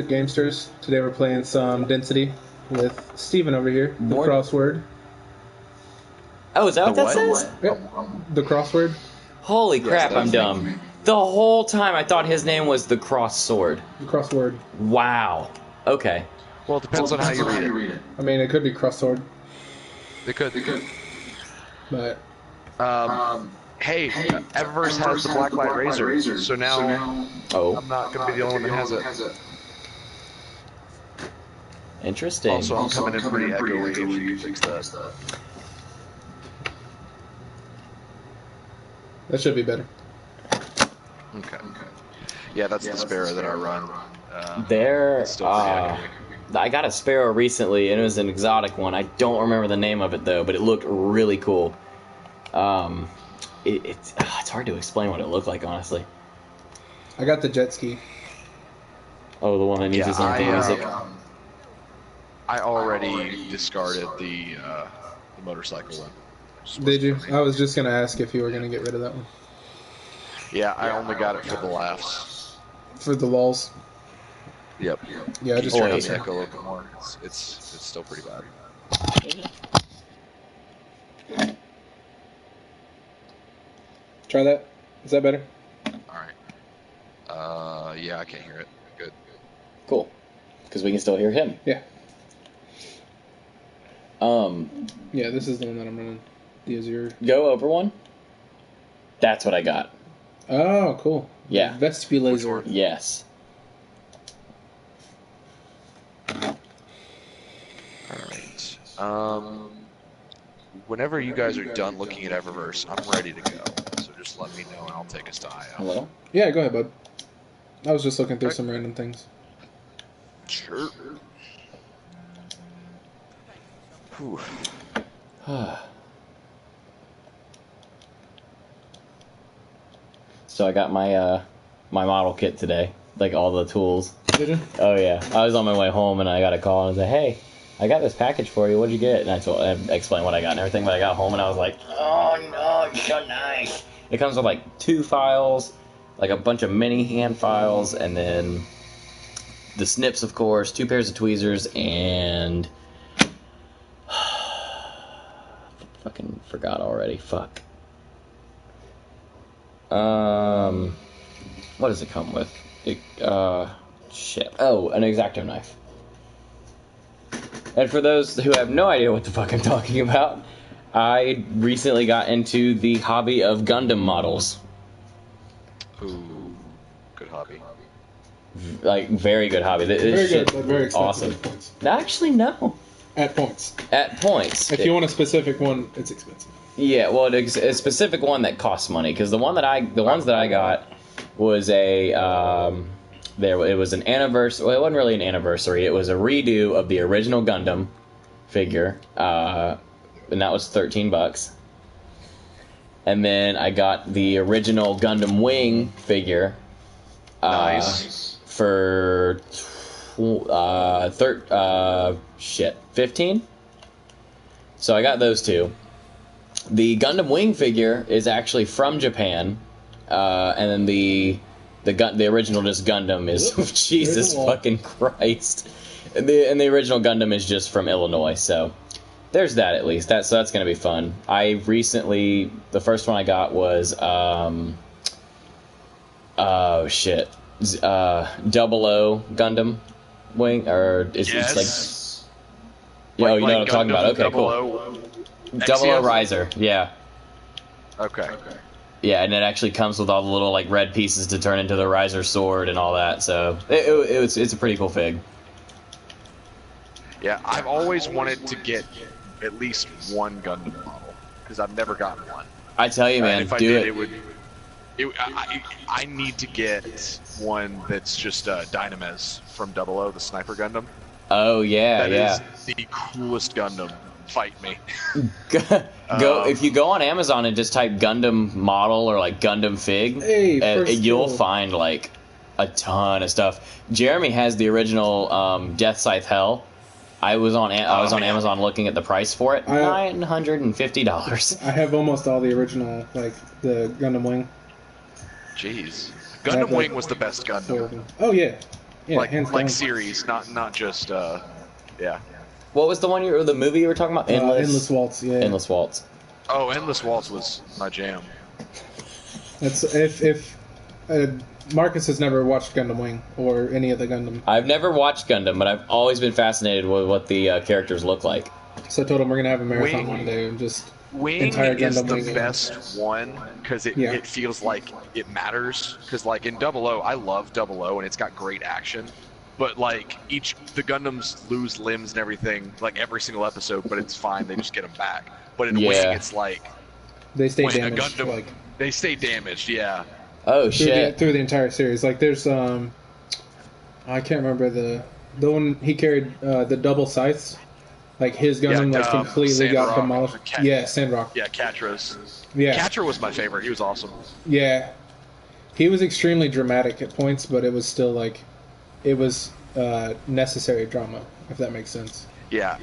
Gamesters. Today we're playing some Density with Steven over here. The crossword. Oh, is that what that says? Yep. The crossword. Holy crap, I'm dumb. The whole time I thought his name was the Cross Sword. The crossword. Wow. Okay. Well, it depends on how you read it. I mean, it could be crossword. It could. But Hey, Eververse has the Blacklight Razor, so now I'm not going to be the only one that has it. Interesting. Also, I'm coming in pretty echoey if you can fix that. That should be better. Okay. Yeah, that's the Sparrow that I run. I got a Sparrow recently, and it was an exotic one. I don't remember the name of it, though, but it looked really cool. It's hard to explain what it looked like, honestly. I got the jet ski. Oh, the one that uses music. I already discarded the motorcycle one. Did you? I was just going to ask if you were going to get rid of that one. Yeah, I only got it for the laughs. For the lulz. Yep. Yeah, I just turned the echo a little bit more. It's still pretty bad. Try that. Is that better? Alright. Yeah, I can't hear it. Good. Cool. Because we can still hear him. Yeah. Yeah, this is the one that I'm running. The Azure. Go over one? That's what I got. Oh, cool. Yeah. Vestibulator. Yes. Alright. Whenever you guys are done looking at Eververse, I'm ready to go. So just let me know and I'll take us to IO. Hello? Yeah, go ahead, bud. I was just looking through some random things. Sure. Whew. So I got my my model kit today, like all the tools. Did you? Oh yeah, I was on my way home and I got a call and I was like, "Hey, I got this package for you. What'd you get?" And I explained what I got and everything. But I got home and I was like, "Oh no, it's so nice." It comes with like 2 files, like a bunch of mini hand files, and then the snips, of course, 2 pairs of tweezers, and fucking forgot already. Fuck. What does it come with? Shit. Oh, an X-Acto knife. And for those who have no idea what the fuck I'm talking about, I recently got into the hobby of Gundam models. Ooh, good hobby. Like, very good hobby. This Very good, shit but very expensive awesome. at points. Actually, no. At points. At points. If you want a specific one, it's expensive. Yeah, well, it's a specific one that costs money, because the ones that I got was it was an anniversary. Well, it wasn't really an anniversary. It was a redo of the original Gundam figure, and that was $13. And then I got the original Gundam Wing figure, Nice. for 15. So I got those 2. The Gundam Wing figure is actually from Japan, and then the original just Gundam is Jesus fucking Christ, and the original Gundam is just from Illinois. So there's that at least. So that's gonna be fun. The first one I got was Double O Gundam Wing, or it's like. Oh, you know what I'm talking about. Okay, cool. Double O Riser, yeah. Okay. Yeah, and it actually comes with all the little like red pieces to turn into the Riser sword and all that. So it's a pretty cool fig. Yeah, I've always wanted to get at least one Gundam model because I've never gotten one. I tell you, man, if I do did, I need to get one that's just Dynames from Double O, the Sniper Gundam. Oh yeah, That is the coolest Gundam. Fight me. If you go on Amazon and just type Gundam model or like Gundam fig, you'll find like a ton of stuff. Jeremy has the original Death Scythe Hell. I was on Amazon looking at the price for it. $950. I have almost all the original, like the Gundam Wing. Jeez. Gundam Wing was the best Gundam. Oh yeah. Yeah, hands like down. series, not just yeah. What was the the movie you were talking about? Endless Waltz. Yeah. Endless Waltz. Oh, Endless Waltz was my jam. That's if Marcus has never watched Gundam Wing or any of the Gundam. I've never watched Gundam, but I've always been fascinated with what the characters look like. So I told him we're gonna have a marathon one day and just Wing entire is Gundam the Wing. best one because it feels like it matters. Because like in 00, I love 00 and it's got great action. But like the Gundams lose limbs and everything like every single episode, but it's fine. They just get them back. But in Wing, it's like they stay damaged. They stay damaged. Yeah. Oh shit! Through the entire series, like there's I can't remember the one he carried the double scythes. Like his Gundam completely got demolished. Sandrock. Yeah, Catra's. Yeah. Catra was my favorite. He was awesome. Yeah. He was extremely dramatic at points, but it was still like it was necessary drama, if that makes sense. Yeah.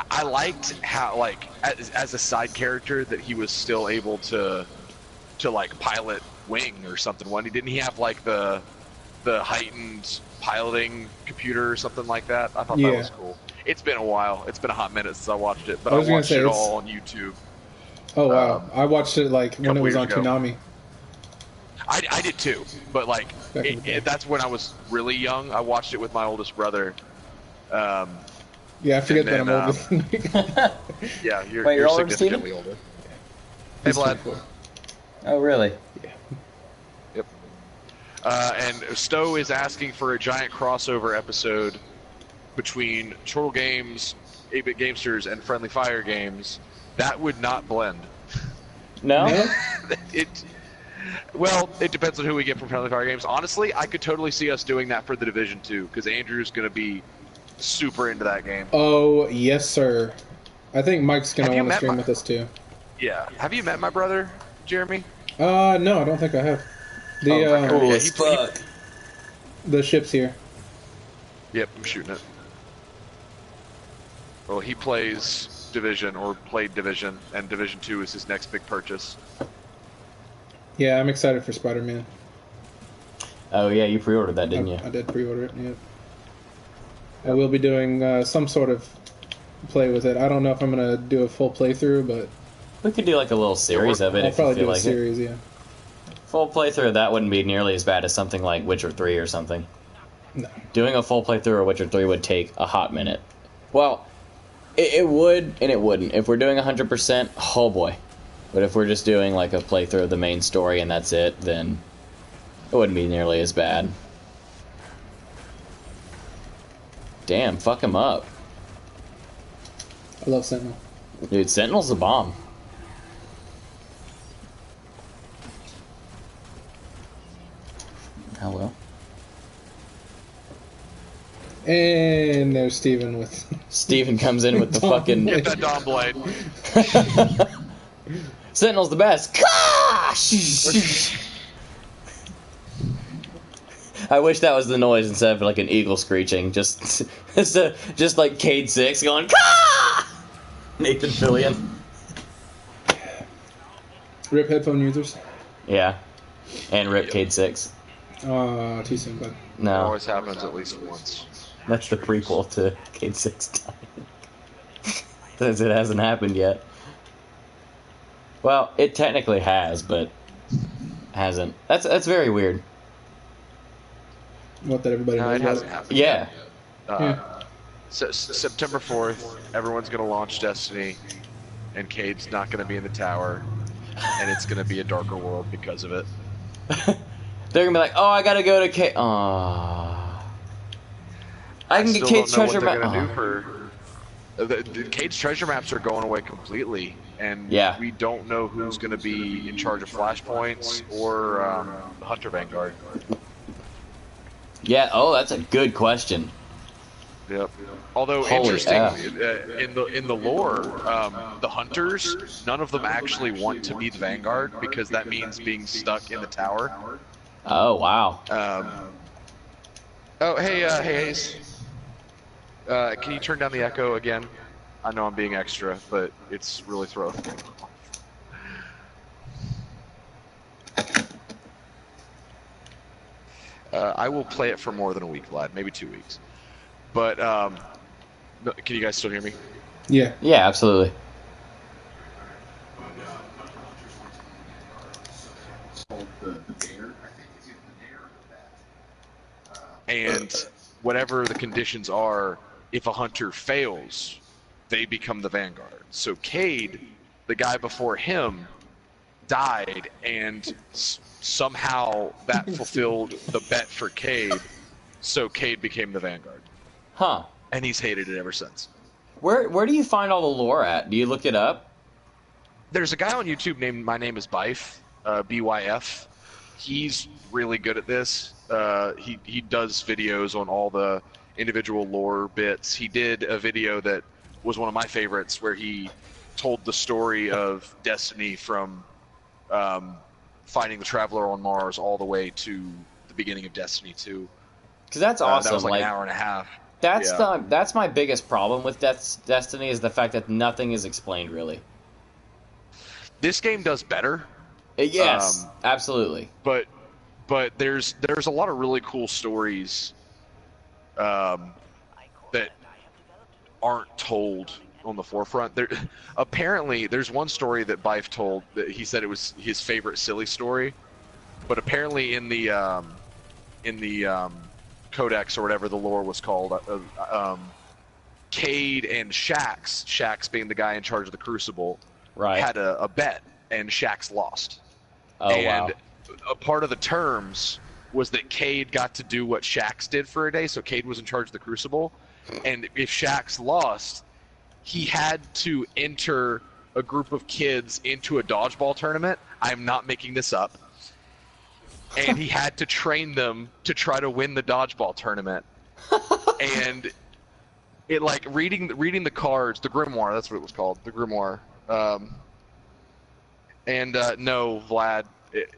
I liked how like as a side character that he was still able to like pilot Wing or something. Didn't he have like the heightened piloting computer or something like that? I thought that was cool. It's been a while. It's been a hot minute since I watched it, but I watched it all on YouTube. Oh wow! I watched it like when it was on Toonami. I did too, but like that's when I was really young. I watched it with my oldest brother. Yeah, I forget that I'm older. Yeah, you're significantly older. Hey, Vlad. Oh really? Yeah. Yep. And Stowe is asking for a giant crossover episode between Chortle Games, 8-Bit Gamesters, and Friendly Fire Games. That would not blend. No? Well, it depends on who we get from Friendly Fire Games. Honestly, I could totally see us doing that for the Division 2, because Andrew's going to be super into that game. Oh, yes, sir. I think Mike's going to want to stream with us, too. Yeah. Have you met my brother, Jeremy? No, I don't think I have. The ship's here. Yep, I'm shooting it. Well, he plays Division, or played Division, and Division 2 is his next big purchase. Yeah, I'm excited for Spider-Man. Oh yeah, you pre-ordered that, didn't you? I did pre-order it, yeah. I will be doing some sort of play with it. I don't know if I'm going to do a full playthrough, but... We could do like a little series of it if you feel like it. I'll probably do a series, yeah. Full playthrough of that wouldn't be nearly as bad as something like Witcher 3 or something. No. Doing a full playthrough of Witcher 3 would take a hot minute. Well, it would and it wouldn't. If we're doing 100%, oh boy. But if we're just doing like a playthrough of the main story and that's it, then it wouldn't be nearly as bad. Damn, fuck him up. I love Sentinel. Dude, Sentinel's a bomb. Hello. And there's Steven with... Steven comes in with the fucking... Get that Dawn Blade. Sentinel's the best. Gosh! I wish that was the noise instead of like an eagle screeching. Just like Cade 6 going, Caw! Nathan Fillion. RIP headphone users. Yeah. And RIP Cade 6. Too soon, bud. No. It always happens at least once. That's the prequel to Cade 6 time. Since it hasn't happened yet. Well, it technically has, but hasn't. That's very weird. What, that everybody knows it hasn't happened. Yeah. So, September 4th, everyone's going to launch Destiny, and Cade's not going to be in the tower, and it's going to be a darker world because of it. They're going to be like, oh, I got to go to Cade. Aww. I can get Cade's treasure map. Cade's treasure maps are going away completely, and we don't know who's going to be in charge of Flashpoints or Hunter Vanguard. Yeah, oh, that's a good question. Yep. Although interestingly, in the lore, the Hunters, none of them actually want to be the Vanguard because that means being stuck in the tower. Oh wow. Hey Hayes. Can you turn down the echo again? I know I'm being extra, but it's really throwing me off. I will play it for more than a week, Vlad. Maybe 2 weeks. But can you guys still hear me? Yeah. Yeah, absolutely. And whatever the conditions are, if a hunter fails, they become the vanguard. So Cade, the guy before him, died, and somehow that fulfilled the bet for Cade, so Cade became the vanguard. Huh. And he's hated it ever since. Where do you find all the lore at? Do you look it up? There's a guy on YouTube named My Name is Byf, BYF. He's really good at this. He does videos on all the individual lore bits. He did a video that was one of my favorites where he told the story of Destiny from finding the Traveler on Mars all the way to the beginning of Destiny 2. Because that's awesome. That was like an hour and a half. That's my biggest problem with Destiny is the fact that nothing is explained really. This game does better. Yes, absolutely. But there's a lot of really cool stories that aren't told on the forefront. Apparently, there's one story that Byf told that he said it was his favorite silly story, but apparently in the Codex or whatever the lore was called, Cade and Shaxx being the guy in charge of the Crucible, right, had a bet, and Shaxx lost. Oh, and wow. A part of the terms was that Cade got to do what Shaxx did for a day, so Cade was in charge of the Crucible, and if Shaxx lost, he had to enter a group of kids into a dodgeball tournament. I'm not making this up. And he had to train them to try to win the dodgeball tournament. And it, like, reading the cards, the grimoire, that's what it was called, the grimoire. No, Vlad,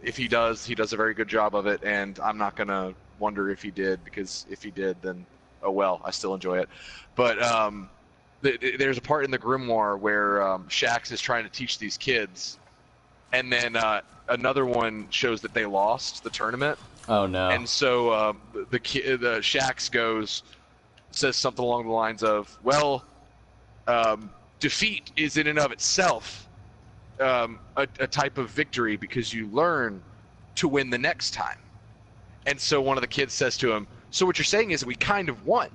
if he does a very good job of it, and I'm not going to wonder if he did, because if he did, then, oh well, I still enjoy it. But there's a part in the grimoire where Shaxx is trying to teach these kids, and then another one shows that they lost the tournament. Oh no! And so the Shaxx says something along the lines of, "Well, defeat is in and of itself a type of victory because you learn to win the next time." And so one of the kids says to him, "So what you're saying is that we kind of won?"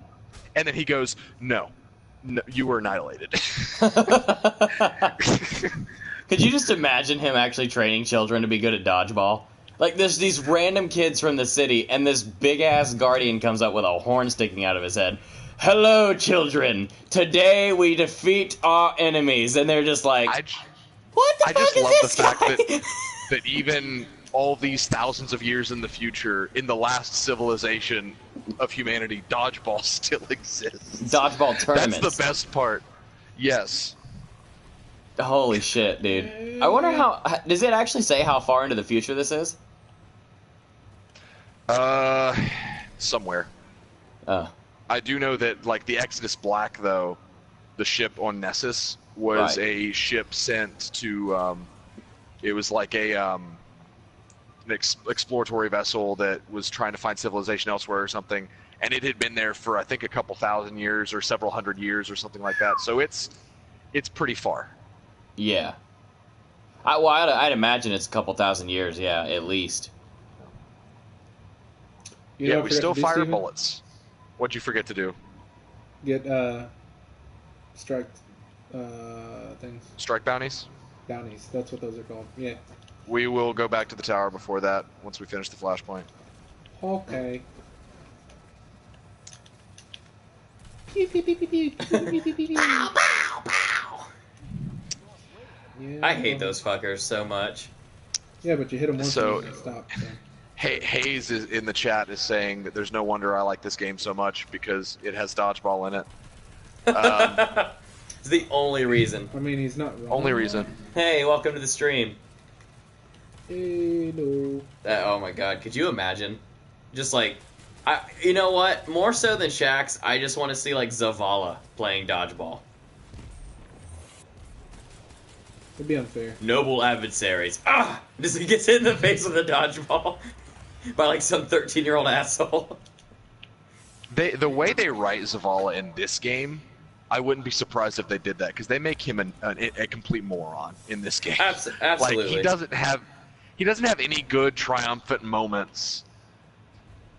And then he goes, "No, you were annihilated." Could you just imagine him actually training children to be good at dodgeball? Like, there's these random kids from the city, and this big-ass guardian comes up with a horn sticking out of his head. "Hello, children. Today we defeat our enemies." And they're just like, what the fuck is this guy? I just love the fact that even all these thousands of years in the future, in the last civilization of humanity, dodgeball still exists. Dodgeball tournaments. That's the best part. Yes. Holy shit, dude. I wonder does it actually say how far into the future this is? Somewhere. Oh. I do know that, like, the Exodus Black, though, the ship on Nessus, was a ship sent to, it was like an exploratory vessel that was trying to find civilization elsewhere or something, and it had been there for, I think, a couple thousand years or several hundred years or something like that, so it's pretty far. Yeah. I'd imagine it's a couple thousand years, yeah, at least. Yeah, we still fire bullets. What'd you forget to do? Get, strike, things. Strike bounties? Bounties, that's what those are called, yeah. We will go back to the tower before that, once we finish the Flashpoint. Okay. Pow, pow, pow! Yeah, I hate those fuckers so much. Yeah, but you hit them once So- and they stop. So. Hayes is in the chat is saying that there's no wonder I like this game so much because it has dodgeball in it. It's the only reason. I mean, he's not wrong. Only reason. Hey, welcome to the stream. Hello. Oh my god, could you imagine? Just like, you know what? More so than Shaxx, I just want to see like Zavala playing dodgeball. It'd be unfair. Noble adversaries. Ah! Does he get hit in the face with a dodgeball? by like some 13-year-old asshole. The way they write Zavala in this game, I wouldn't be surprised if they did that, because they make him a complete moron in this game. Absolutely. Like, he doesn't have any good triumphant moments,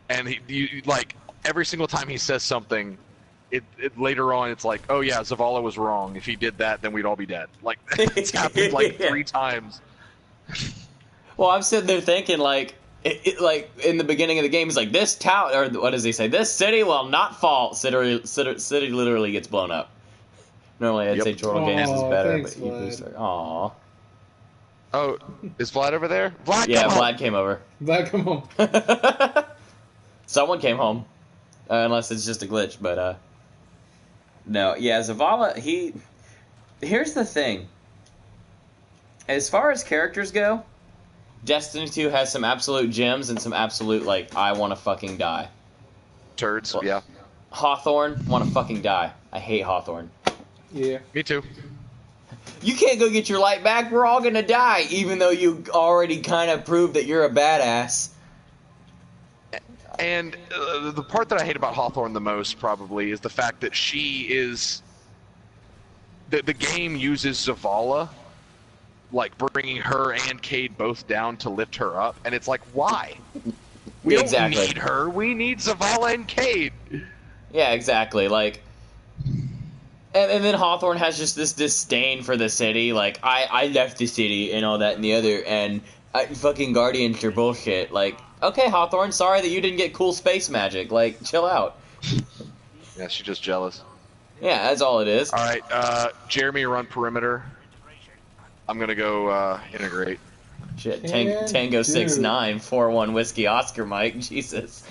and like every single time he says something, it later on it's like, oh yeah, Zavala was wrong. If he did that, then we'd all be dead. Like it's happened like 3 times. Well, I'm sitting there thinking like. Like in the beginning of the game, he's like, "This town," or what does he say? "This city will not fall." City literally gets blown up. Normally, I'd say Chortle Games is better, thanks, but you boost it. Aww. Oh, is Vlad over there? Vlad, Yeah, come home. Vlad came over. Vlad, come home. Someone came home, unless it's just a glitch. But no, yeah, Zavala. Here's the thing. As far as characters go, Destiny 2 has some absolute gems and some absolute, like, I want to fucking die. Turds, well, yeah. Hawthorne, want to fucking die. I hate Hawthorne. Yeah. Me too. You can't go get your light back, we're all gonna die, even though you already kind of proved that you're a badass. And the part that I hate about Hawthorne the most, probably, is the fact that she is... The game uses Zavala, like bringing her and Cade both down to lift her up, and it's like, why? We don't need her. We need Zavala and Cade. Yeah, exactly. Like, and then Hawthorne has just this disdain for the city. Like, I left the city and all that and the other, and fucking Guardians are bullshit. Like, okay, Hawthorne, sorry that you didn't get cool space magic. Like, chill out. Yeah, she's just jealous. Yeah, that's all it is. All right, Jeremy, run perimeter. I'm gonna go integrate. Shit, Tango 69 4-1 Whiskey Oscar Mike. Jesus.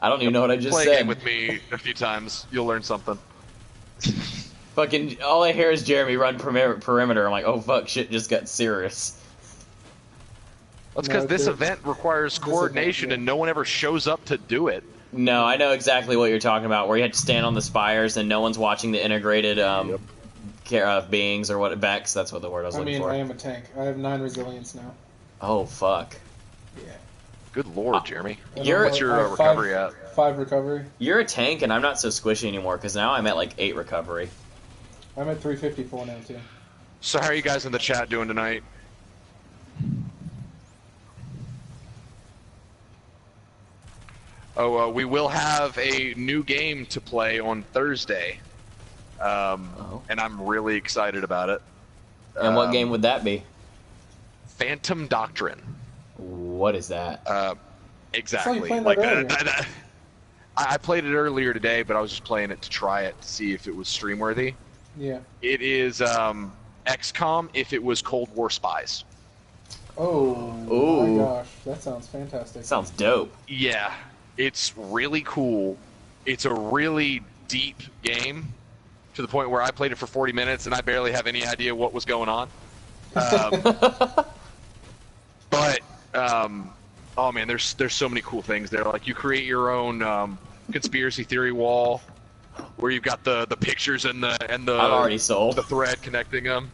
I don't even know what I just said. Play a game with me a few times. You'll learn something. Fucking all I hear is Jeremy run perimeter. I'm like, oh fuck, shit just got serious. That's because this event requires coordination and no one ever shows up to do it. No, I know exactly what you're talking about, where you have to stand on the spires and no one's watching the integrated care of beings or what Vex. That's what the word I was looking for. I am a tank. I have 9 resilience now. Oh fuck. Yeah. Good lord, Jeremy. What's your recovery at? 5 recovery. You're a tank, and I'm not so squishy anymore because now I'm at like 8 recovery. I'm at 354 now too. So how are you guys in the chat doing tonight? Oh, we will have a new game to play on Thursday. And I'm really excited about it. And what game would that be? Phantom Doctrine. What is that? Exactly. Like I played it earlier today, but I was just playing it to try it to see if it was stream worthy. Yeah. It is XCOM if it was Cold War Spies. Oh my gosh, that sounds fantastic. Sounds dope. Yeah, it's really cool. It's a really deep game to the point where I played it for 40 minutes and I barely have any idea what was going on. But oh man, there's so many cool things there. Like you create your own conspiracy theory wall where you've got the pictures and the I'm already sold. The thread connecting them.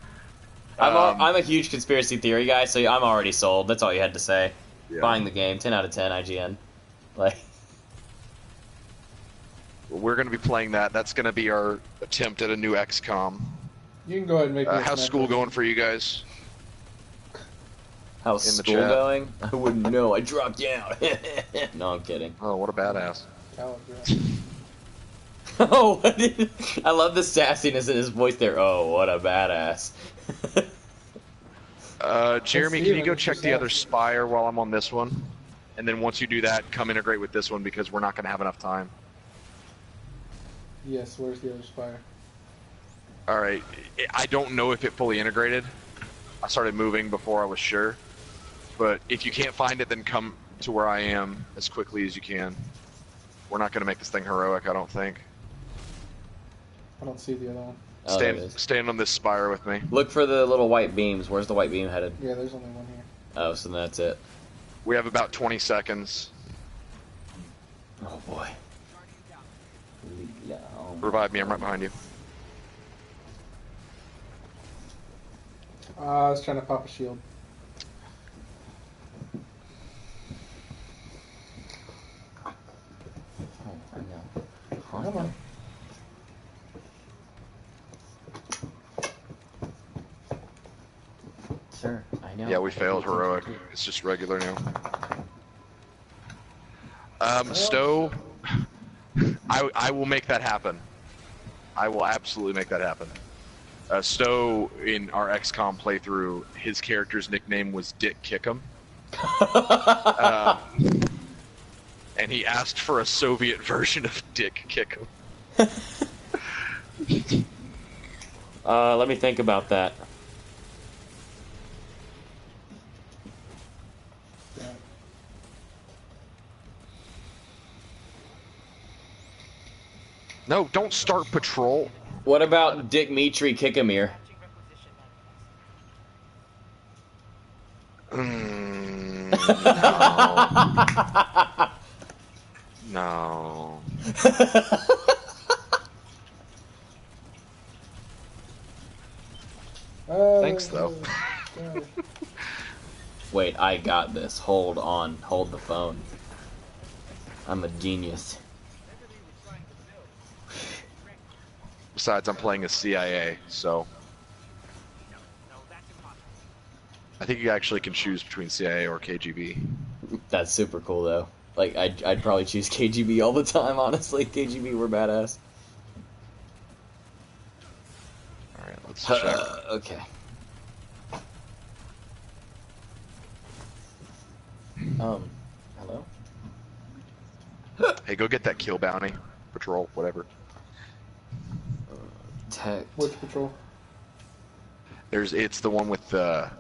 I'm a huge conspiracy theory guy, so I'm already sold. That's all you had to say. Yeah. Buying the game, 10 out of 10 IGN. Like, we're going to be playing that. That's going to be our attempt at a new XCOM. You can go ahead and make. How's school going for you guys? How's school going? I wouldn't know. I dropped out. No, I'm kidding. Oh, what a badass. Oh, I love the sassiness in his voice there. Oh, what a badass. Jeremy, can you go check the other spire while I'm on this one? And then once you do that, come integrate with this one because we're not going to have enough time. Yes, where's the other spire? Alright, I don't know if it fully integrated. I started moving before I was sure. But if you can't find it, then come to where I am as quickly as you can. We're not going to make this thing heroic, I don't think. I don't see the other one. Stand on this spire with me. Look for the little white beams. Where's the white beam headed? Yeah, there's only one here. Oh, so that's it. We have about 20 seconds. Oh boy. Revive me, I'm right behind you. I was trying to pop a shield. know. Come on. Sure, I know. Yeah, we failed heroic. It's just regular now. Stowe, I will make that happen. I will absolutely make that happen. Stowe, in our XCOM playthrough, his character's nickname was Dick Kickham. And he asked for a Soviet version of Dick Kickham. Let me think about that. No, don't start patrol. What about Dick Mitri Kickamere? No. Thanks, though. Wait, I got this. Hold on. Hold the phone. I'm a genius. Besides, I'm playing a CIA, so... I think you actually can choose between CIA or KGB. That's super cool, though. Like, I'd probably choose KGB all the time, honestly. KGB were badass. Alright, let's check. Okay. Hello? Hey, go get that kill bounty. Patrol, whatever. Which patrol? It's the one with the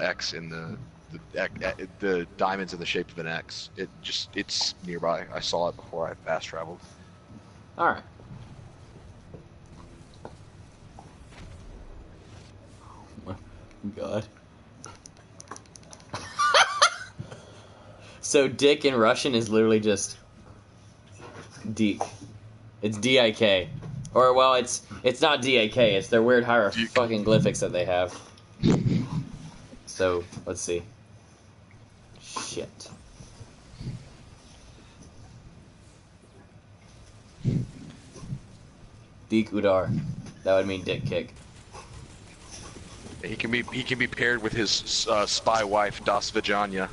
X in the diamonds in the shape of an X. It's nearby. I saw it before I fast traveled. All right. Oh my god. So Dick in Russian is literally just Dik. It's D-I-K. Or, well, it's not D-A-K, it's their weird hieroglyphics that they have. So, let's see. Shit. Dik Udar. That would mean dick kick. He can be paired with his spy wife, Das Vajanya.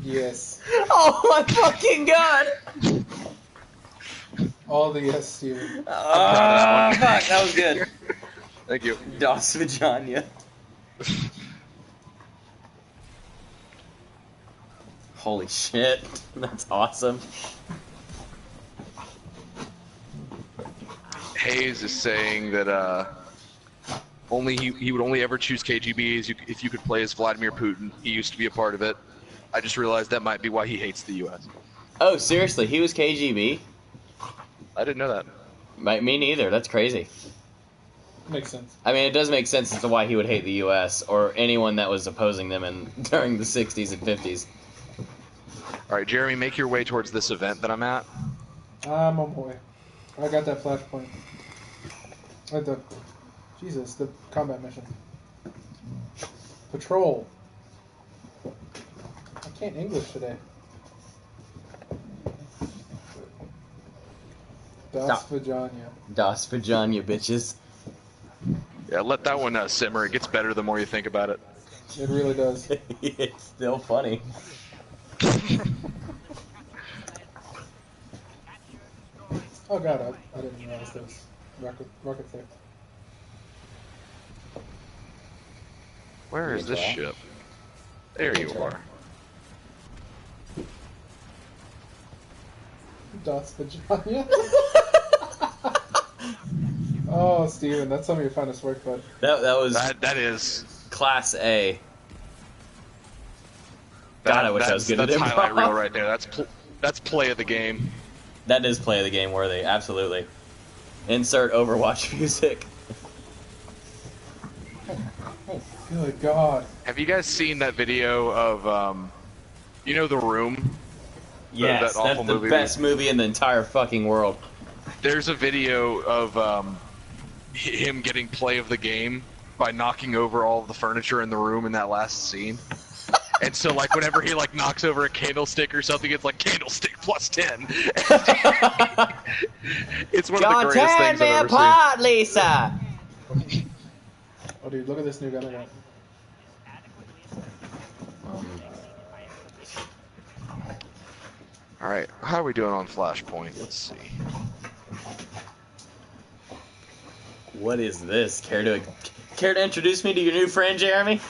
Yes. Oh my fucking god! All the yes, Steven. Oh, fuck, that was good. Thank you. Das Vajanya. Holy shit, that's awesome. Hayes is saying that he would only ever choose KGB if you could play as Vladimir Putin. He used to be a part of it. I just realized that might be why he hates the U.S. Oh, seriously, he was KGB? I didn't know that. Me neither, that's crazy. Makes sense. I mean, it does make sense as to why he would hate the U.S. or anyone that was opposing them during the 60s and 50s. Alright, Jeremy, make your way towards this event that I'm at. I'm on my way. I got that flashpoint. The combat mission. Patrol. I can't English today. Das Vajanya. Das Vajanya, bitches. Yeah, let that one simmer. It gets better the more you think about it. It really does. It's still funny. Oh god, I didn't realize there was rocket there. Where is this ship? There you are. Das Vajanya. Oh, Steven, that's some of your finest work, bud. That was that is Class A. God, I wish I was good at That's improv. highlight reel right there. That's play of the game. That is play of the game worthy, absolutely. Insert Overwatch music. Oh, good God. Have you guys seen that video of, you know, The Room? Yes, that awful that's the movie best movie in the entire fucking world. There's a video of him getting play of the game by knocking over all of the furniture in the room in that last scene. And so, like, whenever he, like, knocks over a candlestick or something, it's like, candlestick plus 10. It's one of the greatest things I've ever apart, Lisa! Oh, dude, look at this new gun I got. Alright, how are we doing on Flashpoint? Let's see. What is this? Care to introduce me to your new friend, Jeremy?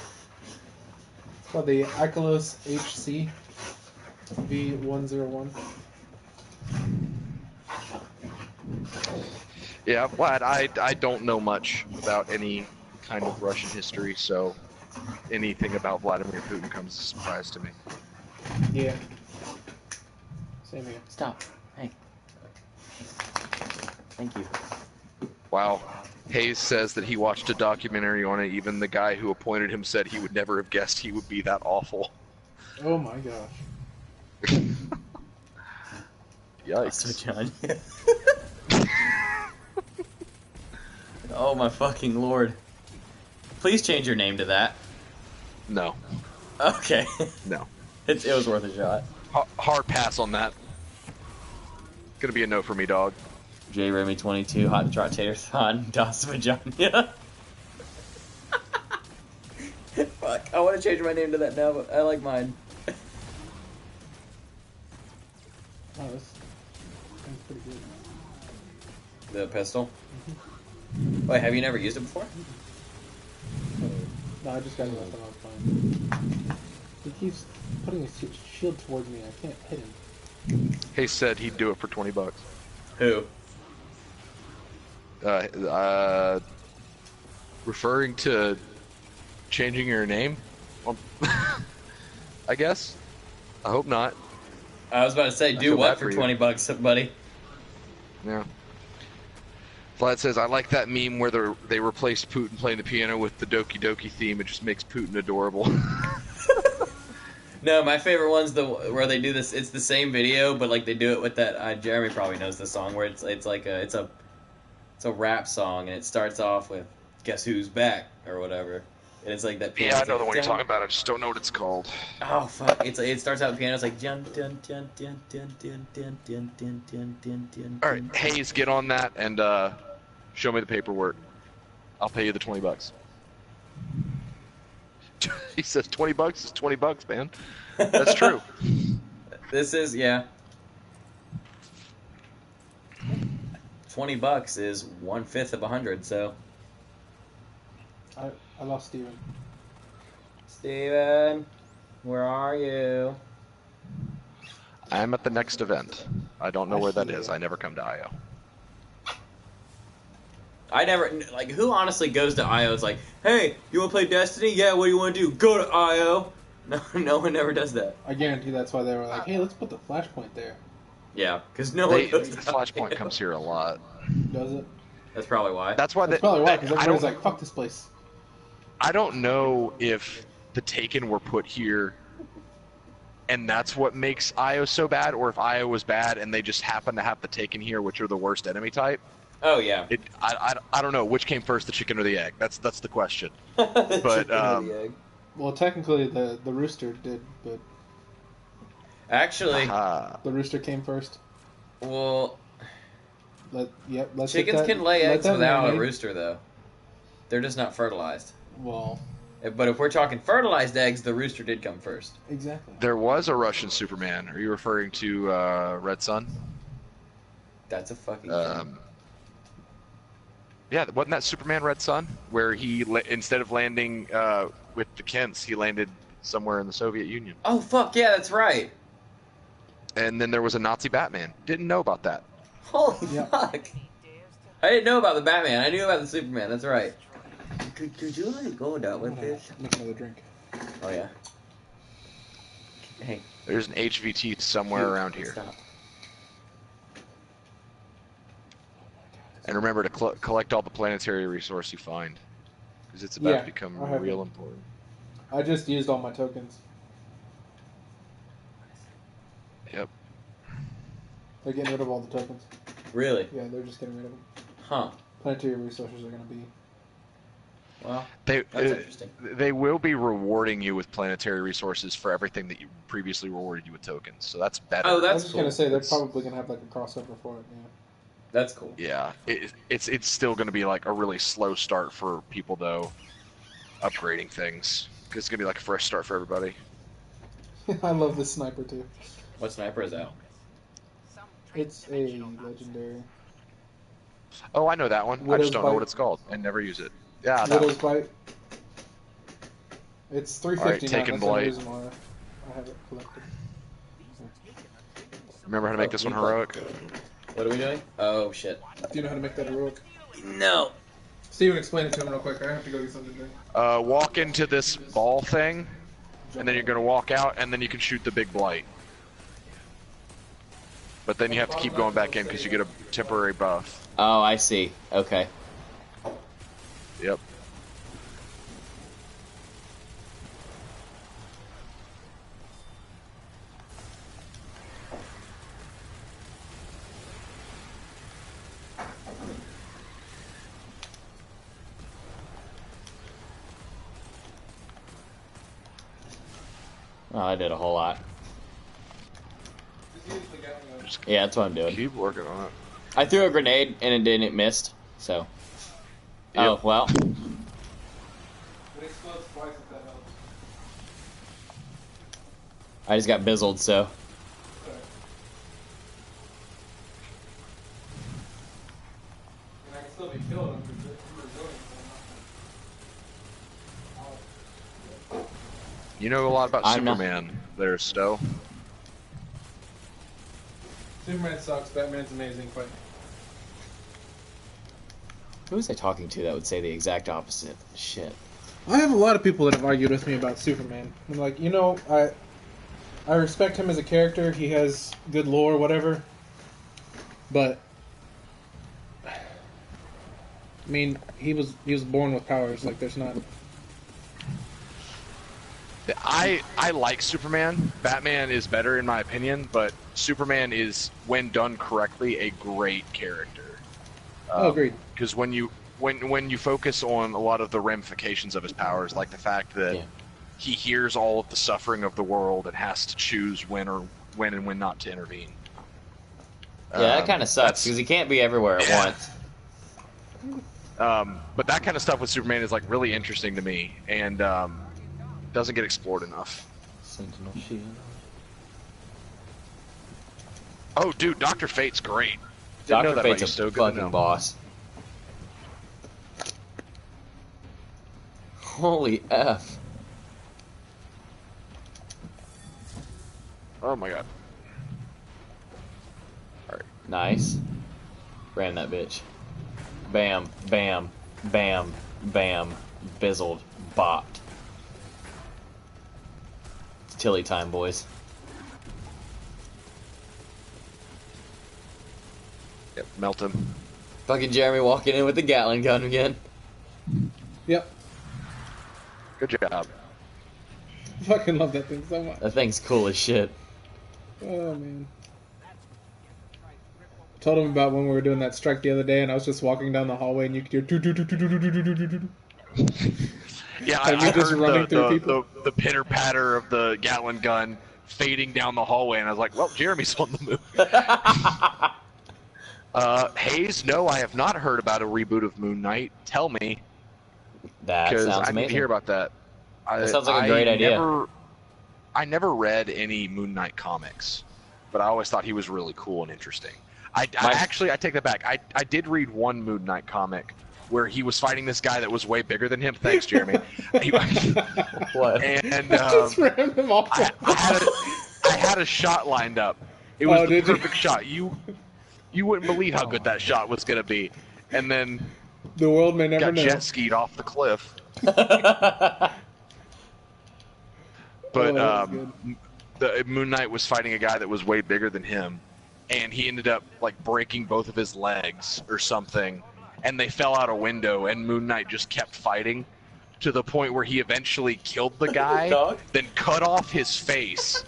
It's called the Icolos HC V101. Yeah, Vlad, I don't know much about any kind of Russian history, so anything about Vladimir Putin comes as a surprise to me. Yeah. Same here. Stop. Hey. Thank you. Wow. Hayes says that he watched a documentary on it. Even the guy who appointed him said he would never have guessed he would be that awful. Oh my gosh. Yikes. John. Oh my fucking lord. Please change your name to that. No. Okay. No. It was worth a shot. Hard pass on that. Gonna be a no for me, dog. J Remy 22, hot trot tater on Das Vagina. Fuck, I want to change my name to that now, but I like mine. Oh, that's pretty good. The pistol? Mm-hmm. Wait, have you never used it before? No, I just got it last time I was playing. He keeps putting his shield towards me. I can't hit him. Hayes said he'd do it for $20. Who? Referring to changing your name? I guess. I hope not. I was about to say, do what for $20, buddy? Yeah. Vlad says, I like that meme where they replaced Putin playing the piano with the Doki Doki theme. It just makes Putin adorable. No, my favorite one's where they do this. It's the same video, but like they do it with that. Jeremy probably knows the song where it's a rap song, and it starts off with "Guess Who's Back" or whatever, and it's like that. Piano. Yeah, I know the one you're talking about. I just don't know what it's called. Oh fuck! It starts out with piano. It's like dun dun dun dun dun dun dun dun dun dun dun dun. All right, Hayes, get on that and show me the paperwork. I'll pay you the $20. He says $20 is $20, man. That's true. This is $20 is 1/5 of 100. So. I lost Steven. Steven, where are you? I'm at the next event. I don't know where that is. I never come to IO. I never, like, who honestly goes to IO? It's like, hey, you want to play Destiny? Yeah, what do you want to do? Go to IO. No one ever does that. I guarantee that's why they were like, hey, let's put the Flashpoint there. Yeah, because no one goes to Flashpoint comes here a lot. Does it? That's probably why. That's probably why, because everybody's like, fuck this place. I don't know if the Taken were put here and that's what makes IO so bad, or if IO was bad and they just happen to have the Taken here, which are the worst enemy type. Oh yeah. I don't know which came first, the chicken or the egg. That's the question. But well, technically the rooster did, but actually the rooster came first. Well, chickens can lay eggs without a rooster though. They're just not fertilized. Well, but if we're talking fertilized eggs, the rooster did come first. Exactly. There was a Russian Superman. Are you referring to Red Sun? That's a fucking Yeah, wasn't that Superman Red Sun? Where he, instead of landing with the Kents, he landed somewhere in the Soviet Union. Oh, fuck, yeah, that's right. And then there was a Nazi Batman. Didn't know about that. Holy fuck. I didn't know about the Batman. I knew about the Superman, that's right. Could you let go down with this? Make another drink. Oh, yeah. Hey. There's an HVT somewhere around here. Stop. And remember to collect all the planetary resource you find, because it's about to become real important. I just used all my tokens. Yep. They're getting rid of all the tokens. Really? Yeah, they're just getting rid of them. Huh. Planetary resources are going to be Well, that's interesting. They will be rewarding you with planetary resources for everything that you previously rewarded you with tokens, so that's better. Oh, that's I was just cool. gonna say they're probably gonna have like a crossover for it. Yeah. That's cool. Yeah, it's still going to be like a really slow start for people though, upgrading things, because it's going to be like a fresh start for everybody. I love this sniper too. What sniper is that? It's a legendary. Oh, I know that one. I just don't know what it's called and never use it. Yeah, that Widow's one. Bite. It's 359. All right, taking blight. That's the reason why I have it collected. Remember how to make this one heroic? What are we doing? Oh shit. Do you know how to make that heroic? No. Steven, explain it to him real quick. I have to go get something to drink. Walk into this ball thing, and then you're going to walk out, and then you can shoot the big blight. But then you have to keep going back in because you get a temporary buff. Oh, I see. Okay. Yep. Oh, I did a whole lot. Yeah, that's what I'm doing. Keep working on it. I threw a grenade and it didn't. It missed. So. Yep. Oh well. It explodes twice if that helps. I just got bizzled. So. And I can still be killing him because You know a lot about Superman there, Stowe. Superman sucks. Batman's amazing. But Who was I talking to that would say the exact opposite? Shit. I have a lot of people that have argued with me about Superman. I'm like, you know, I respect him as a character. He has good lore, whatever. But I mean, he was born with powers. Like, there's not. I like Superman. Batman is better in my opinion, but Superman is, when done correctly, a great character. Agreed. Because when you focus on a lot of the ramifications of his powers, like the fact that he hears all of the suffering of the world and has to choose when and when not to intervene. Yeah, that kind of sucks because he can't be everywhere at once. But that kind of stuff with Superman is like really interesting to me, and doesn't get explored enough. Sentinel shield. Oh, dude, Dr. Fate's great. Dr. Fate's a fucking boss. Holy F. Oh my god. Alright. Nice. Ran that bitch. Bam, bam, bam, bam, bizzled, bopped. It's Tilly time, boys. Yep, melt him. Fucking Jeremy walking in with the Gatling gun again. Yep. Good job. Fucking love that thing so much. That thing's cool as shit. Oh man. I told him about when we were doing that strike the other day, and I was just walking down the hallway, and you could hear do do do do do do do do do do. Yeah, I heard the pitter patter of the Gatling gun fading down the hallway, and I was like, "Well, Jeremy's on the move." Hayes, no, I have not heard about a reboot of Moon Knight. Tell me, that sounds amazing. I need to hear about that. That sounds like a great idea. I never read any Moon Knight comics, but I always thought he was really cool and interesting. I take that back. I did read one Moon Knight comic where he was fighting this guy that was way bigger than him. Thanks, Jeremy. What? And I had a shot lined up. It was the perfect shot. You wouldn't believe how good that shot was going to be. And then the world may never know. Got jet skied off the cliff. But the Moon Knight was fighting a guy that was way bigger than him, and he ended up like breaking both of his legs or something, and they fell out a window, and Moon Knight just kept fighting to the point where he eventually killed the guy, then cut off his face,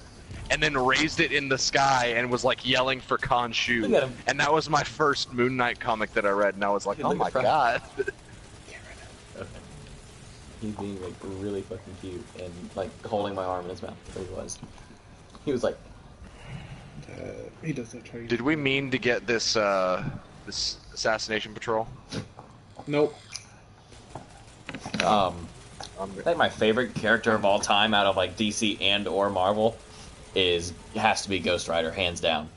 and then raised it in the sky and was like yelling for Khonshu. And that was my first Moon Knight comic that I read, and I was like, oh my god. He's being like really fucking cute and like holding my arm in his mouth. There he was. He was like. He does not try. Did we mean to get this this assassination patrol? Nope. I think my favorite character of all time out of like DC and or Marvel has to be Ghost Rider, hands down.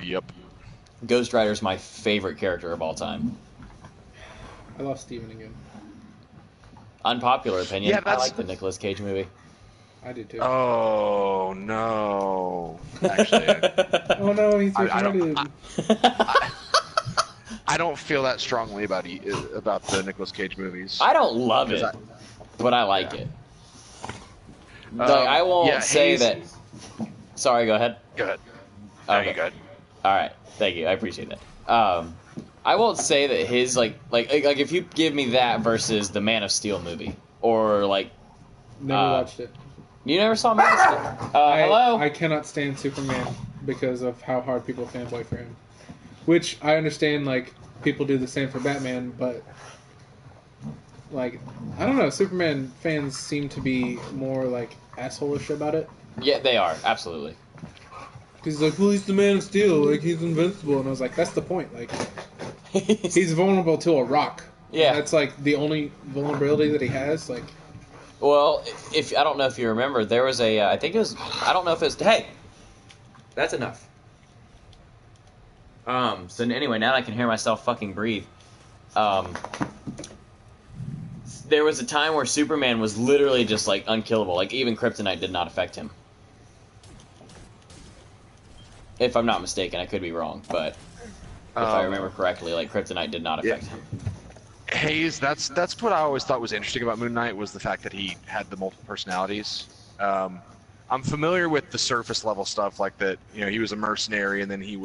Yep. Ghost Rider's my favorite character of all time. I lost Steven again. Unpopular opinion. Yeah, I like the Nicolas Cage movie. I did too. Oh no! Actually, Oh no, he's I retarded. I don't feel that strongly about the Nicolas Cage movies. I don't love it, but I like it. Like, I won't say that. Sorry, go ahead. Go ahead. No, Okay. you good. All right, thank you. I appreciate that. I won't say that his like if you give me that versus the Man of Steel movie or like Never watched it. you never saw Man of Steel. Hello. I cannot stand Superman because of how hard people fanboy for him. Which I understand, like people do the same for Batman, but like I don't know, Superman fans seem to be more like asshole-ish about it. Yeah, they are absolutely. Because he's like, well, he's the Man of Steel, like he's invincible, and I was like, that's the point, like. He's vulnerable to a rock. Yeah. That's like the only vulnerability that he has. Like, Well, if I don't know if you remember, there was a I think it was I don't know if it's hey, that's enough. So anyway, now that I can hear myself fucking breathe, there was a time where Superman was literally just like unkillable. Like even kryptonite did not affect him. If I'm not mistaken, I could be wrong, but if I remember correctly, like kryptonite did not affect him. Hayes, that's what I always thought was interesting about Moon Knight was the fact that he had the multiple personalities. I'm familiar with the surface level stuff, like that. You know, he was a mercenary, and then he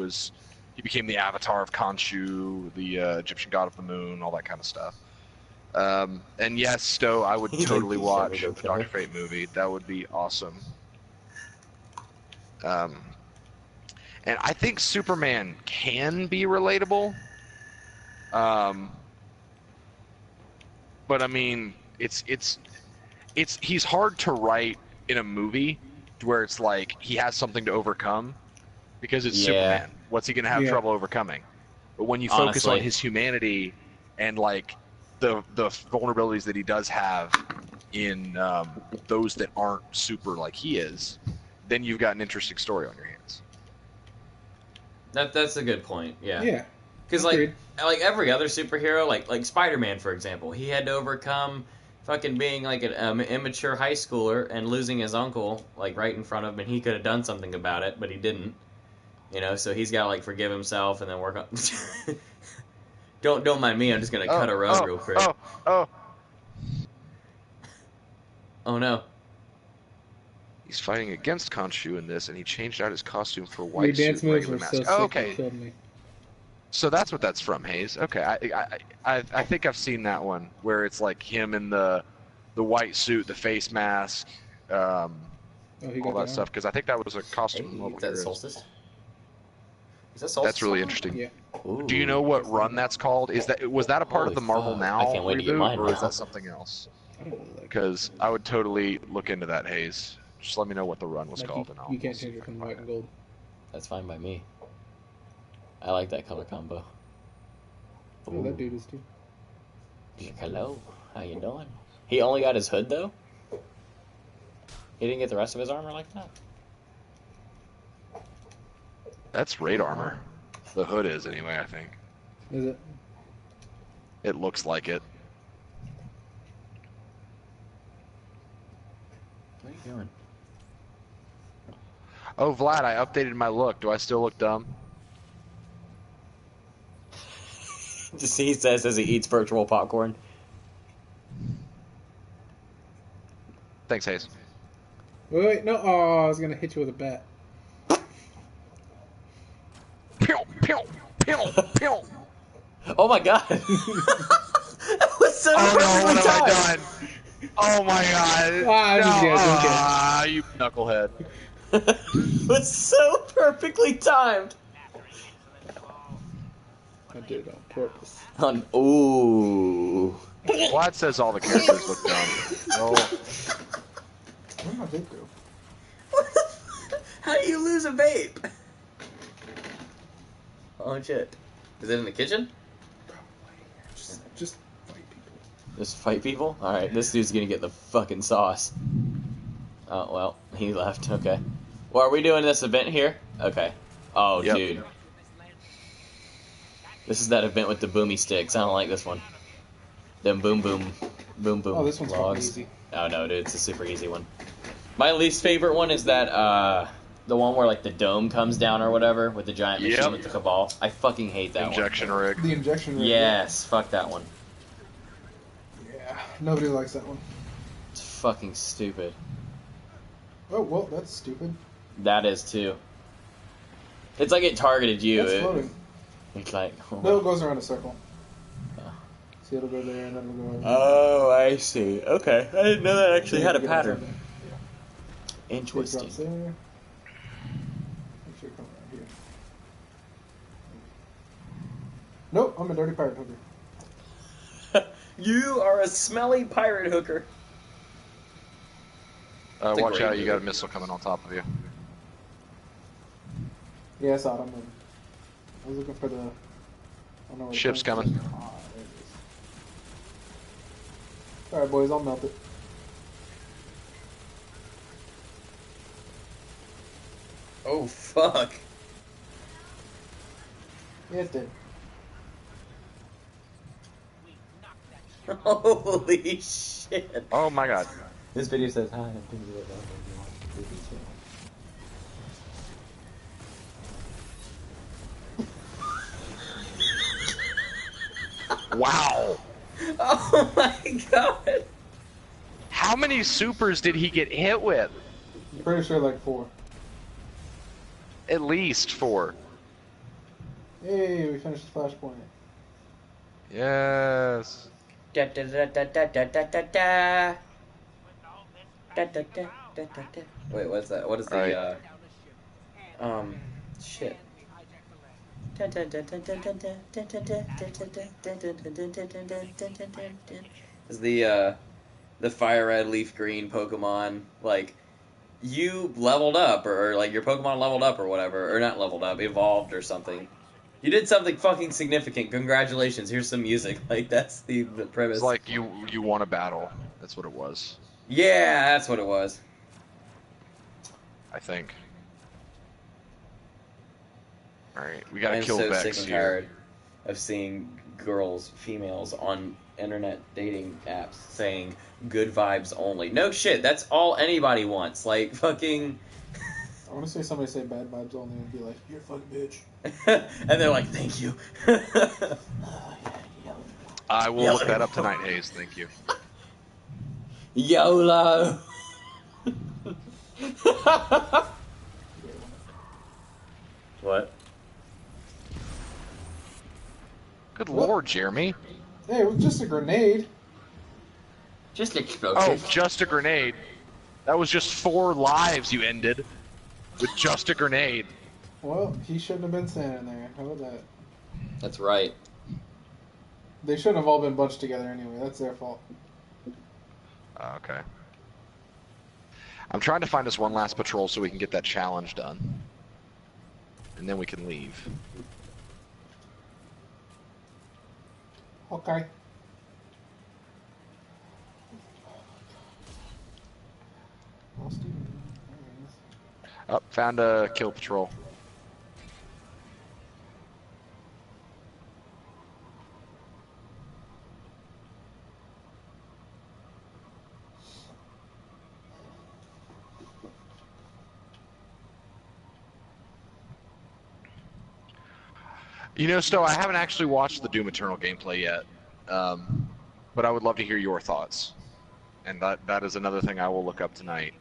became the avatar of Khonshu, the Egyptian god of the moon, all that kind of stuff. And yes, Stowe, I would totally watch the Dr. Fate movie. That would be awesome. And I think Superman can be relatable. But I mean, he's hard to write in a movie where it's like he has something to overcome because it's Superman. What's he gonna have trouble overcoming? But when you focus on his humanity and like the vulnerabilities that he does have in those that aren't super like he is, then you've got an interesting story on your hands. That's a good point. Yeah. yeah. Because like every other superhero, like Spider-Man for example, he had to overcome fucking being like an immature high schooler and losing his uncle like right in front of him, and he could have done something about it, but he didn't. You know, so he's got to like forgive himself and then work on. Don't mind me. I'm just gonna cut a road real quick. Oh no. He's fighting against Khonshu in this, and he changed out his costume for white Your dance suit, moves regular were mask. so sick, Okay. it killed me. So that's what that's from, Hayes. Okay, I think I've seen that one where it's like him in the white suit, the face mask, all that stuff. Because I think that was a costume. Is that Solstice? Is that Solstice? That's really interesting. Yeah. Ooh. Do you know what run that's called? Was that a part of the Marvel fuck. Now I can't wait to get reboot, mine or now. is that something else? I don't really like Because I would totally look into that, Hayes. Just let me know what the run was like called, you, and I'll you can't see change if it I can from find white and gold. That's fine by me. I like that color combo. Oh, that dude is too. Like, hello, how you doing? He only got his hood though. He didn't get the rest of his armor like that. That's raid armor. The hood is anyway. I think Is it? it looks like it. What are you doing? Oh, Vlad, I updated my look. Do I still look dumb? Just he says as he eats virtual popcorn. Thanks, Hayes. Wait, no. Oh, I was gonna hit you with a bat. Pew, pew, pew, pew. Oh my god! That was so Oh no, perfectly what have I timed. done? Oh my god. Ah, this is good, this is good. You knucklehead. It was so perfectly timed. I did it on purpose. Ooh. Vlad says all the characters look dumb. No. Where'd my vape go? How do you lose a vape? Oh shit. Is it in the kitchen? Just fight people. Just fight people? Alright, this dude's gonna get the fucking sauce. Oh, well, he left. Okay. Well, are we doing this event here? Okay. Oh, Yep. dude. This is that event with the boomy sticks. I don't like this one. Them boom boom Oh, this one's fucking logs. easy. Oh no, dude, it's a super easy one. My least favorite one is that the one where like the dome comes down or whatever with the giant machine Yep. with the cabal. I fucking hate that Injection rig. The injection one. rig. Yes, fuck that one. Yeah, nobody likes that one. It's fucking stupid. Oh, well, that's stupid. That is too. It's like it targeted you. That's floating. It's like No, it goes around a circle. Oh. See, it'll go there and then it'll go over. Oh, I see. Okay, I didn't know that actually had a Get pattern. outside there. Interesting. Drops there. Make sure you come around here. Nope, I'm a dirty pirate hooker. You are a smelly pirate hooker. It's a Watch great out, you got a movie. missile coming on top of you. Yeah, I saw it. I'm in. I was looking for the. I don't know where the Ship's thing is. coming. Ah, there it is. Alright, boys, I'll melt it. Oh fuck. Yeah, it did. Holy shit. Oh my god. This video says hi. Wow. Oh my god. How many supers did he get hit with? I'm pretty sure like 4. At least 4. Hey, we finished the Flashpoint. Yes. Da da da da da da da da da. Da da da da da da. Wait, what's that? What is the shit. Is the fire red leaf green Pokemon like you leveled up or like your Pokemon leveled up or whatever, or not leveled up, evolved or something. You did something fucking significant. Congratulations. Here's some music. Like that's the premise. It's like you won a battle. That's what it was. Yeah, that's what it was. I think. Alright, we gotta I'm kill so Vex sick and here. tired of seeing girls, females on internet dating apps saying good vibes only. No shit, that's all anybody wants. Like fucking I want to say somebody say bad vibes only and be like, you're a fucking bitch. and they're like, thank you. I will look that up tonight, Hayes. Thank you. YOLO. What? Good What? lord, Jeremy. Hey, it was just a grenade. Just Oh, explosive. just a grenade. That was just 4 lives you ended with just a grenade. Well, he shouldn't have been standing there. How about that? That's right. They shouldn't have all been bunched together anyway. That's their fault. Okay. I'm trying to find us one last patrol so we can get that challenge done. And then we can leave. Okay. Well, Steven, there Oh, found a kill patrol. You know, Stowe, I haven't actually watched the Doom Eternal gameplay yet, but I would love to hear your thoughts. And that is another thing I will look up tonight.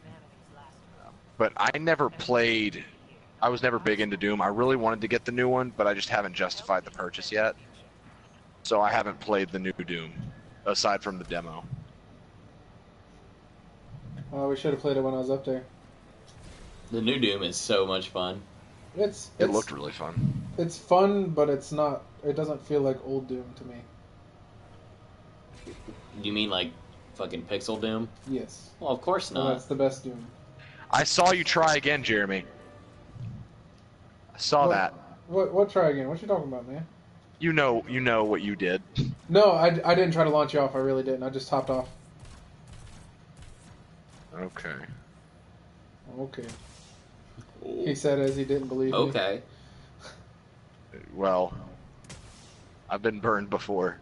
But I never played... I was never big into Doom. I really wanted to get the new one, but I just haven't justified the purchase yet. So I haven't played the new Doom, aside from the demo. we should have played it when I was up there. The new Doom is so much fun. It looked really fun. It's fun, but it's not. It doesn't feel like old Doom to me. You mean like fucking Pixel Doom? Yes. Well, of course not. Well, that's the best Doom. I saw you try again, Jeremy. I saw that. What try again? What you talking about, man? You know what you did. No, I didn't try to launch you off. I really didn't. I just hopped off. Okay. Okay. He said as he didn't believe me. Okay. Well, I've been burned before.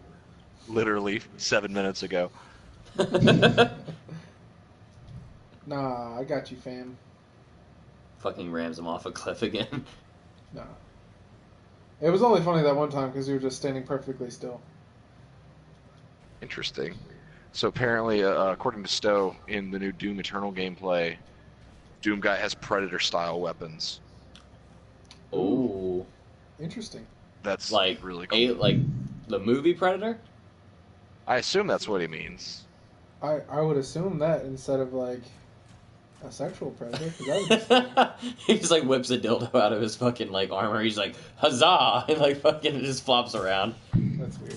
Literally 7 minutes ago. Nah, I got you, fam. Fucking rams him off a cliff again. Nah. It was only funny that one time because you were just standing perfectly still. Interesting. So apparently, according to Stowe, in the new Doom Eternal gameplay, Doom Guy has Predator-style weapons. Ooh. Interesting. That's Like really cool. like the movie Predator? I assume that's what he means. I would assume that instead of like a sexual predator. 'Cause that would be He just like whips a dildo out of his fucking like armor. He's like, huzzah! And like fucking it just flops around. That's weird.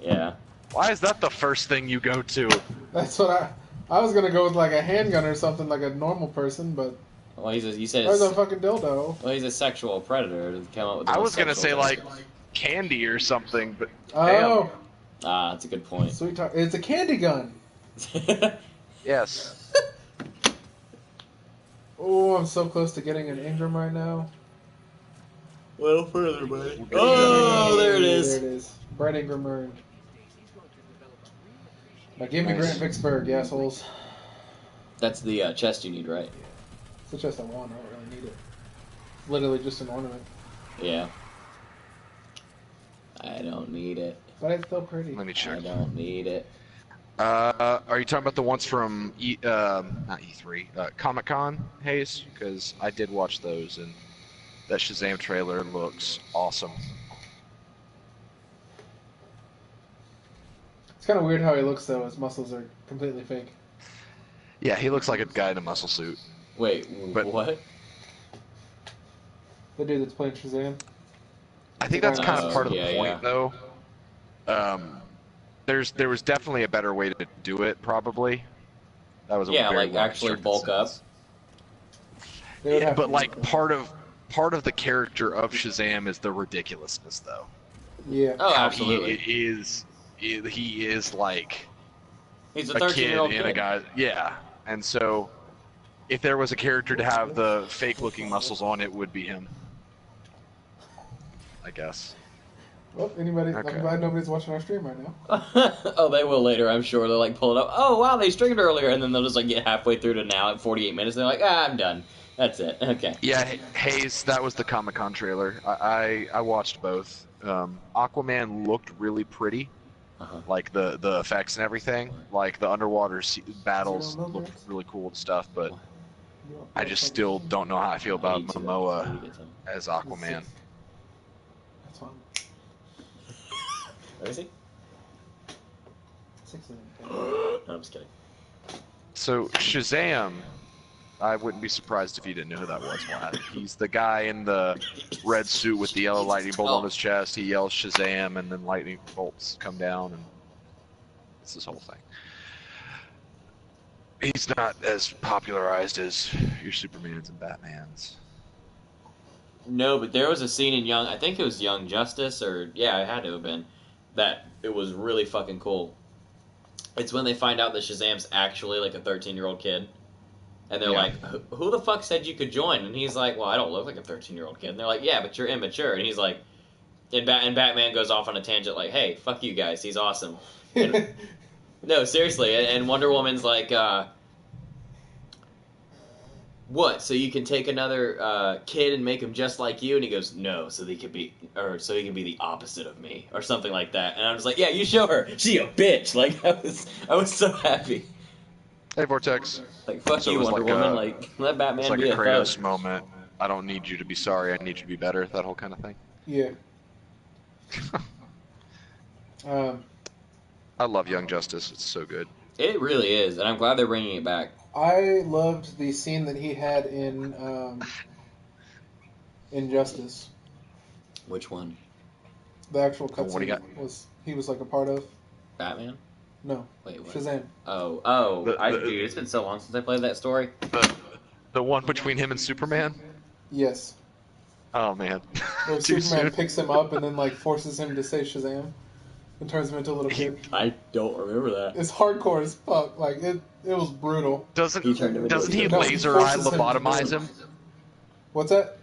Yeah. Why is that the first thing you go to? That's what I was gonna go with like a handgun or something like a normal person, but Well, you said there's a fucking dildo. well, he's a sexual predator to come up with. The I most was gonna say sexual like thing. candy or something, but Oh, Ah, that's a good point. sweet talk. It's a candy gun. yes. Oh, I'm so close to getting an Ingram right now. Well, further, buddy. Oh, there it is. There it is. Brett Ingram earned. Now give me Nice. Grant Vicksburg, you assholes. That's the chest you need, right? It's just a one. I don't really need it. Literally just an ornament. Yeah. I don't need it. But it's still pretty. Let me I check. don't need it. Are you talking about the ones from not E3, Comic-Con, Hayes? Because I did watch those, and that Shazam trailer looks awesome. It's kind of weird how he looks though. His muscles are completely fake. Yeah, he looks like a guy in a muscle suit. Wait, But- what? The dude that's playing Shazam. I think that's kind of Oh, part of the yeah, point, though. There was definitely a better way to do it, probably. That was a Yeah, very like well actually constructed bulk up. sentence. They would Yeah, have but to- like part of the character of Shazam is the ridiculousness, though. Yeah. Oh, How absolutely. he is like He's a a kid 13-year-old in a guy. Yeah, and so if there was a character to have the fake-looking muscles on, it would be him. I guess. Well, anybody? Okay. I'm glad nobody's watching our stream right now. Oh, they will later, I'm sure. They'll like pull it up. Oh, wow, they streamed earlier, and then they'll just like get halfway through to now at 48 minutes. And they're like, I'm done. That's it. Okay. Yeah, Hayes, that was the Comic-Con trailer. I watched both. Aquaman looked really pretty, Uh-huh. like the effects and everything. Like the underwater battles Zero looked numbers? really cool and stuff. But I just still don't know how I feel about need to- I Momoa need to get some. as Aquaman. That's fine. Where is he? 6 of them. No, I'm just kidding. So Shazam, I wouldn't be surprised if you didn't know who that was, Vlad. He's the guy in the red suit with the yellow lightning bolt on his chest. He yells Shazam, and then lightning bolts come down, and it's this whole thing. He's not as popularized as your Supermans and Batmans. No, but there was a scene in I think it was Young Justice, or, yeah, it had to have been, that it was really fucking cool. It's when they find out that Shazam's actually like a 13-year-old kid. And they're Yeah. like, who the fuck said you could join? And he's like, well, I don't look like a 13-year-old kid. And they're like, yeah, but you're immature. And he's like, and Batman goes off on a tangent like, hey, fuck you guys, he's awesome. And, no, seriously. And Wonder Woman's like, what? So you can take another kid and make him just like you? And he goes, no, so he can be the opposite of me, or something like that. And I was like, yeah, you show her. She a bitch. Like I was so happy. Hey, Vortex. Like fuck So it you, was Wonder like Woman. a- Like let Batman It's like be a a Kratos thug. moment. I don't need you to be sorry. I need you to be better. That whole kind of thing. Yeah. I love Young Justice. It's so good. It really is, and I'm glad they're bringing it back. I loved the scene that he had in Injustice. Which one? The actual Oh, what do you cutscene he was like a part of. Batman? No. Wait, what? Shazam. Dude, it's been so long since I played that story. The one between him and Superman? Yes. Oh, man. Where Too Superman soon. picks him up and then like forces him to say Shazam and turns him into a little kid. I don't remember that. It's hardcore as fuck. Like it was brutal. Doesn't He turned him into doesn't a he kid. No, laser eye forces him to do lobotomize it. him? What's that?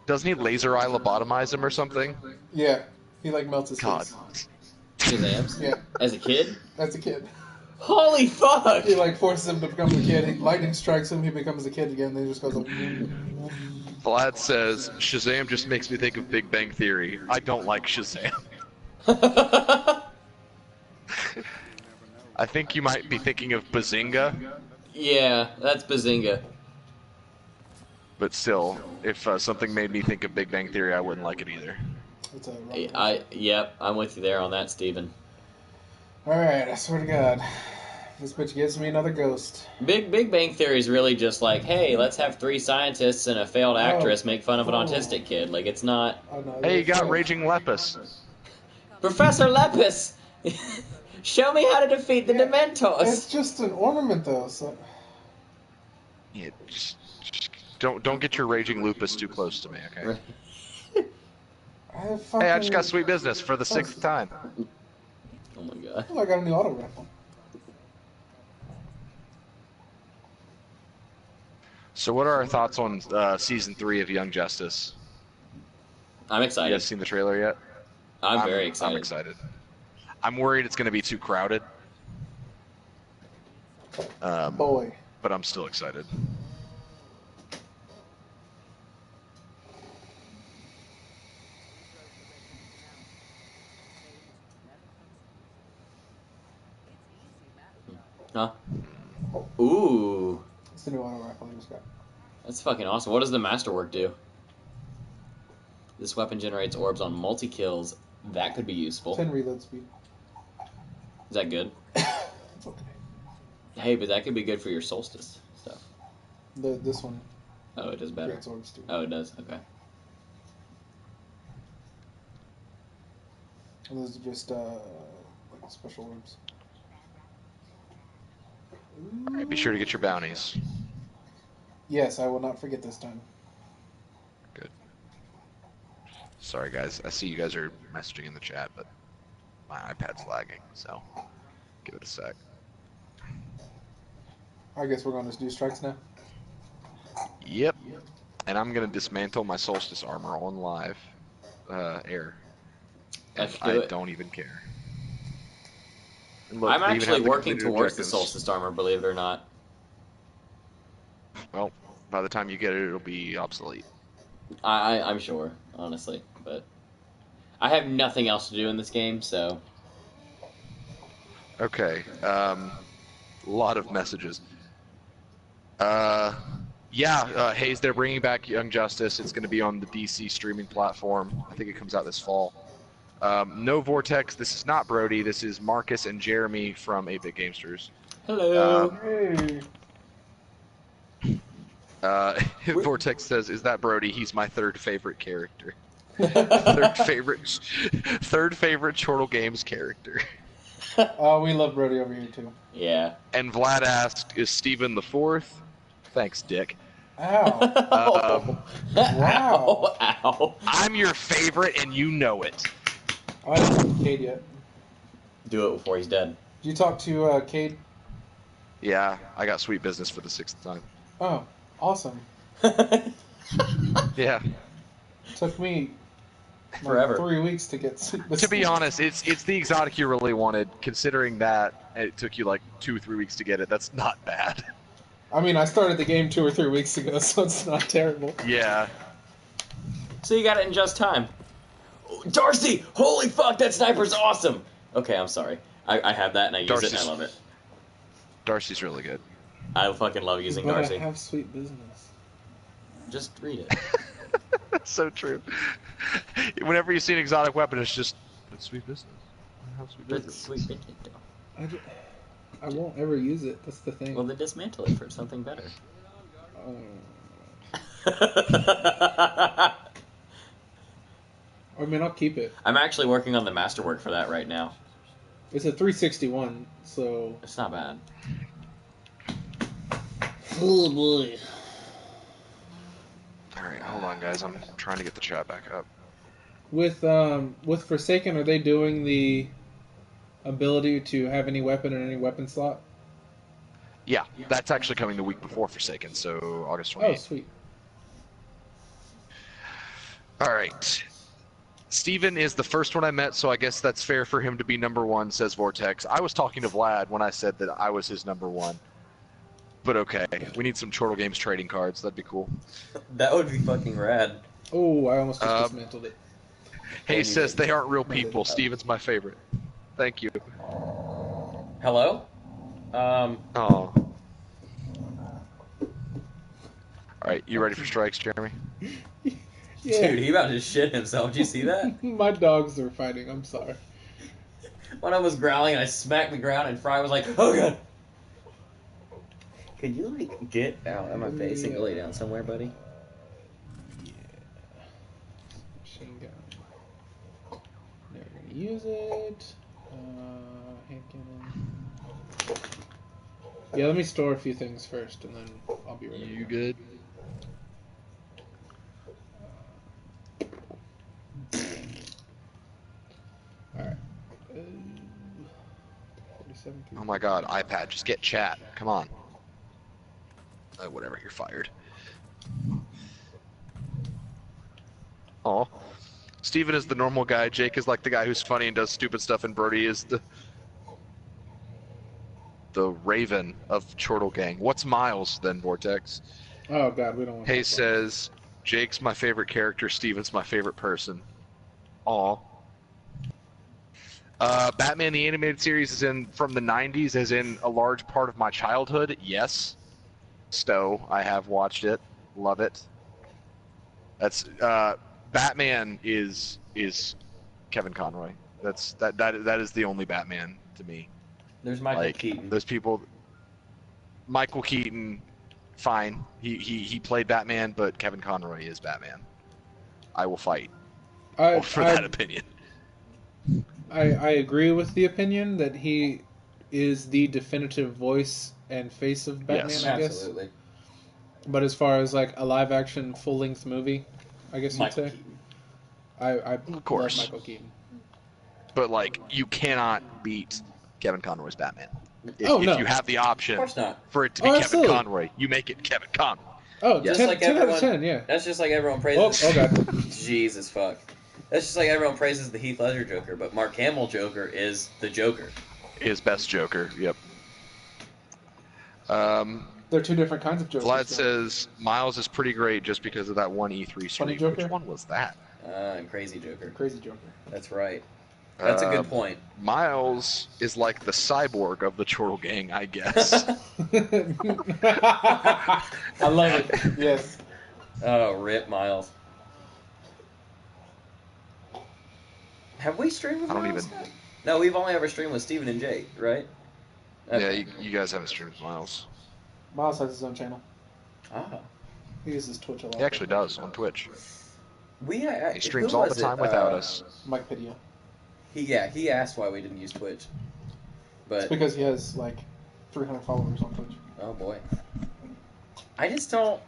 Doesn't he laser eye lobotomize him or something? Yeah. He like melts his God. face. Shazam's? Yeah. As a kid? As a kid. Holy fuck! He like forces him to become a kid. Lightning strikes him, he becomes a kid again, then he just goes like Vlad says, Shazam just makes me think of Big Bang Theory. I don't like Shazam. I think you might be thinking of Bazinga, Yeah, that's Bazinga. but still, if something made me think of Big Bang Theory, I wouldn't like it either. It's a Yep, I'm with you there on that, Steven. Alright, I swear to God. This bitch gives me another ghost. Big Bang Theory is really just like, hey, let's have 3 scientists and a failed actress make fun of an autistic kid. Like, it's not... Oh, no, Hey, you got friends. Raging Lepus. Professor Lepus! Show me how to defeat the Dementors! It's just an ornament though, so Yeah, just don't get your Raging Lupus too close to me, okay? Hey, I just got sweet business for the 6th time. Oh my god. Oh, I got a new auto rifle. So what are our thoughts on Season 3 of Young Justice? I'm You excited. guys seen the trailer yet? I'm very excited. I'm excited. I'm worried it's going to be too crowded. Boy. But I'm still excited. Huh? Ooh. It's the new auto rifle I just got. That's fucking awesome. What does the masterwork do? This weapon generates orbs on multi-kills. That could be useful. 10 reload speed. Is that good? It's okay. Hey, but that could be good for your solstice stuff. This one Oh, it does better. creates orbs too. Oh, it does? Okay. And those are just like special orbs. Alright, be sure to get your bounties. Yes, I will not forget this time. Good. Sorry, guys. I see you guys are messaging in the chat, but my iPad's lagging, so give it a sec. I guess we're going to do strikes now. Yep. And I'm going to dismantle my Solstice armor on live air. And Let's do I it. don't even care. And look, I'm they even actually have the working completed towards the objectives. solstice armor, believe it or not. Well, by the time you get it, it'll be obsolete. I'm sure, honestly. But I have nothing else to do in this game, so... Okay. A lot of messages. Hayes, they're bringing back Young Justice. It's going to be on the DC streaming platform. I think it comes out this fall. No Vortex. This is not Brody. This is Marcus and Jeremy from 8-Bit Gamesters. Hello! Hey. Vortex says, "Is that Brody? He's my third favorite character. third favorite Chortle Games character." Oh, we love Brody over here too. Yeah. And Vlad asked, "Is Steven the fourth?" Thanks, Dick. Ow. Wow. Ow. I'm your favorite, and you know it. I haven't Cade yet. Do it before he's dead. Did you talk to Cade? Yeah, I got sweet business for the 6th time. Oh, awesome. Yeah. Took me Forever. 3 weeks to get To be honest, it's the exotic you really wanted. Considering that it took you like 2-3 weeks to get it, that's not bad. I mean, I started the game 2 or 3 weeks ago, so it's not terrible. Yeah. So you got it in just time. Darcy! Holy fuck, that sniper's awesome! Okay, I'm sorry. I have that and I use it and I love it. Darcy's really good. I fucking love using But Darcy. I have sweet business. Just read it. That's so true. Whenever you see an exotic weapon, it's just, it's sweet business. I have sweet That's business. sweet business. I won't ever use it. That's the thing. Well, then dismantle it for something better. I mean, I'll keep it. I'm actually working on the masterwork for that right now. It's a 361, so... It's not bad. Oh, boy. Alright, hold on, guys. I'm trying to get the chat back up. With Forsaken, are they doing the ability to have any weapon in any weapon slot? Yeah, that's actually coming the week before Forsaken, so August 28th. Oh, sweet. Alright. Steven is the first one I met, so I guess that's fair for him to be number one, says Vortex. I was talking to Vlad when I said that I was his number one. But okay, we need some Chortle Games trading cards. That'd be cool. That would be fucking rad. Oh, I almost just dismantled it. Hey says they aren't real people. Steven's my favorite. Thank you. Hello? Oh. Alright, you ready for strikes, Jeremy? Yeah. Dude, he about to shit himself. Did you see that? My dogs are fighting. I'm sorry. One of them was growling and I smacked the ground and Fry was like, oh god. Could you, like, get out of my face and go lay down somewhere, buddy? Yeah. Machine gun. Never gonna use it. Hand cannon. Yeah, let me store a few things first, and then I'll be ready. You good? Alright. 47. Oh my god, iPad, just get chat. Come on. Whatever, you're fired. Oh. Steven is the normal guy. Jake is like the guy who's funny and does stupid stuff, and Brody is the Raven of Chortle Gang. What's Miles then, Vortex? Oh god, we don't want. Hay says Jake's my favorite character. Steven's my favorite person. Aw. Batman the Animated Series is from the 90s, as in a large part of my childhood. Yes. Stowe, I have watched it. Love it. That's Batman is Kevin Conroy. That is the only Batman to me. There's Michael Keaton. Those people. Michael Keaton, fine. He played Batman, but Kevin Conroy is Batman. I will fight for that opinion. I agree with the opinion that he is the definitive voice and face of Batman, Yes. I guess. Absolutely. But as far as like a live action full length movie, I guess Michael you'd say. Keaton. I Of course. love Michael Keaton. But like, you cannot beat Kevin Conroy's Batman. If no. you have the option Of course not. for it to be Oh, Kevin absolutely. Conroy, you make it Kevin Conroy. Oh, Just 10, like 10 out of everyone- 10, yeah. That's just like everyone praises. Oh god. Jesus fuck. That's just like everyone praises the Heath Ledger Joker, but Mark Hamill Joker is the Joker. His best Joker, yep. They're two different kinds of Jokers. Vlad though. says Miles is pretty great just because of that one E3 Funny stream. Joker? Which one was that? And Crazy Joker. Crazy Joker. That's right. That's a good point. Miles is like the cyborg of the Chortle Gang, I guess. I love it. Yes. Oh, rip Miles. Have we streamed with I don't Miles? even- No, we've only ever streamed with Steven and Jake, right? Yeah, you guys haven't streamed with Miles. Miles has his own channel. Ah. He uses Twitch a lot. He actually does on Twitch. He streams all the time without us. Mike Pidia. He asked why we didn't use Twitch. It's But because he has like 300 followers on Twitch. oh boy. I don't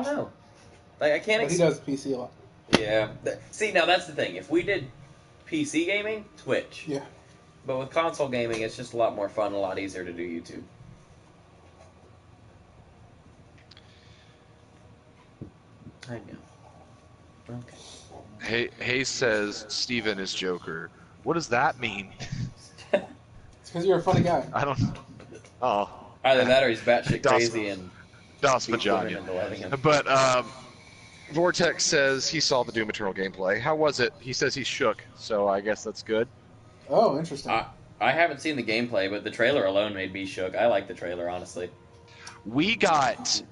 know. Like I can't But he does PC a lot. Yeah. See, now that's the thing. If we did PC gaming, Twitch. Yeah. But with console gaming, it's just a lot more fun, a lot easier to do YouTube. I know. Okay. Hayes says Steven is Joker. What does that mean? It's because you're a funny guy. I don't. Oh, Either that or he's batshit Das- crazy and Das beats women Vagina. into loving him. But Vortex says he saw the Doom Eternal gameplay. How was it? He says he's shook, so I guess that's good. Oh, interesting. I haven't seen the gameplay, but the trailer alone made me shook. I like the trailer, honestly. We got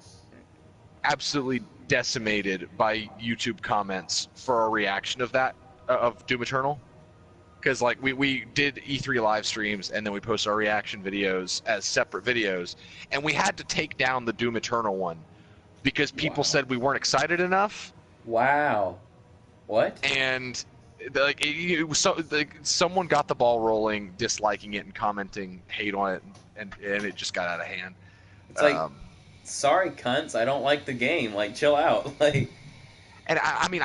absolutely decimated by YouTube comments for our reaction of that of Doom Eternal, because like we did E3 live streams and then we posted our reaction videos as separate videos, and we had to take down the Doom Eternal one because people said we weren't excited enough. Wow. What? And like it was so like, someone got the ball rolling, disliking it and commenting hate on it, and it just got out of hand. It's like, sorry, cunts, I don't like the game. Like, chill out. Like, and I mean,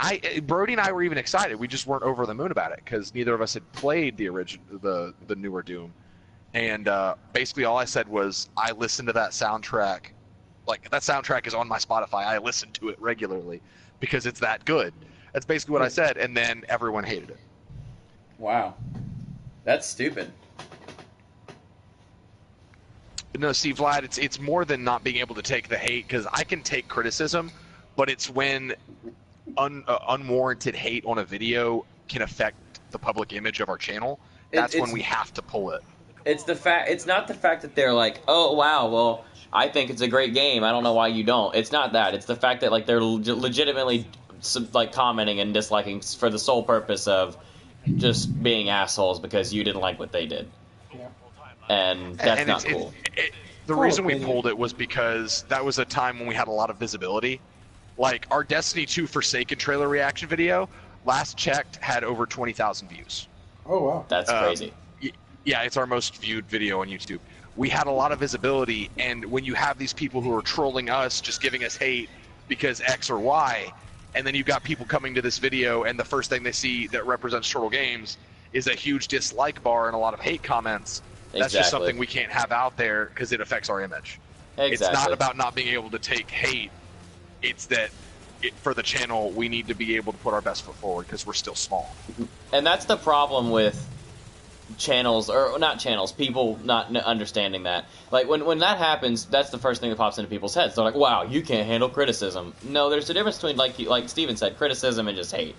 Brody and I were even excited. We just weren't over the moon about it because neither of us had played the newer Doom, and basically all I said was I listened to that soundtrack. Like, that soundtrack is on my Spotify. I listen to it regularly because it's that good. That's basically what I said, and then everyone hated it. wow, that's stupid. No, see, Vlad, it's more than not being able to take the hate, because I can take criticism, but it's when unwarranted hate on a video can affect the public image of our channel. That's when we have to pull it. It's the fact. It's not the fact that they're like, oh wow, well, I think it's a great game. I don't know why you don't. It's not that. It's the fact that like they're legitimately like commenting and disliking for the sole purpose of just being assholes because you didn't like what they did. Yeah. And that's not cool. The reason we pulled it was because that was a time when we had a lot of visibility. Like, our Destiny 2 Forsaken trailer reaction video, last checked, had over 20,000 views. Oh, wow. That's crazy. Yeah, it's our most viewed video on YouTube. We had a lot of visibility, and when you have these people who are trolling us, just giving us hate because X or Y, and then you've got people coming to this video, and the first thing they see that represents Turtle Games is a huge dislike bar and a lot of hate comments. That's just something we can't have out there because it affects our image. Exactly. It's not about not being able to take hate. It's that for the channel, we need to be able to put our best foot forward because we're still small. And that's the problem with channels, or not channels, people not understanding that. Like, when that happens, that's the first thing that pops into people's heads. They're like, wow, you can't handle criticism. No, there's a difference between, like Steven said, criticism and just hate.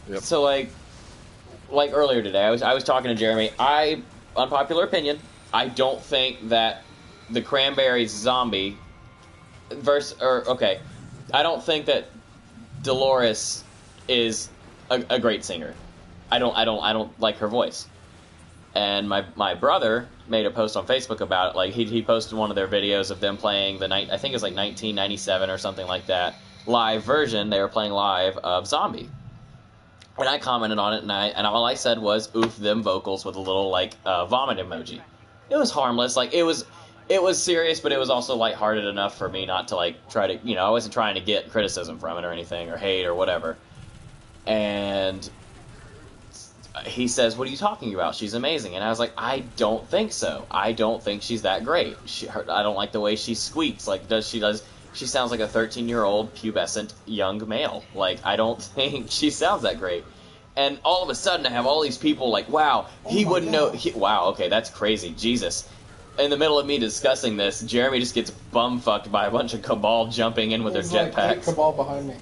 Yep. So, like earlier today, I was talking to Jeremy. Unpopular opinion, I don't think that the Cranberries zombie I don't think that Dolores is a great singer. I don't like her voice. And my brother made a post on Facebook about it. Like, he posted one of their videos of them playing the night, I think it was like 1997 or something like that, live version. They were playing live of Zombie. And I commented on it, and all I said was, oof, them vocals, with a little, like, vomit emoji. It was harmless. Like, it was serious, but it was also lighthearted enough for me not to, like, try to, I wasn't trying to get criticism from it or anything, or hate or whatever. And he says, what are you talking about? She's amazing. And I was like, I don't think so. I don't think she's that great. I don't like the way she squeaks. Like, she sounds like a 13-year-old pubescent young male. Like, I don't think she sounds that great. And all of a sudden, I have all these people like, wow, he wouldn't know. Wow, okay, that's crazy. Jesus. In the middle of me discussing this, Jeremy just gets bum-fucked by a bunch of Cabal jumping in with their jetpacks. Like Cabal behind me.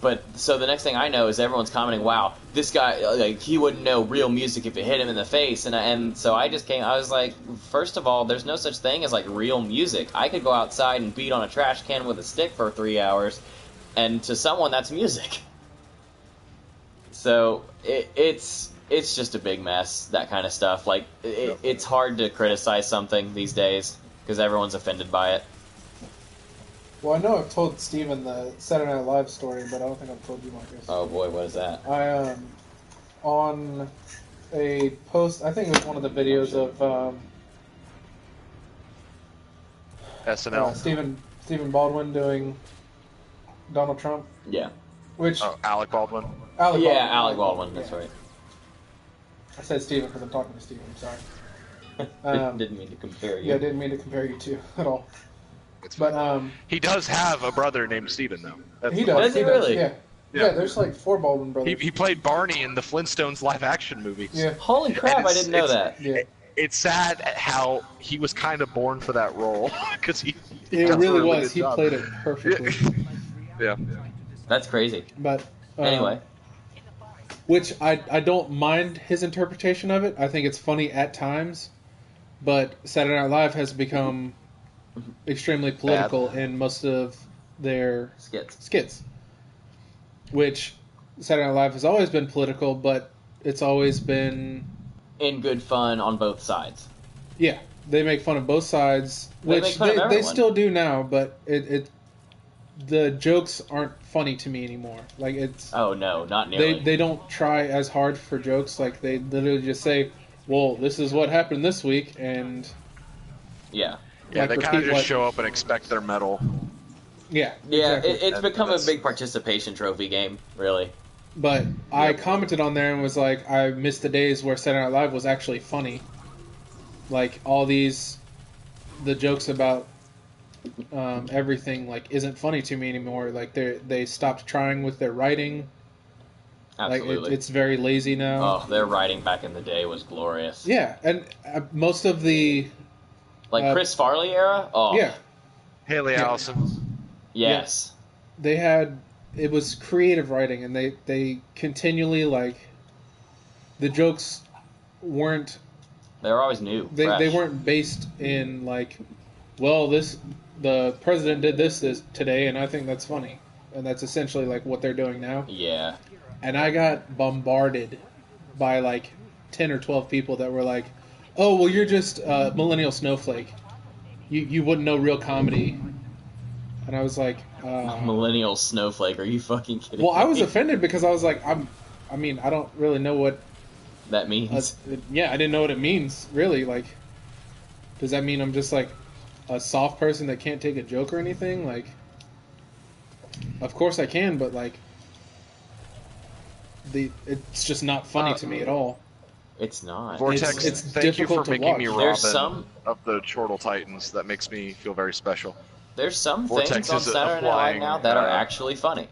But, so the next thing I know is everyone's commenting, wow, this guy, like, he wouldn't know real music if it hit him in the face. And so I was like, first of all, there's no such thing as, like, real music. I could go outside and beat on a trash can with a stick for 3 hours, and to someone, that's music. So, it's just a big mess, that kind of stuff. Like, it's hard to criticize something these days, because everyone's offended by it. Well, I know I've told Steven the Saturday Night Live story, but I don't think I've told you, Marcus. Oh boy, what is that? I, on a post, I think it was one of the videos of, SNL. Stephen Baldwin doing Donald Trump. Yeah. Which... Oh, Alec Baldwin. Alec Baldwin, that's right. I said Steven because I'm talking to Steven, sorry. Didn't mean to compare you. Yeah, I didn't mean to compare you two at all. But he does have a brother named Steven, though. He does. Does he really? Yeah. Yeah, there's like 4 Baldwin brothers. He played Barney in the Flintstones live-action movies. Yeah. Holy crap, I didn't know that. Yeah. It's sad how he was kind of born for that role, because he It does a really really was. good He job. played it perfectly. Yeah. That's crazy. But Anyway. Which I don't mind his interpretation of it. I think it's funny at times. But Saturday Night Live has become extremely political in most of their skits. Which Saturday Night Live has always been political, but it's always been in good fun on both sides. Yeah, they make fun of both sides, They which make fun of they everyone. still do now, but it the jokes aren't funny to me anymore. Like it's Oh no, not nearly. they don't try as hard for jokes. Like they literally just say, "Well, this is what happened this week," and Yeah. Yeah, like, they kind of repeat just what- show up and expect their medal. yeah, Yeah, exactly. it's become a That's- big participation trophy game, really. But I commented on there and was like, I missed the days where Saturday Night Live was actually funny. Like all the jokes about everything like isn't funny to me anymore. Like they stopped trying with their writing. Absolutely. Like it's very lazy now. Oh, their writing back in the day was glorious. Yeah, and most of the Like Chris Farley era? Oh, yeah Haley Allison. yes. they had it was creative writing, and they continually like the jokes weren't They were always new. they fresh. weren't based in like, well, the president did this today, and I think that's funny, and that's essentially like what they're doing now. Yeah. And I got bombarded by like 10 or 12 people that were like, "Oh, well, you're just a millennial snowflake. You wouldn't know real comedy." And I was like, Millennial snowflake, are you fucking kidding well, I was me? offended because I was like, I mean, I don't really know what. That means. Yeah, I didn't know what it means, really. Like, does that mean I'm just like a soft person that can't take a joke or anything? Like, of course I can, but like, it's just not funny to me at all. It's not. Vortex, it's thank you difficult for to making me watch. Robin There's some- of the Chortle Titans. That makes me feel very special. There's some Vortex things on is Saturday Night Live applying, now that are actually funny.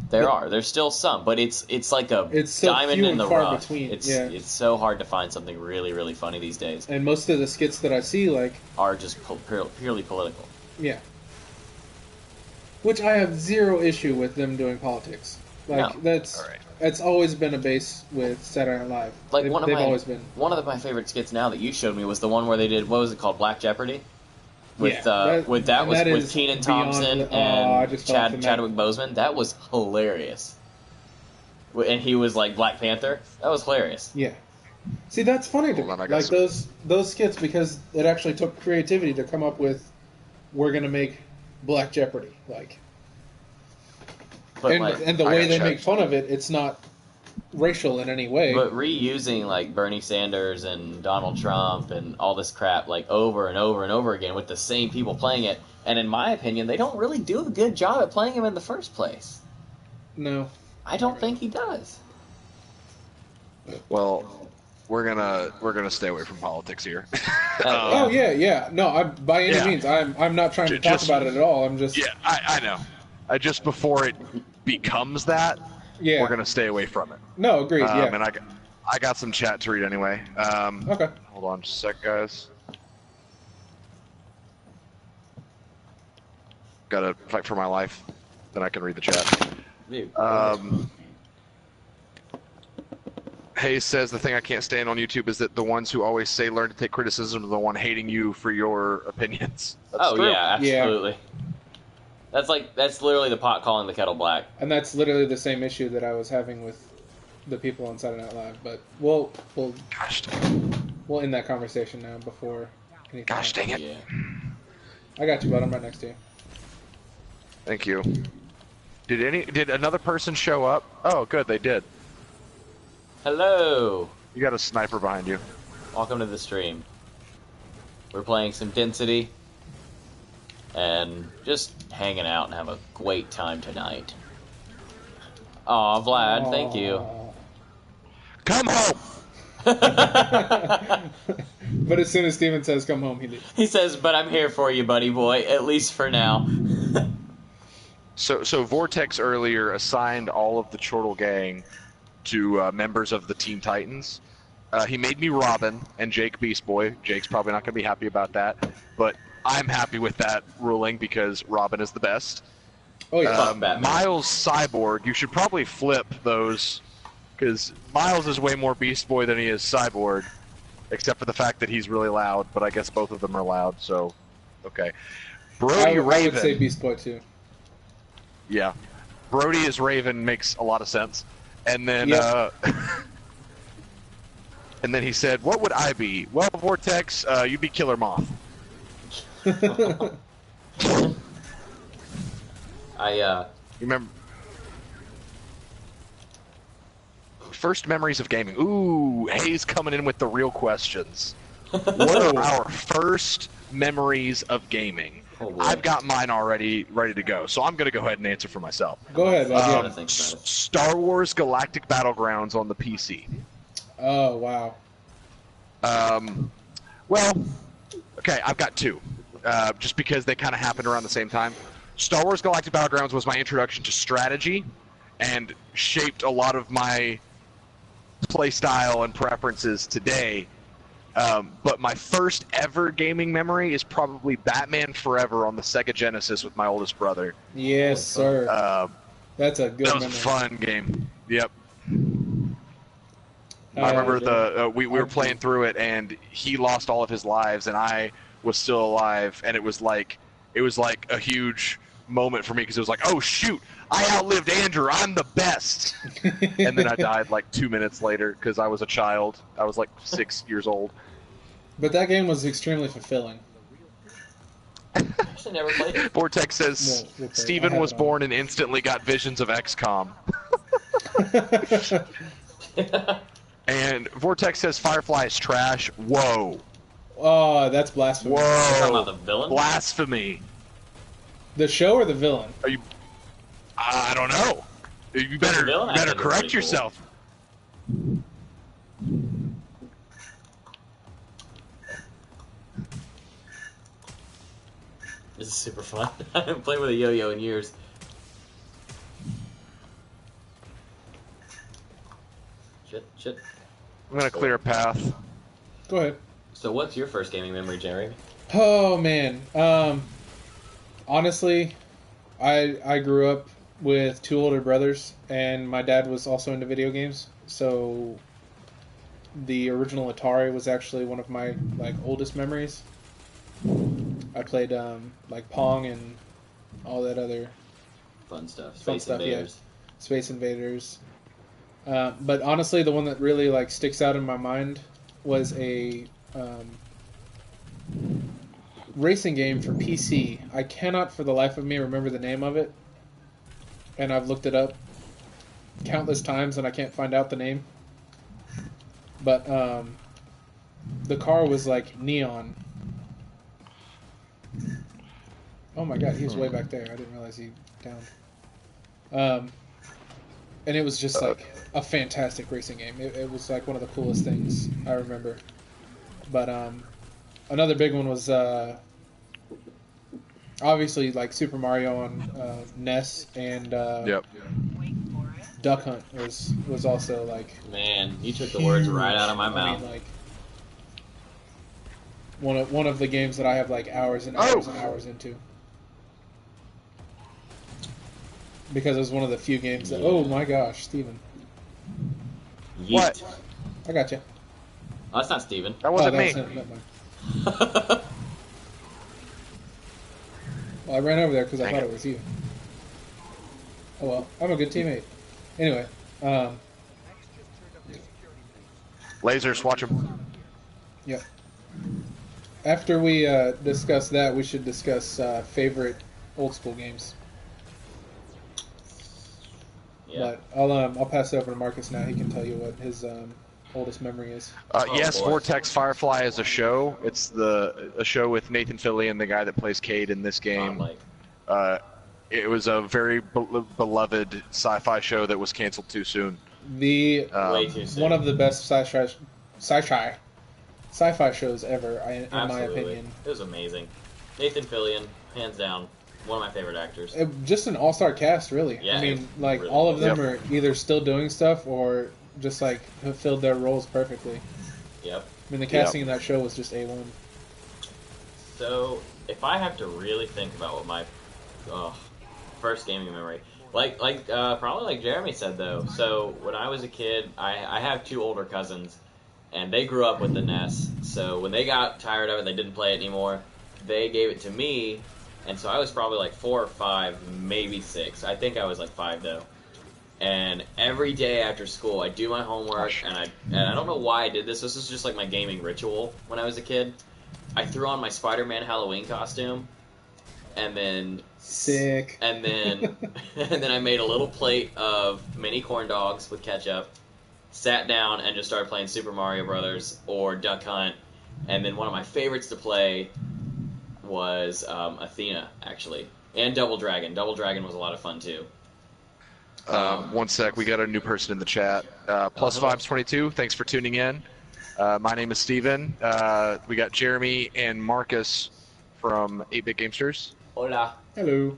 There's still some, but it's like a It's so diamond few in and the far rough. between, It's yeah. it's so hard to find something really really funny these days. And most of the skits that I see, like, Are just purely political. yeah. Which I have zero issue with them doing politics. Like, No. that's All right. that's always been a base with Saturday Night Live. Like they've, one of they've my always been. one of my favorite skits now that you showed me was the one where they did, what was it called, Black Jeopardy, with Yeah, that was that with is Kenan beyond Thompson the- I and just fell off the map. Chadwick Boseman. That was hilarious. And he was like Black Panther. That was hilarious. Yeah. See, that's funny to me. Hold on, I got Like some- those skits, because it actually took creativity to come up with. We're gonna make Black Jeopardy, like, But and like, and the I way got they checked. make fun of it, it's not racial in any way. but reusing like Bernie Sanders and Donald Trump and all this crap like over and over and over again with the same people playing it, and in my opinion, they don't really do a good job at playing him in the first place. No. I don't think he does. Well, we're gonna stay away from politics here. Oh yeah. No, by any Yeah. means, I'm not trying to talk Just- about it at all. I'm just Yeah, I know. Just before it becomes that, yeah. we're gonna stay away from it. No, agreed. Yeah. And I got some chat to read anyway. Okay. Hold on just a sec, guys. Gotta fight for my life. Then I can read the chat. Dude, Hayes says the thing I can't stand on YouTube is that the ones who always say learn to take criticism are the one hating you for your opinions. That's oh true. yeah, absolutely. That's literally the pot calling the kettle black. And that's literally the same issue that I was having with the people on Saturday Night Live. But we'll Gosh, end that conversation now before anything. gosh dang it. Yeah. I got you, bud. I'm right next to you. Thank you. Did another person show up? Oh, good, they did. Hello. You got a sniper behind you. Welcome to the stream. We're playing some Density and just hanging out and have a great time tonight. Aw, Vlad, thank you. Come home. But as soon as Steven says come home, he leaves. He says, but I'm here for you, buddy boy, at least for now. So Vortex earlier assigned all of the Chortle gang to members of the Teen Titans. He made me Robin and Jake Beast Boy. Jake's probably not going to be happy about that, but I'm happy with that ruling because Robin is the best. Oh yeah. Fuck Batman. Miles Cyborg, you should probably flip those because Miles is way more Beast Boy than he is Cyborg, except for the fact that he's really loud, but I guess both of them are loud, so okay. Brody I would Raven. say Beast Boy too. Yeah. Brody as Raven makes a lot of sense. And then Yep. and then he said, what would I be? Well, Vortex, you'd be Killer Moth. I You remember? First memories of gaming. Ooh, Hayes coming in with the real questions. What are our first memories of gaming? Oh, boy. I've got mine already ready to go, so I'm going to go ahead and answer for myself. Go ahead, bud. I Yeah. gotta think about it. Star Wars Galactic Battlegrounds on the PC. Oh, wow. Well, okay, I've got two, just because they kind of happened around the same time. Star Wars Galactic Battlegrounds was my introduction to strategy and shaped a lot of my playstyle and preferences today. But my first ever gaming memory is probably Batman Forever on the Sega Genesis with my oldest brother. Yes, sir. That's a good That was memory. a fun game. Yep. I remember we were playing through it, and he lost all of his lives, and I was still alive, and it was like a huge moment for me because it was like, oh shoot, I outlived Andrew, I'm the best. And then I died like 2 minutes later because I was a child. I was like 6 years old. But that game was extremely fulfilling. Actually, never played it. Vortex says We'll play it. I Steven have was it on. born and instantly got visions of XCOM. And Vortex says Firefly is trash. Whoa. Oh, that's blasphemy. You're talking Whoa. about the villain? Blasphemy. The show or the villain? Are you? I don't know. You better villain, I think, is correct pretty cool. yourself. This is super fun. I haven't played with a yo-yo in years. Shit. I'm gonna clear a path. Go ahead. So what's your first gaming memory, Jerry? Oh man. Honestly, I grew up with two older brothers, and my dad was also into video games. So the original Atari was actually one of my oldest memories. I played like Pong and all that other Fun stuff. Fun Space stuff, Invaders. Space Invaders. But honestly, the one that really sticks out in my mind was a racing game for PC. I cannot for the life of me remember the name of it, and I've looked it up countless times and I can't find out the name. But the car was like neon. Oh my god, he was way back there. I didn't realize he down. And it was just like a fantastic racing game. It was like one of the coolest things I remember. But another big one was obviously like Super Mario on NES, and Yep. Duck Hunt was also like Man, you took the words right out of my I mouth. mean, like one of the games that I have like hours and hours and hours into. Because it was one of the few games that. Yeah. Oh my gosh, Steven. Yeet. What? I got you. Oh, that's not Steven. That wasn't me. Never mind. Well, I ran over there because I Dang thought it. it was you. Oh well, I'm a good teammate. Anyway, Lasers, watch him. yeah. After we discuss that, we should discuss favorite old school games. Yeah. But I'll pass it over to Marcus now. He can tell you what his oldest memory is. Yes, boy. Vortex Firefly is a show. It's a show with Nathan Fillion, the guy that plays Cade in this game. Like, It was a very beloved sci-fi show that was canceled too soon. The way too soon. one of the best sci-fi shows ever, in my Absolutely. opinion. It was amazing. Nathan Fillion, hands down, one of my favorite actors. Just an all-star cast, really. Yeah, I mean, like really all of them Yep. are either still doing stuff or just like have filled their roles perfectly. Yep. I mean, the casting in that show was just A1. So, if I have to really think about what my first gaming memory, probably like Jeremy said though. So when I was a kid, I have two older cousins, and they grew up with the NES. So when they got tired of it, they didn't play it anymore. They gave it to me, and so I was probably like 4 or 5, maybe 6. I think I was like 5 though. And every day after school, I do my homework, and I don't know why I did this. This is just like my gaming ritual when I was a kid. I threw on my Spider-Man Halloween costume, and then Sick. And then and then I made a little plate of mini corn dogs with ketchup, sat down and just started playing Super Mario Brothers or Duck Hunt. And then one of my favorites to play was Athena, actually. And Double Dragon. Double Dragon was a lot of fun, too. One sec, we got a new person in the chat. Plus Vibes 22, thanks for tuning in. My name is Steven. We got Jeremy and Marcus from 8-Bit Gamesters. Hola. Hello.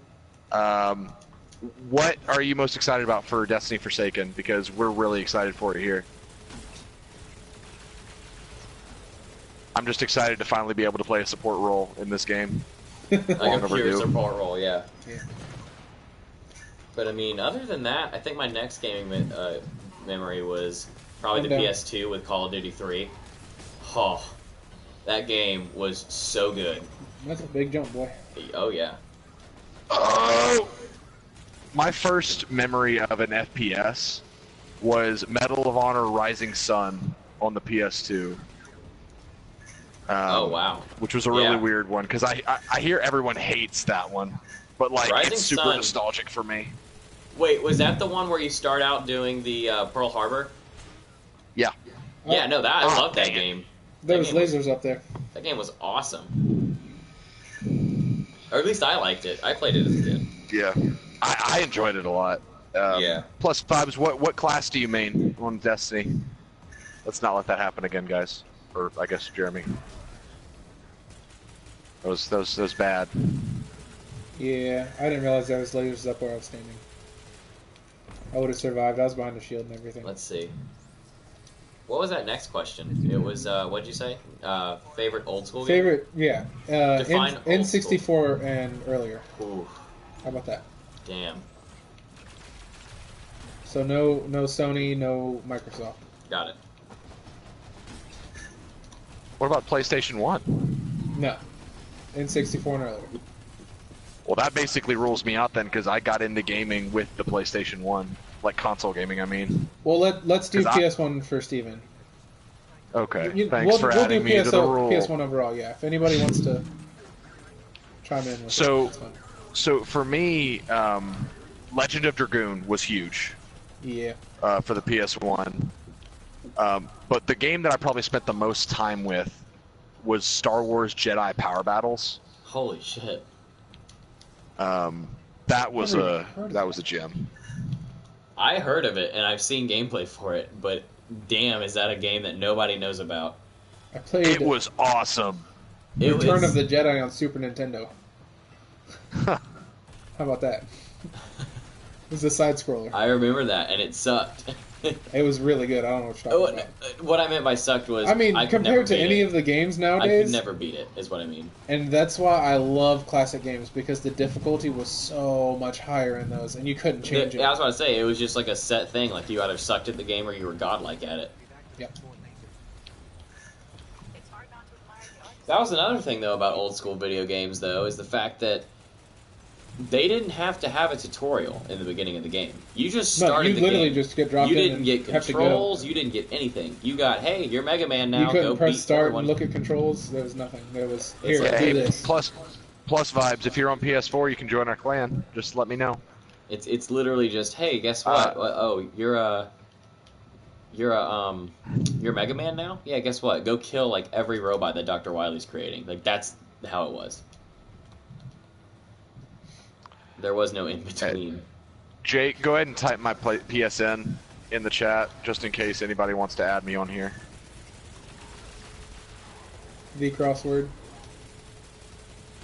What are you most excited about for Destiny Forsaken? Because we're really excited for it here. I'm just excited to finally be able to play a support role in this game. Like a pure overdue. support role, yeah. Yeah. But I mean, other than that, I think my next gaming memory was probably the PS2 with Call of Duty 3. Oh, that game was so good. That's a big jump, boy. Oh, yeah. Oh! My first memory of an FPS was Medal of Honor Rising Sun on the PS2. Oh, wow. Which was a really weird one, because I hear everyone hates that one. But, like, Rising it's super Sun. nostalgic for me. Wait, was that the one where you start out doing the Pearl Harbor? Yeah. Yeah, no, I love that dang it. game. There was lasers up there. That game was awesome. Or at least I liked it. I played it as a kid. Yeah. I enjoyed it a lot. Yeah. Plus, Vibes, what class do you main on Destiny? Let's not let that happen again, guys. Or, I guess, Jeremy. That was bad. Yeah, I didn't realize there was lasers up where I was standing. I would have survived. I was behind the shield and everything. Let's see. What was that next question? It was, what'd you say? Favorite old school game? Favorite, yeah. Define old N64 and earlier. Ooh, How about that? damn. So no Sony, no Microsoft. Got it. What about PlayStation 1? No. N64 and earlier. Well, that basically rules me out then, because I got into gaming with the PlayStation 1. Like, console gaming, I mean. Well, let's do 'Cause PS1 for Steven. Okay, thanks for adding me to the rule. PS1 overall, yeah. If anybody wants to chime in with So- it, that's fine. So, for me, Legend of Dragoon was huge Yeah. for the PS1. But the game that I probably spent the most time with was Star Wars Jedi Power Battles. Holy shit. That was a gem. I heard of it, and I've seen gameplay for it, but damn, is that a game that nobody knows about. I played It was awesome. Return of the Jedi on Super Nintendo. How about that? It was a side scroller. I remember that, and it sucked. It was really good. I don't know what you're talking about. What I meant by sucked was... I mean, could compared never to beat any it. of the games I nowadays, could never beat it, is what I mean. and that's why I love classic games, because the difficulty was so much higher in those, and you couldn't change it. Yeah, I was about to say, it was just like a set thing. Like, you either sucked at the game or you were godlike at it. Yep. That was another thing, though, about old school video games, though, is the fact that they didn't have to have a tutorial in the beginning of the game. You just started you literally game. just get dropped You in didn't and get have to go. controls. You didn't get anything. You got, hey, you're Mega Man now. You couldn't Go press beat start everyone. and look at controls. There was nothing. There was, It's here, like, do Hey, this. plus Vibes, if you're on PS4, you can join our clan. Just let me know. It's literally just, hey, guess what? You're Mega Man now? Yeah, guess what? Go kill like every robot that Dr. Wily's creating. Like that's how it was. There was no in between. Jake, go ahead and type my PSN in the chat, just in case anybody wants to add me on here. The crossword.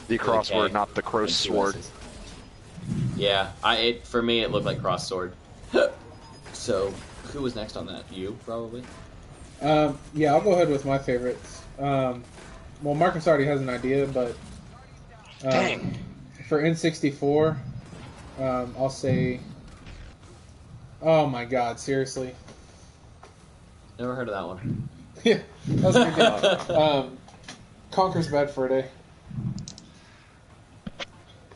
The crossword, Okay. not the cross sword. Yeah, for me it looked like cross sword. So, who was next on that? You probably. Yeah, I'll go ahead with my favorites. Well, Marcus already has an idea, but Dang. for N64, I'll say. Oh my God! Seriously. Never heard of that one. Yeah, that's a good game. Conker's Bad Fur Day.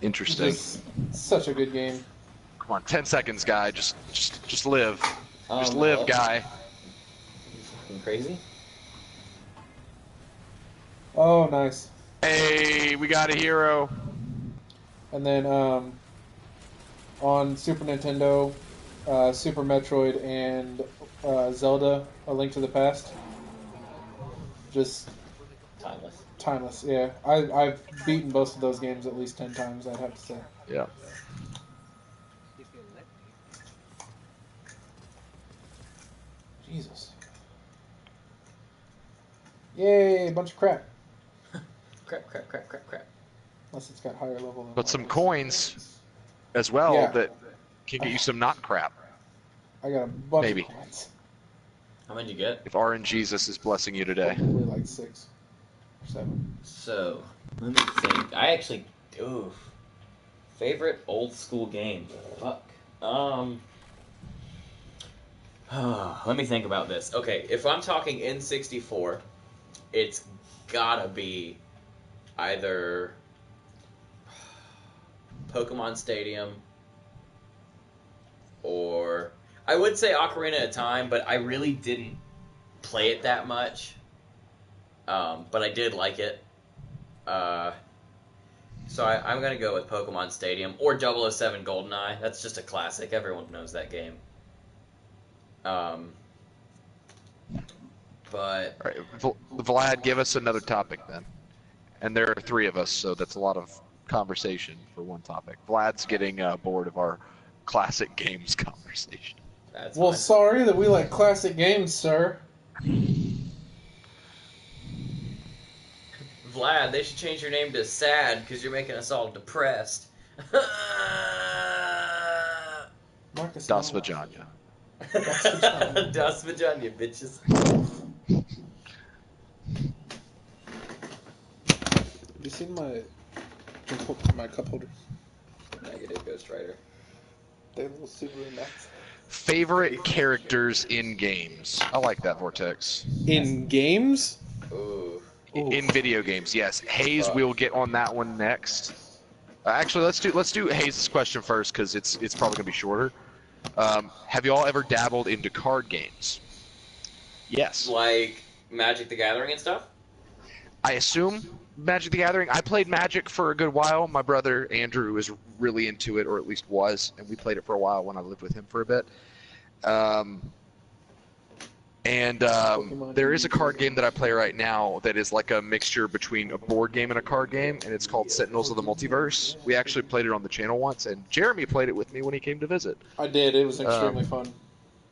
Interesting. Just such a good game. Come on, 10 seconds, guy. Just live. Just live, No. guy. You fucking crazy? Oh, nice. Hey, we got a hero. And then on Super Nintendo, Super Metroid and Zelda: A Link to the Past. Just Timeless. timeless. Yeah, I've beaten both of those games at least 10 times. I'd have to say. Yeah. Jesus. Yay, a bunch of crap. Crap. Unless it's got higher level. Than But some mine. coins as well Yeah. that can get you some not crap. I got a bunch Maybe. of coins. How many did you get? If RNGesus is blessing you today. Probably like 6 or 7. So, let me think. I actually, favorite old school game. Fuck. Let me think about this. Okay, if I'm talking N64, it's gotta be either Pokemon Stadium or I would say Ocarina of Time, but I really didn't play it that much. But I did like it. So I'm going to go with Pokemon Stadium or 007 GoldenEye. That's just a classic. Everyone knows that game. But... All right, Vlad, give us another topic then. And there are 3 of us, so that's a lot of conversation for one topic. Vlad's getting bored of our classic games conversation. That's Well, fine. sorry that we like classic games, sir. Vlad, they should change your name to Sad because you're making us all depressed. Marcus. Das Vagina. Das Vagina, bitches. Have you seen my cup holders? Negative Ghost Rider. They little Subaru nuts. Favorite characters in games. I like that, Vortex. In games? Ooh. In video games, yes. Hayes, we'll get on that one next. Actually, let's do Hayes' question first because it's probably gonna be shorter. Have you all ever dabbled into card games? Yes. Like Magic the Gathering and stuff? I assume Magic the Gathering. I played Magic for a good while. My brother Andrew is really into it, or at least was, and we played it for a while when I lived with him for a bit. There is a card game that I play right now that is like a mixture between a board game and a card game, and it's called Sentinels of the Multiverse. We actually played it on the channel once, and Jeremy played it with me when he came to visit. I did. It was extremely fun.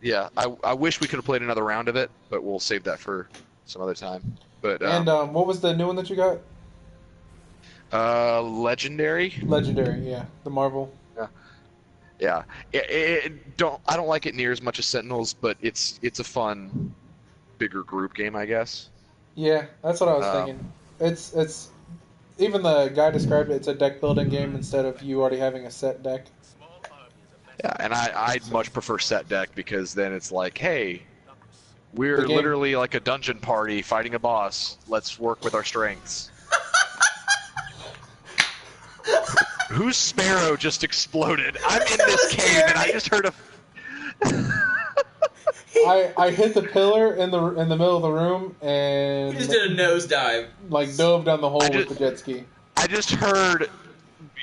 Yeah, I wish we could have played another round of it, but we'll save that for some other time. But And what was the new one that you got? Legendary. Legendary, yeah. The Marvel. Yeah. I don't like it near as much as Sentinels, but it's a fun, bigger group game, I guess. Yeah, that's what I was thinking. It's even the guy described it. It's a deck building game instead of you already having a set deck. Yeah, and I'd much prefer set deck because then it's like, hey, we're literally like a dungeon party fighting a boss. Let's work with our strengths. Whose sparrow just exploded? I'm in this cave and I just heard a. I hit the pillar in the middle of the room and He just did a nosedive. like dove down the hole with the jet ski. I just heard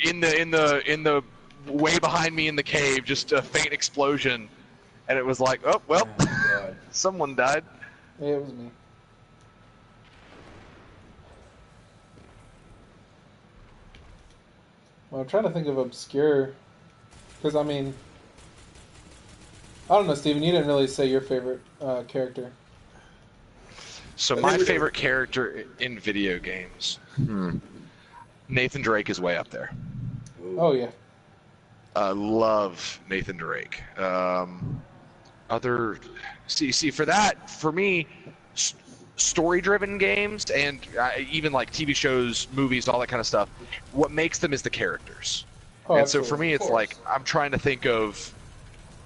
in the way behind me in the cave just a faint explosion, and it was like, oh well, someone died. Yeah, it was me. Well, I'm trying to think of obscure, because I mean, I don't know, Steven. You didn't really say your favorite character. So my favorite character in video games, Nathan Drake is way up there. Oh yeah. Love Nathan Drake. For me, story-driven games and even like TV shows, movies, all that kind of stuff. What makes them is the characters. Oh, and so for absolutely. me, it's like I'm trying to think of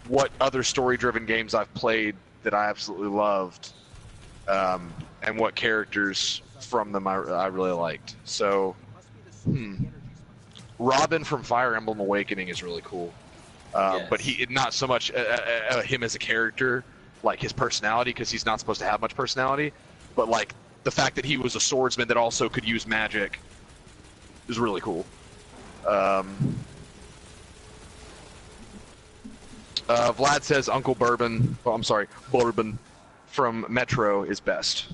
what other story-driven games I've played that I absolutely loved, and what characters from them I really liked. So, Robin from Fire Emblem Awakening is really cool. Yes. But he not so much him as a character, like his personality, because he's not supposed to have much personality. But like the fact that he was a swordsman that also could use magic is really cool. Vlad says Uncle Bourbon. Oh, I'm sorry, Bourbon from Metro is best.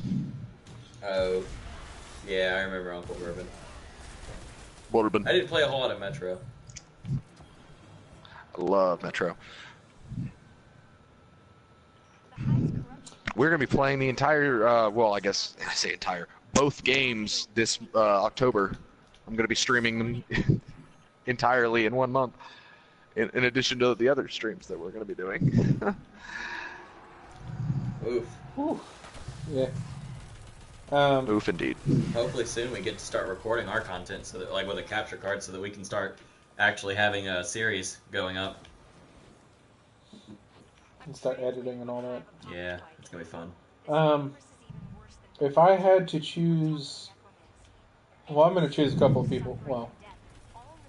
Oh, yeah, I remember Uncle Bourbon. Bourbon. I didn't play a whole lot of Metro. I love Metro. We're going to be playing the entire, well, I guess I say entire, both games this October. I'm going to be streaming them entirely in 1 month, in addition to the other streams that we're going to be doing. Oof. Ooh. Yeah. Oof, indeed. Hopefully soon we get to start recording our content, so that, like with a capture card, so that we can start actually having a series going up. And start editing and all that. Yeah, it's gonna be fun. If I had to choose, well, I'm gonna choose a couple of people. Well,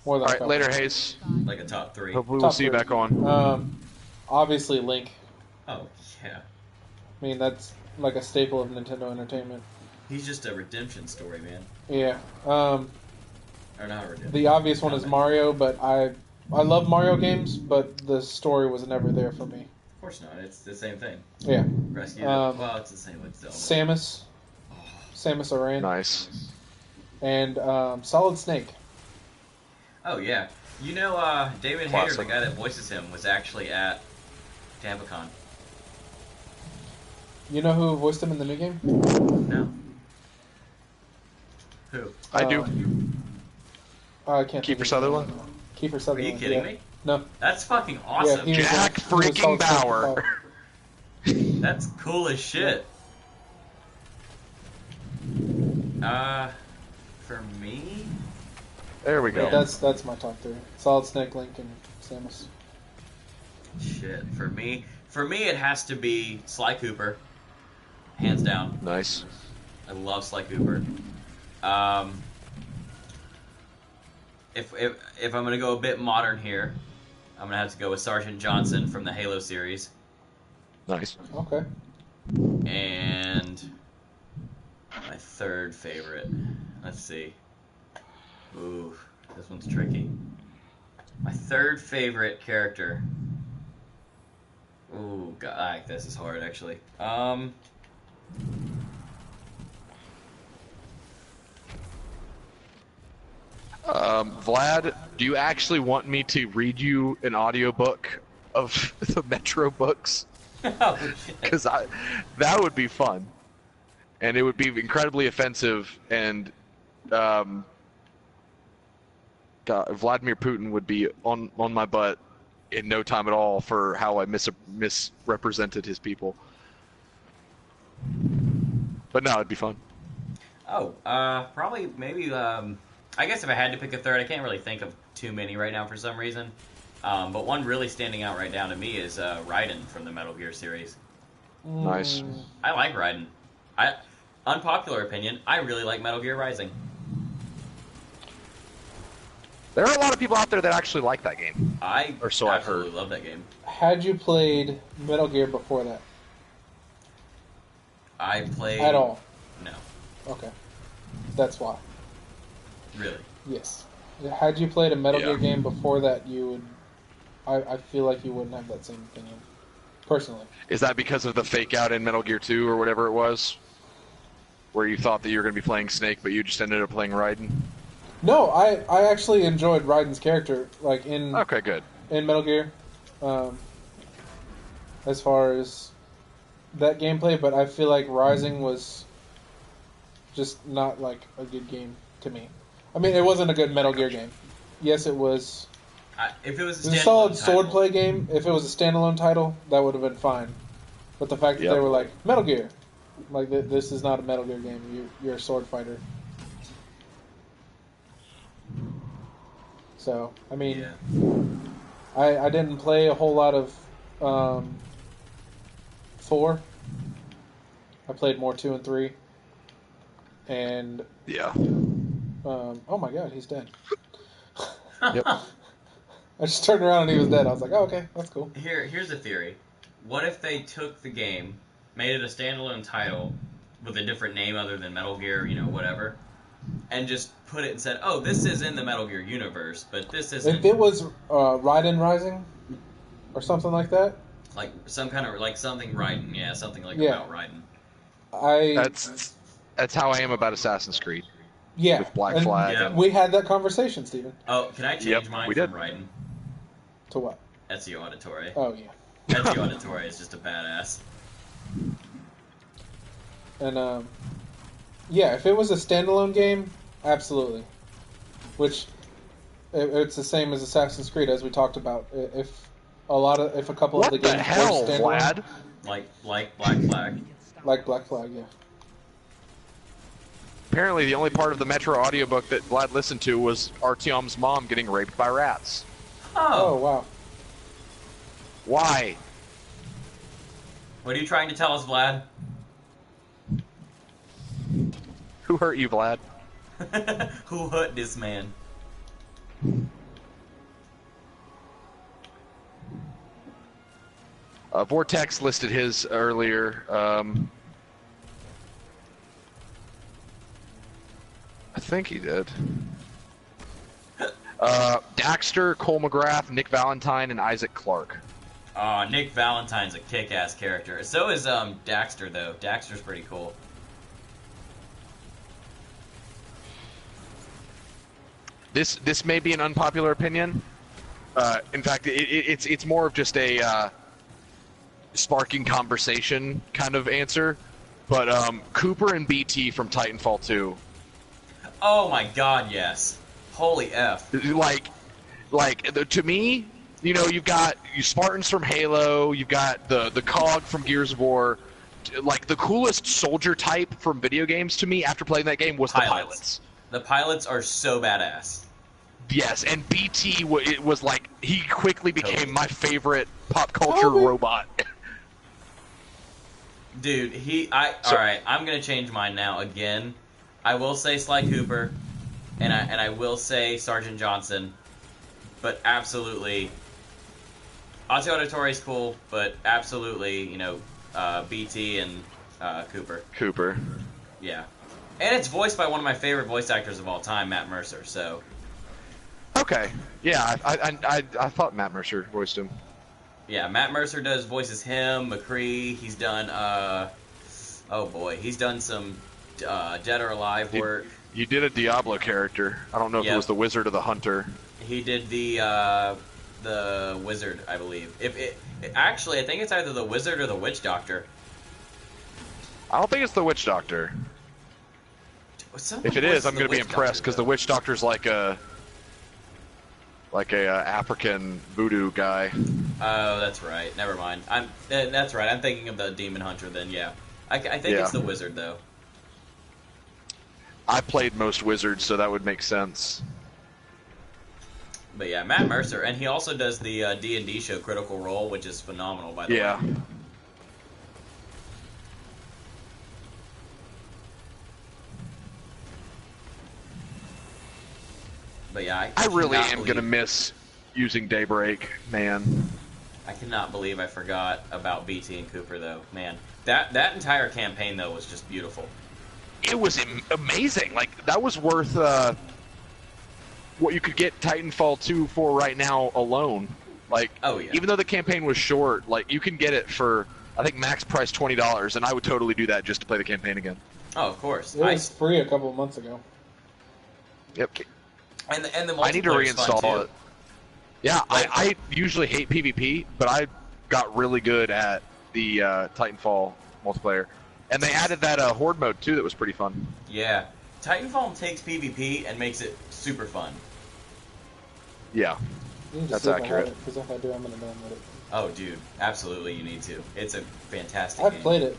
more than All a right, couple. later, Hayes. Like a top 3. Hopefully we'll Top see you three. back on. Obviously Link. Oh, yeah. I mean, that's like a staple of Nintendo Entertainment. He's just a redemption story, man. Yeah. Or not a redemption. The obvious one is Mario, but I love Mario games, but the story was never there for me. Of course not. It's the same thing. Yeah. Rescue. Well, it's the same with Zelda. Samus. Samus Aran. Nice. And Solid Snake. Oh, yeah. You know, David Hayter, the Classic. guy that voices him, was actually at TampaCon. You know who voiced him in the new game? No. Who? I do. I can't. Kiefer think of Sutherland? Kiefer Are Sutherland. you kidding yeah. me? No. That's fucking awesome. Yeah, he was Jack he was freaking Solid Snake. Bauer. That's cool as shit. For me? There we go. That's my top 3. Solid Snake, Link, and Samus. Shit. For me, it has to be Sly Cooper. Hands down. Nice. I love Sly Cooper. If I'm gonna go a bit modern here, I'm gonna have to go with Sergeant Johnson from the Halo series. Nice. Okay. And my third favorite. Let's see. Ooh, this one's tricky. My third favorite character. Ooh, God, this is hard actually. Vlad, do you actually want me to read you an audiobook of the Metro books? Oh, shit. Because that would be fun. And it would be incredibly offensive, and God, Vladimir Putin would be on my butt in no time at all for how I misrepresented his people. But no, it'd be fun. Oh, probably, maybe, I guess if I had to pick a third, I can't really think of too many right now for some reason. But one really standing out right down to me is Raiden from the Metal Gear series. Nice. I like Raiden. Unpopular opinion, I really like Metal Gear Rising. There are a lot of people out there that actually like that game. Or so I've heard. absolutely love that game. Had you played Metal Gear before that? I played... At all? No. Okay. That's why. Really? Yes. Had you played a Metal Yeah. Gear game before that, you would... I feel like you wouldn't have that same opinion. Personally. Is that because of the fake out in Metal Gear 2 or whatever it was? Where you thought that you were going to be playing Snake, but you just ended up playing Raiden? No, I actually enjoyed Raiden's character, like, in Okay, good. in Metal Gear. As far as that gameplay, but I feel like Rising was just not, like, a good game to me. I mean, it wasn't a good Metal Gear game. Yes, it was... If it was It was a solid swordplay game. If it was a standalone title, that would have been fine. But the fact that Yep. they were like, Metal Gear. Like, this is not a Metal Gear game. You're a sword fighter. So, I mean, Yeah. I didn't play a whole lot of 4. I played more 2 and 3. And, Yeah. oh my god, he's dead. Yep. I just turned around and he was dead. I was like, oh, okay, that's cool. Here's a theory. What if they took the game, made it a standalone title with a different name other than Metal Gear, whatever, and just put it and said, "Oh, this is in the Metal Gear universe, but this isn't." If it was Raiden Rising or something like that, like some kind of like something Raiden, yeah, something like Yeah. about Raiden. That's how I am about Assassin's Creed. yeah, With Black and Flag. Yeah. we had that conversation, Steven. Oh, can I change Yep, mine we from did. Raiden? To what? Ezio Auditore. Oh yeah, Ezio Auditore is just a badass. and yeah, if it was a standalone game, absolutely. Which it's the same as Assassin's Creed, as we talked about. If a couple What of the the games hell, were standalone, Vlad? Like Black Flag. like Black Flag, yeah. Apparently, the only part of the Metro audiobook that Vlad listened to was Artyom's mom getting raped by rats. Oh Oh, wow. Why? what are you trying to tell us, Vlad? Who hurt you, Vlad? Who hurt this man? Vortex listed his earlier. I think he did. Daxter, Cole McGrath, Nick Valentine, and Isaac Clarke. Oh, Nick Valentine's a kick-ass character. So is Daxter though. Daxter's pretty cool. This may be an unpopular opinion. In fact, it's more of just a sparking conversation kind of answer. But Cooper and BT from Titanfall 2, Oh my God, yes. Holy F. to me, you know, you've got you Spartans from Halo, you've got the Cog from Gears of War. Like the coolest soldier type from video games to me after playing that game was the pilots. The pilots are so badass. Yes, and BT it was like he quickly became my favorite pop culture Toby. robot. Dude, alright, I'm gonna change mine now again. I will say Sly Cooper, and I will say Sergeant Johnson, but absolutely, Ozzy Auditore is cool, but absolutely, you know, BT and Cooper. Cooper. Yeah. And it's voiced by one of my favorite voice actors of all time, Matt Mercer, so... Okay. Yeah, I thought Matt Mercer voiced him. Yeah, Matt Mercer voices him, McCree, he's done, oh boy, he's done some Dead or Alive work. You did a Diablo character. I don't know if it Yep. was the Wizard or the Hunter. He did the Wizard, I believe. Actually, I think it's either the Wizard or the Witch Doctor. I don't think it's the Witch Doctor. Somebody If it is, voices I'm the going to be Witch impressed Doctor, because the though. Witch Doctor's like a African voodoo guy. Oh, that's right. Never mind. That's right. I'm thinking of the Demon Hunter. Then, yeah. I think Yeah. it's the Wizard, though. I played most wizards, so that would make sense. But yeah, Matt Mercer, and he also does the D&D show Critical Role, which is phenomenal, by the way. Yeah. But yeah, I really cannot am believe- going to miss using Daybreak, man. I cannot believe I forgot about BT and Cooper, though. Man, that entire campaign, though, was just beautiful. It was amazing. Like, that was worth what you could get Titanfall 2 for right now alone. Like, Oh, yeah. even though the campaign was short, like, you can get it for, I think, max price $20, and I would totally do that just to play the campaign again. Oh, of course. It was free a couple of months ago. Yep. And the I need to multiplayer's fun, reinstall too. it. Yeah, Like- I usually hate PvP, but I got really good at the Titanfall multiplayer. And they added that Horde mode, too, that was pretty fun. Yeah. Titanfall takes PvP and makes it super fun. Yeah. You can That's just see if accurate. I have it, because if I do, I'm going to download it. Oh, dude. Absolutely, you need to. It's a fantastic I've game. played it.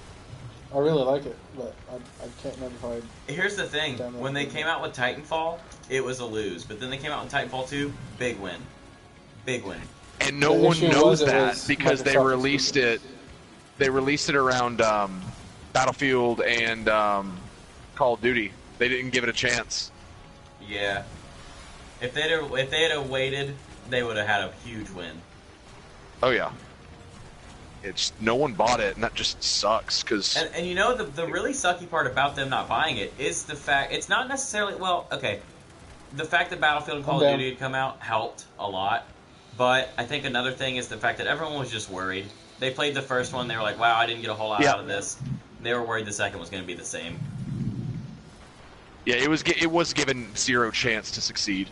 I really like it, but I can't remember if I... Here's the thing. When they came out with Titanfall, it was a lose. But then they came out with Titanfall 2, big win. Big win. And no The one issue knows was it that was because they Microsoft released it. They released it around Battlefield and Call of Duty. They didn't give it a chance. Yeah. If they had waited, they would have had a huge win. Oh yeah. it's no one bought it, and that just sucks. Because And you know the really sucky part about them not buying it is the fact it's not necessarily the fact that Battlefield and Call of Duty had come out helped a lot, but I think another thing is the fact that everyone was just worried. They played the first one, they were like, "Wow, I didn't get a whole lot out of this." They were worried the second was going to be the same. yeah, it was given zero chance to succeed.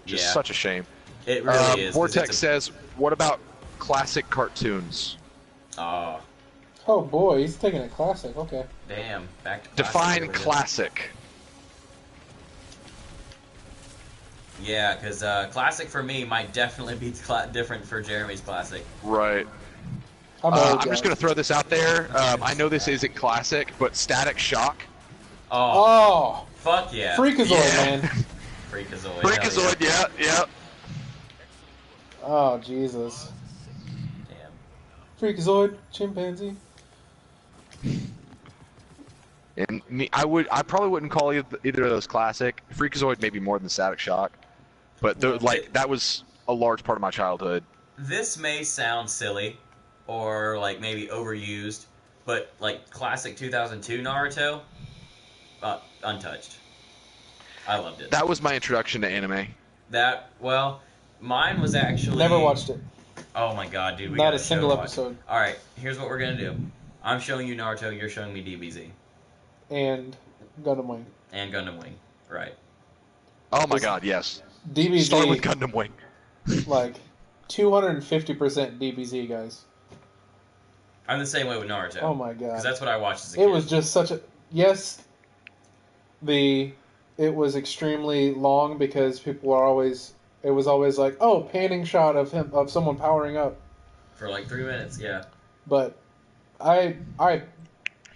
Just such a shame. It really is. Vortex says, "What about classic cartoons?" Oh boy, he's taking it classic. Okay. damn! Back to Define classic. classic. Yeah, because classic for me might definitely be different for Jeremy's classic. Right. I'm just going to throw this out there. I know this isn't classic, but Static Shock. Oh, fuck yeah! Freakazoid, man. Freakazoid. Freakazoid, yeah. Oh, Jesus. Damn. Freakazoid, chimpanzee. And I probably wouldn't call either of those classic. Freakazoid maybe more than Static Shock, but that was a large part of my childhood. This may sound silly, or like maybe overused, but like classic 2002 Naruto, untouched. I loved it. That was my introduction to anime. Mine was actually Never watched it. Oh my god, dude! Not a single episode. All right, here's what we're gonna do. I'm showing you Naruto. You're showing me DBZ. And Gundam Wing. And Gundam Wing, right? Oh my god, yes. DBZ. Start with Gundam Wing. Like 250% DBZ, guys. I'm the same way with Naruto. Oh my god. Because that's what I watched as a kid. It was just such a it was extremely long because people were always like, oh, panning shot of someone powering up for like 3 minutes, yeah. But I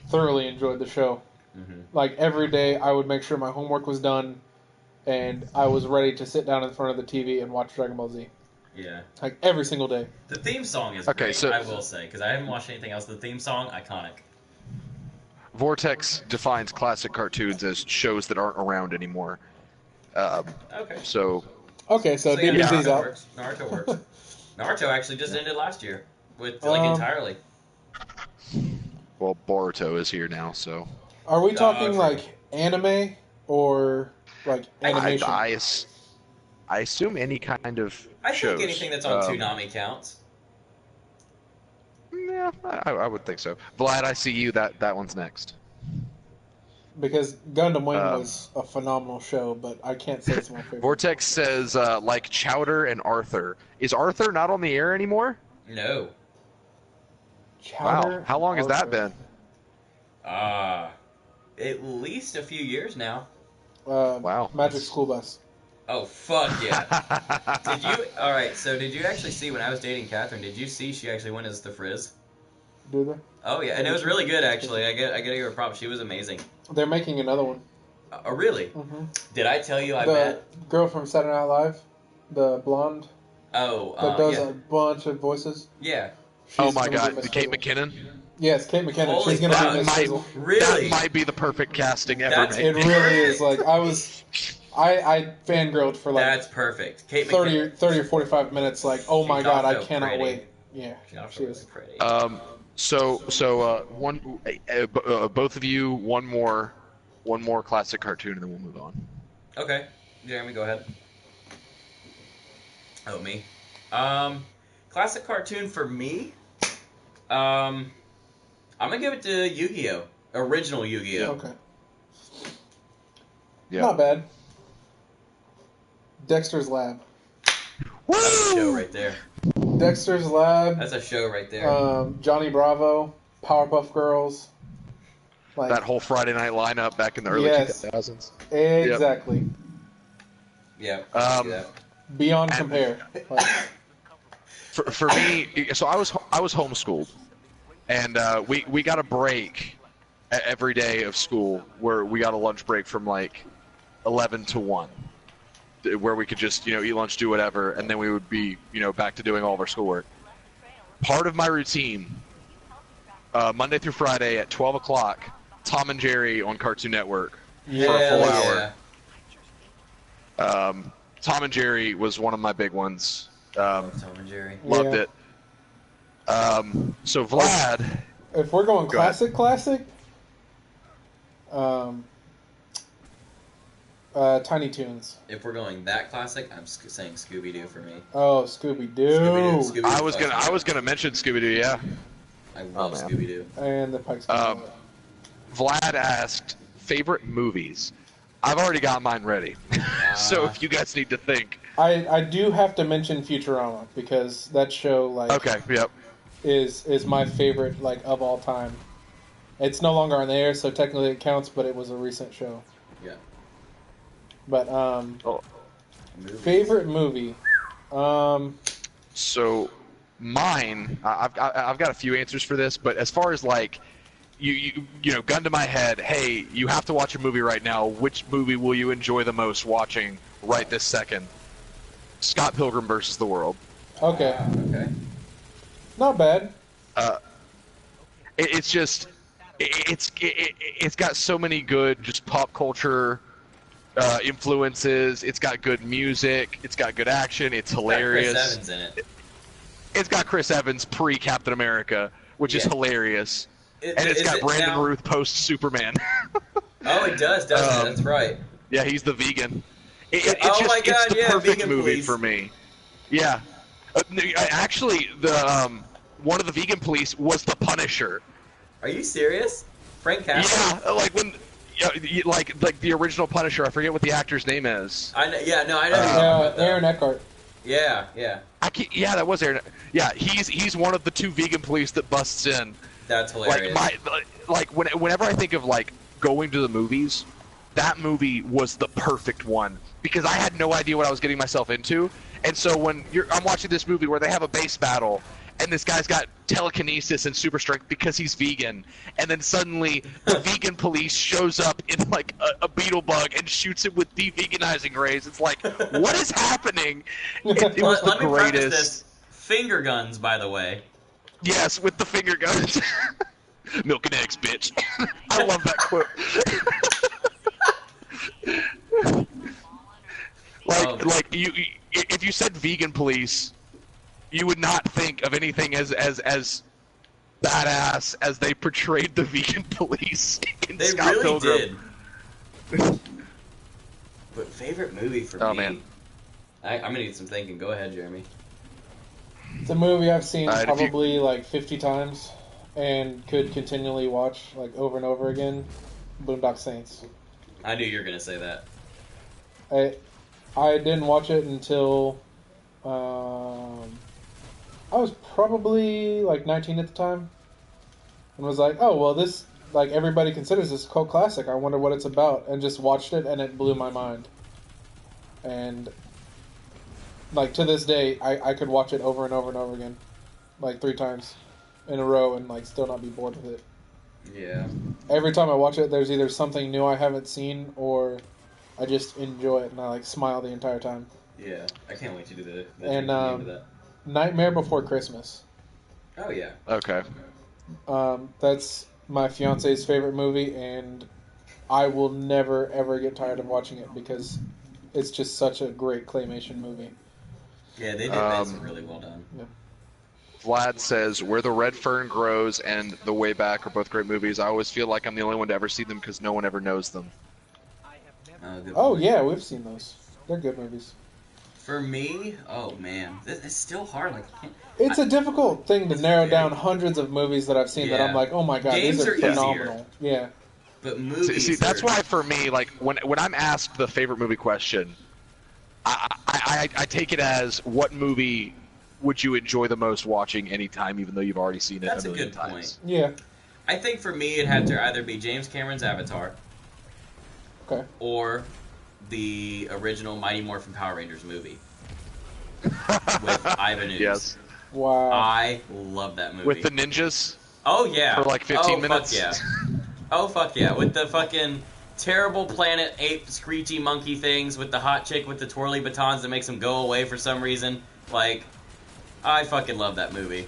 thoroughly enjoyed the show. Mm-hmm. Like every day, I would make sure my homework was done, and I was ready to sit down in front of the TV and watch Dragon Ball Z. Yeah. Like every single day. The theme song is great, I will say, because I haven't watched anything else. The theme song, iconic. Vortex defines classic cartoons as shows that aren't around anymore. Okay. So DBZ's out. Works. Naruto works. Naruto actually just ended last year with entirely. Well, Boruto is here now, so. Are we talking like anime or like animation? I assume any kind of shows. I think anything that's on Toonami counts. Yeah, I would think so. Vlad, I see you. That one's next. Because Gundam Wing was a phenomenal show, but I can't say it's my favorite. Vortex says, like Chowder and Arthur. Is Arthur not on the air anymore? No. Chowder, wow. How long has that been? At least a few years now. Wow. Magic School Bus. Oh, fuck yeah. Did you actually see when I was dating Catherine, did you see she actually went as the Frizz? Do they? Oh, yeah, and it was really good, actually. I gotta give her props. She was amazing. They're making another one. Oh, really? Mm-hmm. Did I tell you I the met... girl from Saturday Night Live, the blonde, that does a bunch of voices. Yeah. Oh my god, Kate McKinnon? Yes, Kate McKinnon. Holy She's going to be Miss Frizzle. Really? That might be the perfect casting ever made. It really is. Like, I fangirled for like... That's perfect. Kate 30 or 45 minutes, like, oh my god, I cannot wait. Yeah, she is. Pretty. Both of you, one more classic cartoon, and then we'll move on. Okay, Jeremy, go ahead. Oh, me. Classic cartoon for me. I'm gonna give it to Yu-Gi-Oh! Original Yu-Gi-Oh! Okay. Yeah. Not bad. Dexter's Lab. Woo! That's a show right there. Dexter's Lab. That's a show right there. Johnny Bravo, Powerpuff Girls. Like, that whole Friday night lineup back in the early 2000s. Exactly. Yep. Beyond compare. Like, for me, so I was homeschooled, and we got a break every day of school where we got a lunch break from like 11 to 1. Where we could just, eat lunch, do whatever, and then we would be, back to doing all of our schoolwork. Part of my routine, Monday through Friday at 12 o'clock, Tom and Jerry on Cartoon Network for a full hour. Tom and Jerry was one of my big ones. Tom and Jerry. Loved it. So Vlad, If we're going Go ahead. classic, Tiny Toons. If we're going that classic, I'm saying Scooby Doo for me. Oh, Scooby Doo. Scooby-Doo. I was gonna mention Scooby Doo. Yeah. I love man. Scooby Doo. And the Pikes. Vlad asked favorite movies. I've already got mine ready. So if you guys need to think. I do have to mention Futurama because that show Okay. Yep. is my favorite of all time. It's no longer on the air, so technically it counts, but it was a recent show. Yeah. But favorite movie. So mine, I've got a few answers for this, but as far as you know, gun to my head, hey, you have to watch a movie right now. Which movie will you enjoy the most watching right this second? Scott Pilgrim versus the World. Okay. Okay. Not bad. It's just, it's got so many good just pop culture influences. It's got good music. It's got good action. It's hilarious. Chris Evans in it. It's got Chris Evans pre-Captain America, which is hilarious. And it's got Brandon Routh post-Superman. Oh, it does, doesn't it? That's right. Yeah, he's the vegan. It's my God, it's the yeah, perfect Vegan movie Police. for me. Yeah. Actually, the one of the vegan police was the Punisher. Are you serious? Frank Castle? Yeah, like the original Punisher. I forget what the actor's name is. I know. Yeah, no, I know. You're talking about that. Aaron Eckhart. Yeah, yeah. Yeah, that was Aaron. Yeah, he's one of the two vegan police that busts in. That's hilarious. Whenever I think of going to the movies, that movie was the perfect one because I had no idea what I was getting myself into. And so when I'm watching this movie where they have a base battle and this guy's got telekinesis and super strength because he's vegan, and then suddenly the vegan police shows up in a beetle bug and shoots it with de-veganizing rays. It's like, what is happening? It was the Let me preface greatest. this. Finger guns, by the way. Yes, with the finger guns. Milk and eggs, bitch. I love that quote. If you said vegan police, you would not think of anything as badass as they portrayed the vegan police in They Scott really Pilgrim. did. But favorite movie for me? Oh, man. I'm gonna need some thinking. Go ahead, Jeremy. It's a movie I've seen Alright, if you- probably 50 times and could continually watch over and over again. Boondock Saints. I knew you were gonna say that. I didn't watch it until I was probably 19 at the time, and was like, oh well, this everybody considers this a cult classic. I wonder what it's about, and just watched it, and it blew my mind. And to this day, I could watch it over and over and over again, 3 times in a row, and still not be bored with it. Yeah. Every time I watch it, there's either something new I haven't seen, or I just enjoy it and I smile the entire time. Yeah. I can't wait to do the And name of that. Nightmare Before Christmas. Oh yeah. Okay. That's my fiance's favorite movie, and I will never ever get tired of watching it because it's just such a great claymation movie. Yeah, they did that really well done. Yeah. Vlad says, Where the Red Fern Grows and The Way Back are both great movies. I always feel like I'm the only one to ever see them because no one ever knows them. Oh yeah, we've seen those. They're good movies. For me, oh man, it's still hard. It's a difficult thing to narrow down hundreds of movies that I've seen that I'm like, oh my god, Games these are are easier. phenomenal. Yeah. But movies. See, that's are... why for me, when I'm asked the favorite movie question, I take it as what movie would you enjoy the most watching anytime, even though you've already seen it That's a million good times. point. Yeah. I think for me, it had to either be James Cameron's Avatar. Okay. Or the original Mighty Morphin Power Rangers movie with Ivan Ooze. Yes. Wow. I love that movie. With the ninjas? Oh yeah. For 15 minutes? Fuck yeah. Oh fuck yeah. With the fucking terrible planet ape screechy monkey things with the hot chick with the twirly batons that makes them go away for some reason. I fucking love that movie.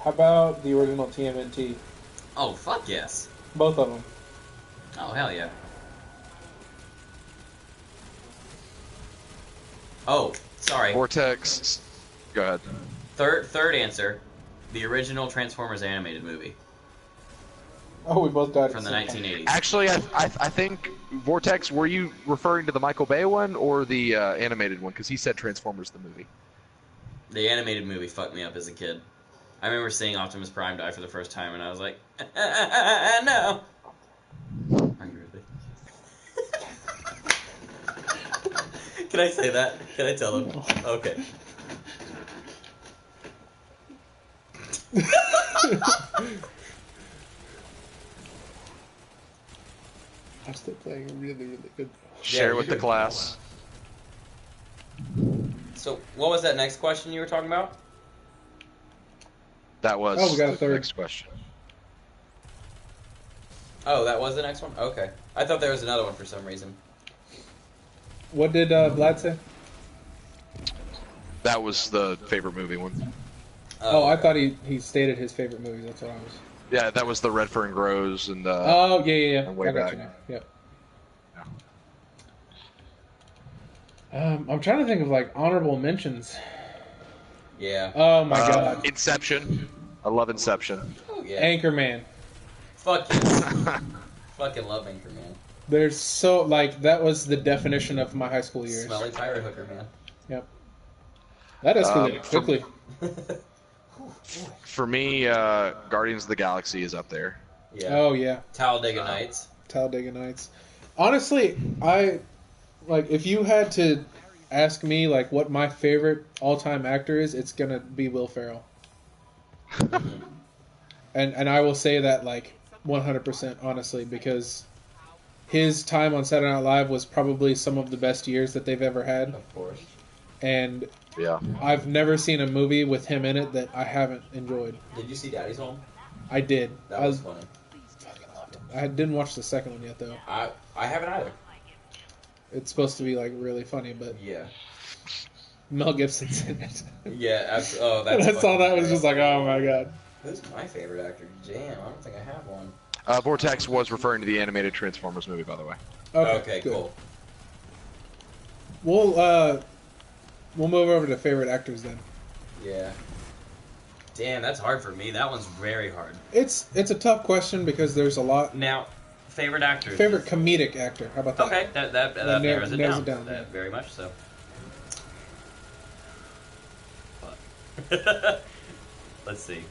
How about the original TMNT? Oh fuck yes. Both of them. Oh hell yeah. Oh, sorry. Vortex. Go ahead. Third answer. The original Transformers animated movie Oh, we both died from at the the same time. 1980s. Actually, I think Vortex. Were you referring to the Michael Bay one or the animated one? Because he said Transformers the movie. The animated movie fucked me up as a kid. I remember seeing Optimus Prime die for the first time, and I was like, no. Are you really? Can I say that? Can I tell them? Okay. I'm still playing really, really good. Share Yeah, with you're the good. class. So, what was that next question you were talking about? That was Oh, we got a the third. next question. Oh, that was the next one? Okay. I thought there was another one for some reason. What did Vlad say? That was the favorite movie one. Oh, I okay. thought he stated his favorite movies. That's what I was. Yeah, that was the Redfern Grows and Oh, yeah. and Way I got Back. you now. Yep. Yeah. I'm trying to think of like honorable mentions. Yeah. Oh my god, Inception. I love Inception. Oh, yeah. Anchorman. Fuck yes. Fucking love Anchorman. There's so like that was the definition of my high school years. Smelly pirate hooker, man. Yep. That escalated For- quickly. For me, Guardians of the Galaxy is up there. Yeah. Oh yeah, Talladega Nights. Talladega Nights. Honestly, I like if you had to ask me like what my favorite all-time actor is, it's gonna be Will Ferrell. and I will say that like 100% honestly because his time on Saturday Night Live was probably some of the best years that they've ever had, Of course. and Yeah. I've never seen a movie with him in it that I haven't enjoyed. Did you see Daddy's Home? I did. That I was funny. fucking loved it. I didn't watch the second one yet though. I haven't either. It's supposed to be like really funny, but Yeah. Mel Gibson's in it. Yeah. Oh, When that's. I saw that, I was just like, oh my god. Who's my favorite actor? Damn, I don't think I have one. Vortex was referring to the animated Transformers movie, by the way. Okay, good. cool. We'll move over to favorite actors then. Yeah. Damn, that's hard for me. That one's very hard. It's a tough question because there's a lot. Now, favorite actors. Favorite comedic actor. How about that? Okay, that narrows narrows it down. down, That, yeah. very much so. Fuck. Let's see.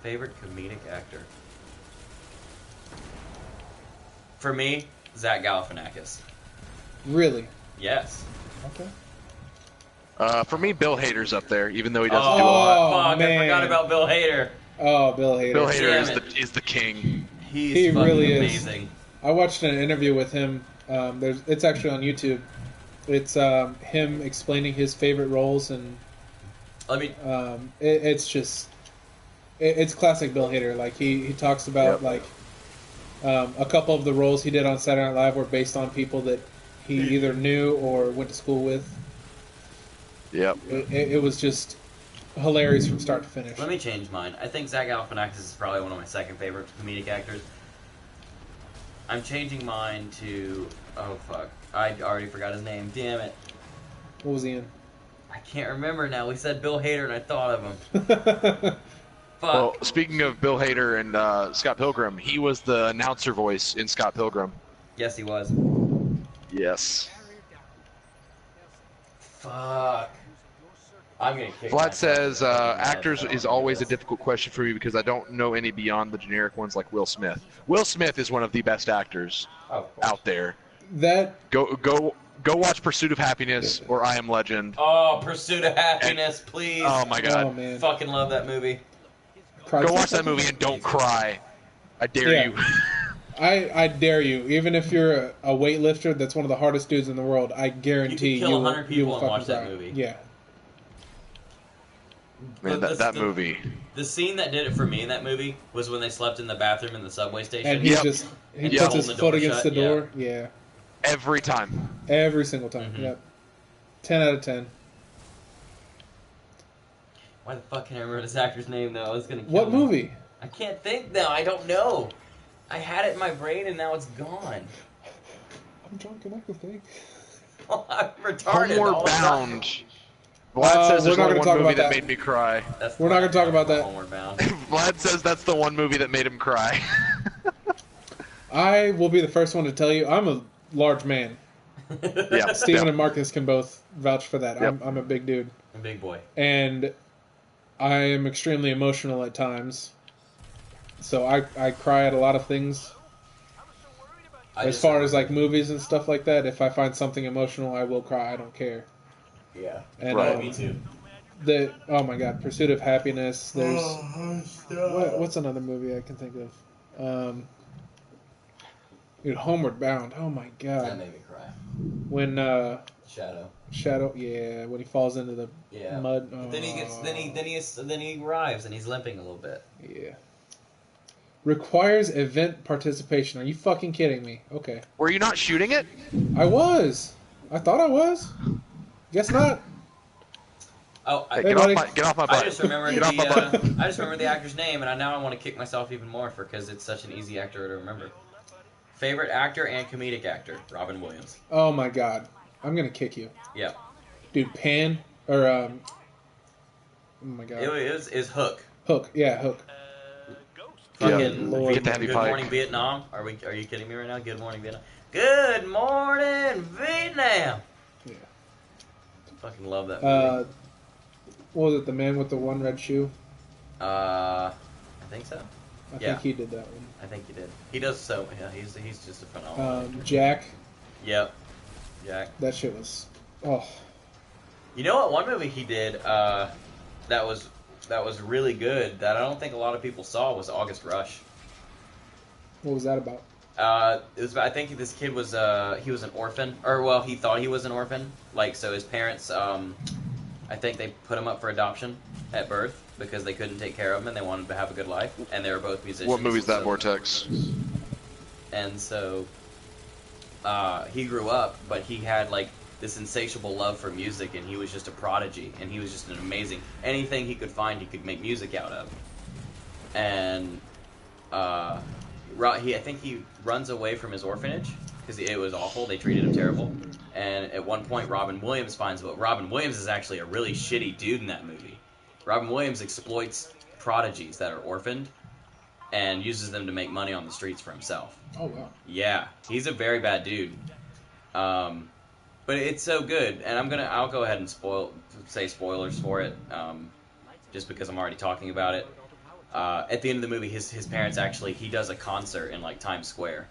Favorite comedic actor. For me, Zach Galifianakis. Really? Yes. Okay. For me, Bill Hader's up there, even though he doesn't Oh, do a lot. fuck, man. I forgot about Bill Hader. Oh, Bill Hader. Bill Hader Damn is the king. He's He fucking really is. amazing. I watched an interview with him. It's actually on YouTube. It's him explaining his favorite roles, and Let me. it's classic Bill Hader. Like he talks about Yep. like a couple of the roles he did on Saturday Night Live were based on people that he either knew or went to school with. Yep. It was just hilarious from start to finish. Let me change mine. I think Zach Galifianakis is probably one of my second favorite comedic actors. I'm changing mine to. Oh fuck! I already forgot his name. Damn it! What was he in? I can't remember now. We said Bill Hader, and I thought of him. Fuck. Well, speaking of Bill Hader and Scott Pilgrim, he was the announcer voice in Scott Pilgrim. Yes, he was. Yes. Fuck. I'm gonna kick. Vlad myself says for fucking mad actors that I don't is know always a this. difficult question for me because I don't know any beyond the generic ones like Will Smith. Will Smith is one of the best actors Oh, of course. out there. That Go watch Pursuit of Happiness or I Am Legend. Oh, Pursuit of Happiness, please. Oh my god. oh man, Fucking love that movie. Go watch that movie and don't cry. I dare Yeah. you. I dare you. Even if you're a weightlifter, that's one of the hardest dudes in the world. I guarantee You could kill 100 will people and fucking watch that cry. movie. Yeah, Man, But that the- movie. The scene that did it for me in that movie was when they slept in the bathroom in the subway station. and he Yep. just he And puts holding his the foot door against shut, the door. Yeah, Every time. every single time. Mhm. Yep, 10 out of 10. Why the fuck can't I remember this actor's name though? It's gonna kill What me. movie? I can't think now. I don't know. I had it in my brain and now it's gone. I'm drunk and I can think. I'm retarded. Homeward all the time. Bound. Vlad says there's we're not only gonna one talk movie about that that. made me cry. We're not gonna talk about that. Homeward Bound. Vlad says that's the one movie that made him cry. I will be the first one to tell you, I'm a large man. Yeah, Steven yeah. and Marcus can both vouch for that. Yep. I'm a big dude. A big boy. And I am extremely emotional at times. So I cry at a lot of things. As far as like movies and stuff like that, if I find something emotional, I will cry. I don't care. Yeah. And, Right. Me too. Oh my god, Pursuit of Happiness. There's what's another movie I can think of? Dude, Homeward Bound. Oh my That god. made me cry. When Shadow. yeah, when he falls into the Yeah. mud. Then he gets. Then he arrives and he's limping a little bit. Yeah. Requires event participation. Are you fucking kidding me? Okay. Were you not shooting it? I was. I thought I was. Guess not. Oh, Hey, Hey, get off my butt. I just remembered Get off my butt. I just remembered the actor's name, and now I want to kick myself even more because it's such an easy actor to remember. Favorite actor and comedic actor, Robin Williams. Oh my god. I'm gonna kick you. Yep. Dude, Pan or oh my god. It was Hook. Hook. Yeah, Hook. Fucking Lord. Get the heavy Good pipe. Morning Vietnam. Are you kidding me right now? Good Morning Vietnam. Good Morning Vietnam. Yeah. Fucking love that movie. What was it? The Man with the One Red Shoe? I think so. I Yeah. think he did that one. I think he did. He does so. Yeah, he's just a phenomenal. actor. Jack. Yep. Jack. That shit was. Oh. You know what? One movie he did that was really good that I don't think a lot of people saw was August Rush. What was that about? It was. I think this kid was. He was an orphan, or well, he thought he was an orphan. Like, so his parents. I think they put him up for adoption at birth because they couldn't take care of him and they wanted to have a good life. And they were both musicians. What movie's that, so- Vortex? And so he grew up, but he had like this insatiable love for music, and he was just a prodigy, and he was just an amazing. Anything he could find, he could make music out of. And I think he runs away from his orphanage because it was awful. They treated him terrible. And at one point, Robin Williams finds out. Robin Williams is actually a really shitty dude in that movie. Robin Williams exploits prodigies that are orphaned and uses them to make money on the streets for himself. Oh wow. Yeah, he's a very bad dude. But it's so good, and I'll go ahead and say spoilers for it, just because I'm already talking about it. At the end of the movie, his parents he does a concert in like Times Square,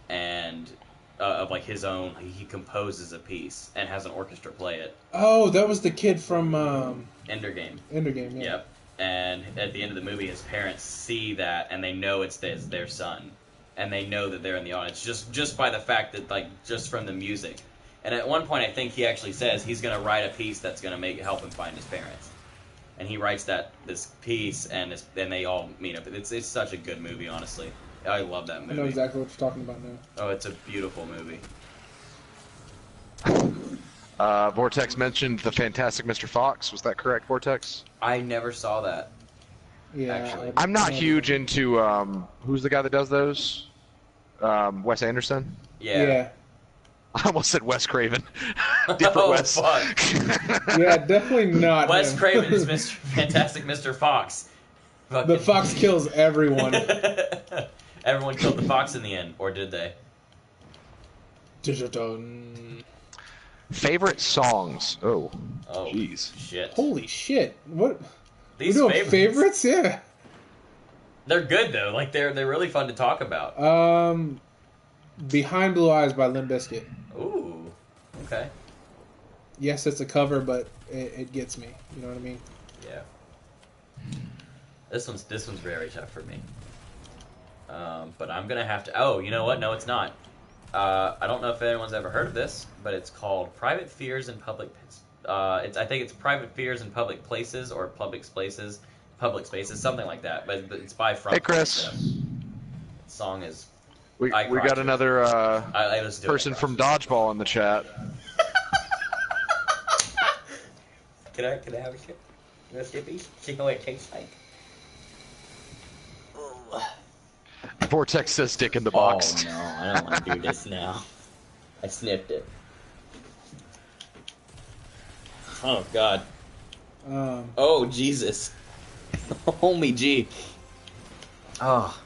and of like his own, he composes a piece and has an orchestra play it. Oh, that was the kid from Ender Game. Ender Game. Yeah. Yep. And at the end of the movie, his parents see that, and they know it's their son, and they know that they're in the audience just by the fact that just from the music. And at one point, I think he actually says he's going to write a piece that's going to help him find his parents. And he writes this piece, and they all meet up. It's such a good movie, honestly. I love that movie. I know exactly what you're talking about now. Oh, it's a beautiful movie. Vortex mentioned the Fantastic Mr. Fox. Was that correct, Vortex? I never saw that. Yeah. Actually. I'm not huge into who's the guy that does those? Wes Anderson. Yeah. I almost said Wes Craven. Different Oh, Wes. fuck. Yeah, definitely not. Wes him. Craven is Mr. Fantastic Mr. Fox. The fox kills everyone. Everyone killed the fox in the end, or did they? Favorite songs. Oh, Oh, jeez. shit. Holy shit! What? These We're doing favorites? Yeah. They're good though. Like they're really fun to talk about. Behind Blue Eyes by Limp Bizkit. Ooh. Okay. Yes, it's a cover, but it gets me. You know what I mean? Yeah. This one's very tough for me. But I'm gonna have to. Oh, you know what? No, it's not. I don't know if anyone's ever heard of this, but it's called Private Fears in Public. I think it's Private Fears in Public Places or Public Spaces, something like that. But it's by From. Hey, Chris. The song is. We I cried got to it. another I listened to it, person I cried from to it. Dodgeball in the chat. Can I have a chip? You want a chippy? See what it tastes like? Ooh. Vortex says stick in the box. Oh no, I don't want to do this now. I sniffed it. Oh God. Um, Oh Jesus. Homie G. Oh.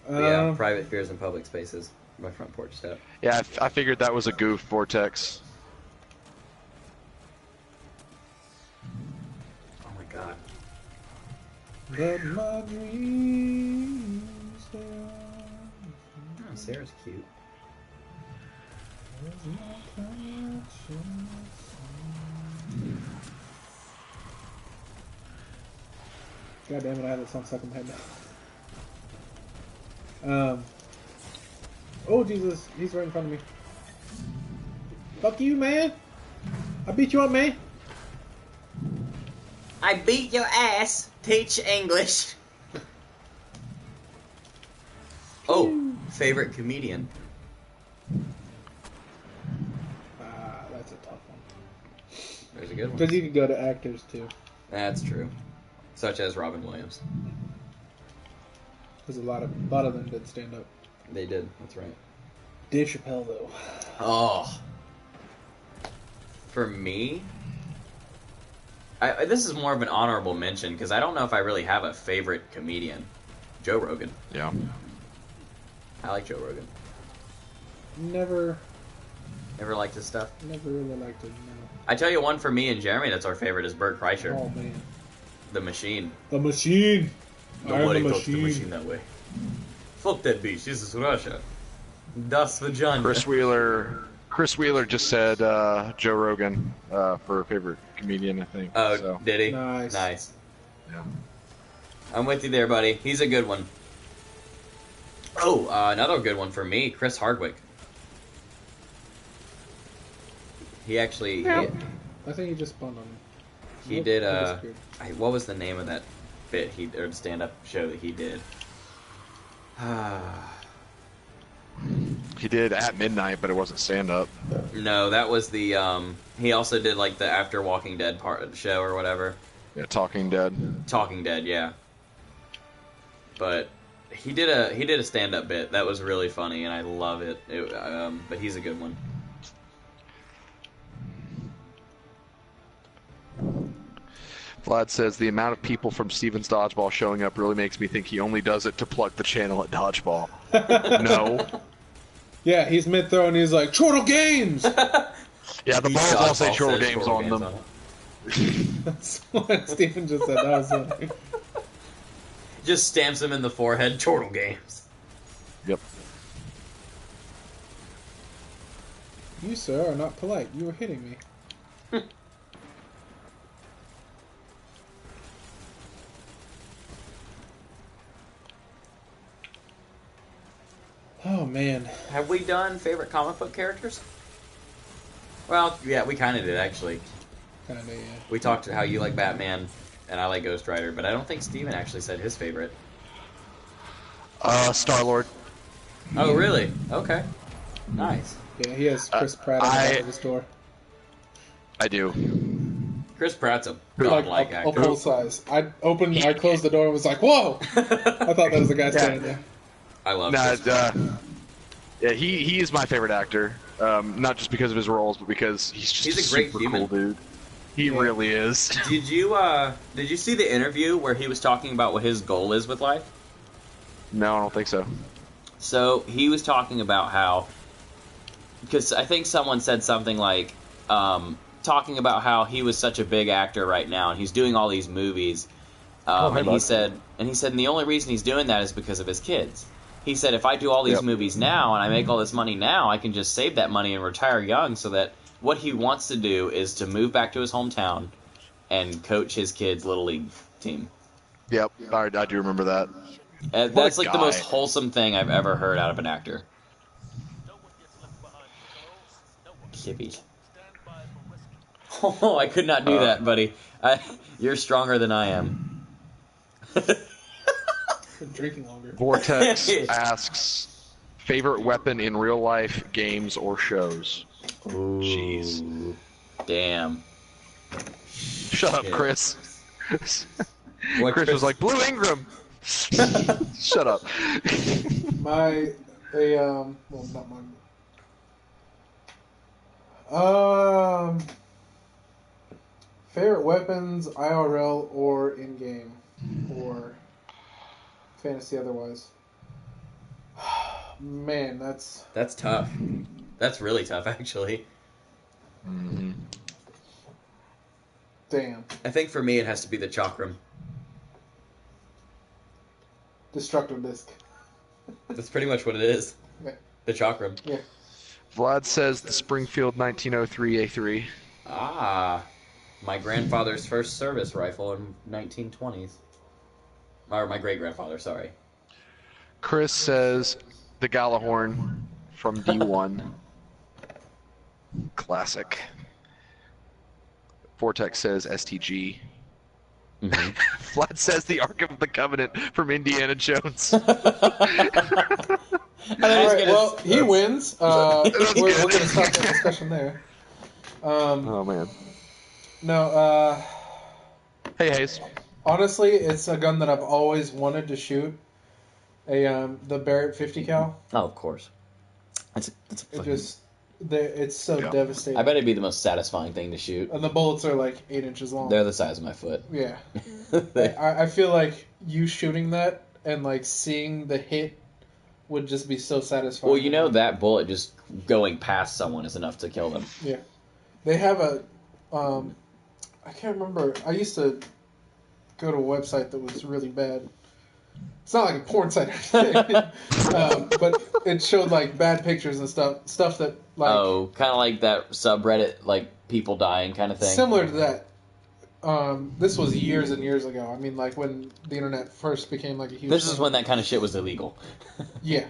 Yeah, private fears in public spaces. My front porch step. Yeah, I figured that was a goof, Vortex. Oh my God. But my dreams Oh, Sarah's cute. God damn it, I have that song stuck in my head now. Oh Jesus, he's right in front of me. Fuck you, man! I beat you up, man! I beat your ass. Teach English. Oh, favorite comedian. That's a tough one. There's a good one. Because you could go to actors too. That's true. Such as Robin Williams. Because a lot of them did stand up. They did. That's right. Dave Chappelle though. Oh. For me, this is more of an honorable mention because I don't know if I really have a favorite comedian. Joe Rogan. Yeah. I like Joe Rogan. Never Ever liked his stuff? really liked it, no. I tell you one for me and Jeremy that's our favorite is Bert Kreischer. Oh man. The Machine. The Machine! Nobody I'm the talks the machine that way. Fuck that bitch. This is Russia. Das vagina. Chris Wheeler just said Joe Rogan for favorite comedian, I think. Oh, so. did he? Nice. Yeah. I'm with you there, buddy. He's a good one. Oh, another good one for me, Chris Hardwick. He actually... I think he just spawned on me. He did, what was the name of that bit, or stand-up show that he did? He did At Midnight, but it wasn't stand-up. No, that was the, he also did, like, the After Walking Dead part of the show or whatever. Yeah, Talking Dead. Talking Dead, yeah. But he did a stand-up bit that was really funny, and I love it. But he's a good one. Vlad says the amount of people from Steven's Dodgeball showing up really makes me think he only does it to plug the channel at Dodgeball. No. Yeah, he's mid-throw and he's like, Chortle Games! Yeah, the balls all say Chortle Games on them. That's what Steven just said. That was funny. Just stamps him in the forehead, Chortle Games. Yep. You, sir, are not polite. You were hitting me. Oh, man. Have we done favorite comic book characters? Well, yeah, we kind of did, actually. Kind of, yeah. We talked how you like Batman, and I like Ghost Rider, but I don't think Steven actually said his favorite. Star-Lord. Oh, really? Okay. Nice. Yeah, he has Chris Pratt on the back of his door. I do. Chris Pratt's a Like, godlike a actor. full size. I closed the door and was like, whoa! I thought that was the guy standing there. I love Nah, Chris Pratt. yeah, he is my favorite actor. Not just because of his roles, but because he's a great super human. cool dude. He really is. Did you see the interview where he was talking about what his goal is with life? No, I don't think so. So he was talking about how, because I think someone said something like, talking about how he was such a big actor right now and he's doing all these movies, and he said, and the only reason he's doing that is because of his kids. He said, if I do all these movies now and I make all this money now, I can just save that money and retire young. So that what he wants to do is to move back to his hometown and coach his kids' little league team. Yep, I do remember that. That's like the guy. most wholesome thing I've ever heard out of an actor. Kippy. Oh, I could not do that, buddy. You're stronger than I am. Been drinking longer. Vortex asks, favorite weapon in real life, games, or shows? Ooh, Jeez. Damn. Shut up, Chris. What, Chris was like, Blue Ingram! Shut up. Well, not mine. Favorite weapons, IRL or in game, or fantasy otherwise. Man, that's tough. That's really tough, actually. Mm-hmm. damn. I think for me, it has to be the chakram. Destructive disc. That's pretty much what it is. Yeah. The chakram. Yeah. Vlad says the Springfield 1903 A3. Ah, my grandfather's first service rifle in 1920s. Or my great-grandfather, sorry. Chris says the Galahorn from D1. Classic. Vortex says STG. Mm-hmm. Vlad says the Ark of the Covenant from Indiana Jones. All right, well, he wins. We're going to stop that discussion there. Oh, man. No, Hey, Hayes. honestly, it's a gun that I've always wanted to shoot. The Barrett 50 cal. Oh, of course. That's It's so devastating. I bet it'd be the most satisfying thing to shoot. And the bullets are like 8 inches long. They're the size of my foot. Yeah. I feel like you shooting that and like seeing the hit would just be so satisfying. Well, you know that bullet just going past someone is enough to kill them. Yeah. They have a I can't remember. I used to go to a website that was really bad. It's not like a porn site or anything. But it showed like bad pictures and stuff that like kind of like that subreddit, like people dying kind of thing. similar to that. This was years and years ago. I mean, like when the internet first became like a huge. This thing. is when that kind of shit was illegal. Yeah.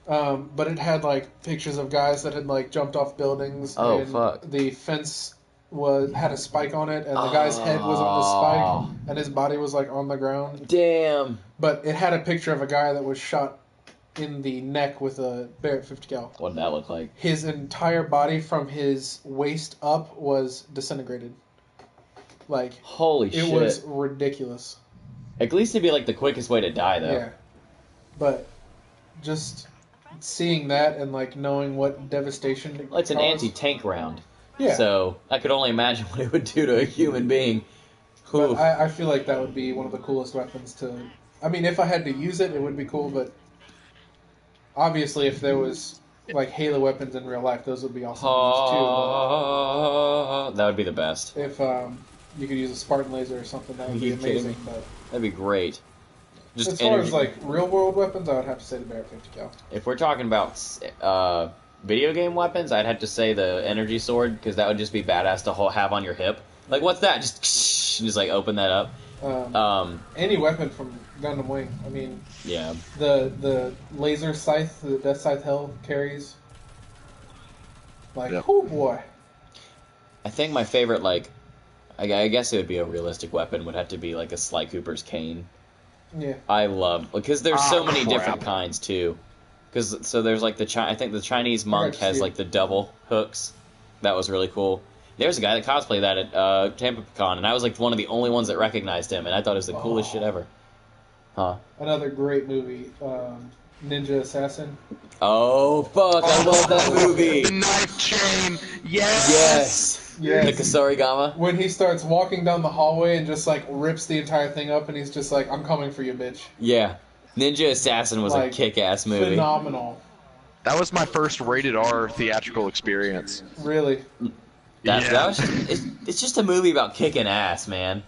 But it had like pictures of guys that had like jumped off buildings. Oh, and fuck. The fence had a spike on it, and the guy's head was on the spike, and his body was like on the ground. Damn. But it had a picture of a guy that was shot in the neck with a Barrett 50 cal. What did that look like? His entire body from his waist up was disintegrated. Like Holy it shit. was ridiculous. At least it'd be like the quickest way to die, though. Yeah. But just seeing that and like knowing what devastation it Well, it's an caused. anti-tank round. Yeah. So I could only imagine what it would do to a human being. But Oof. I feel like that would be one of the coolest weapons to. I mean, if I had to use it, it would be cool. But obviously, if there was like Halo weapons in real life, those would be awesome to use too. That would be the best. But if you could use a Spartan laser or something, that would be You kidding amazing. me? But That'd be great. Just as far energy. as like real world weapons, I would have to say the Barrett 50 cal. If we're talking about video game weapons, I'd have to say the energy sword, because that would just be badass to have on your hip. Like, what's that? Just like open that up. Any weapon from Gundam Wing. I mean, Yeah. the laser scythe, the Death Scythe Hell carries. Like, Yep. oh boy. I think my favorite, like, I guess it would be a realistic weapon, would have to be like a Sly Cooper's cane. Yeah. I love, because there's so many crap. different kinds too. So there's like I think the Chinese monk has like the double hooks. That was really cool. There's a guy that cosplayed that at Tampa Con, and I was like one of the only ones that recognized him, and I thought it was the coolest shit ever. Huh? Another great movie, Ninja Assassin. Oh fuck! I love that movie. The knife chain. Yes. Yes. Yes. The Kasarigama. When he starts walking down the hallway and just like rips the entire thing up, and he's just like, "I'm coming for you, bitch." Yeah. Ninja Assassin was Like, a kick-ass movie. Phenomenal. That was my first rated R theatrical experience. Really. That was it's just a movie about kicking ass, man.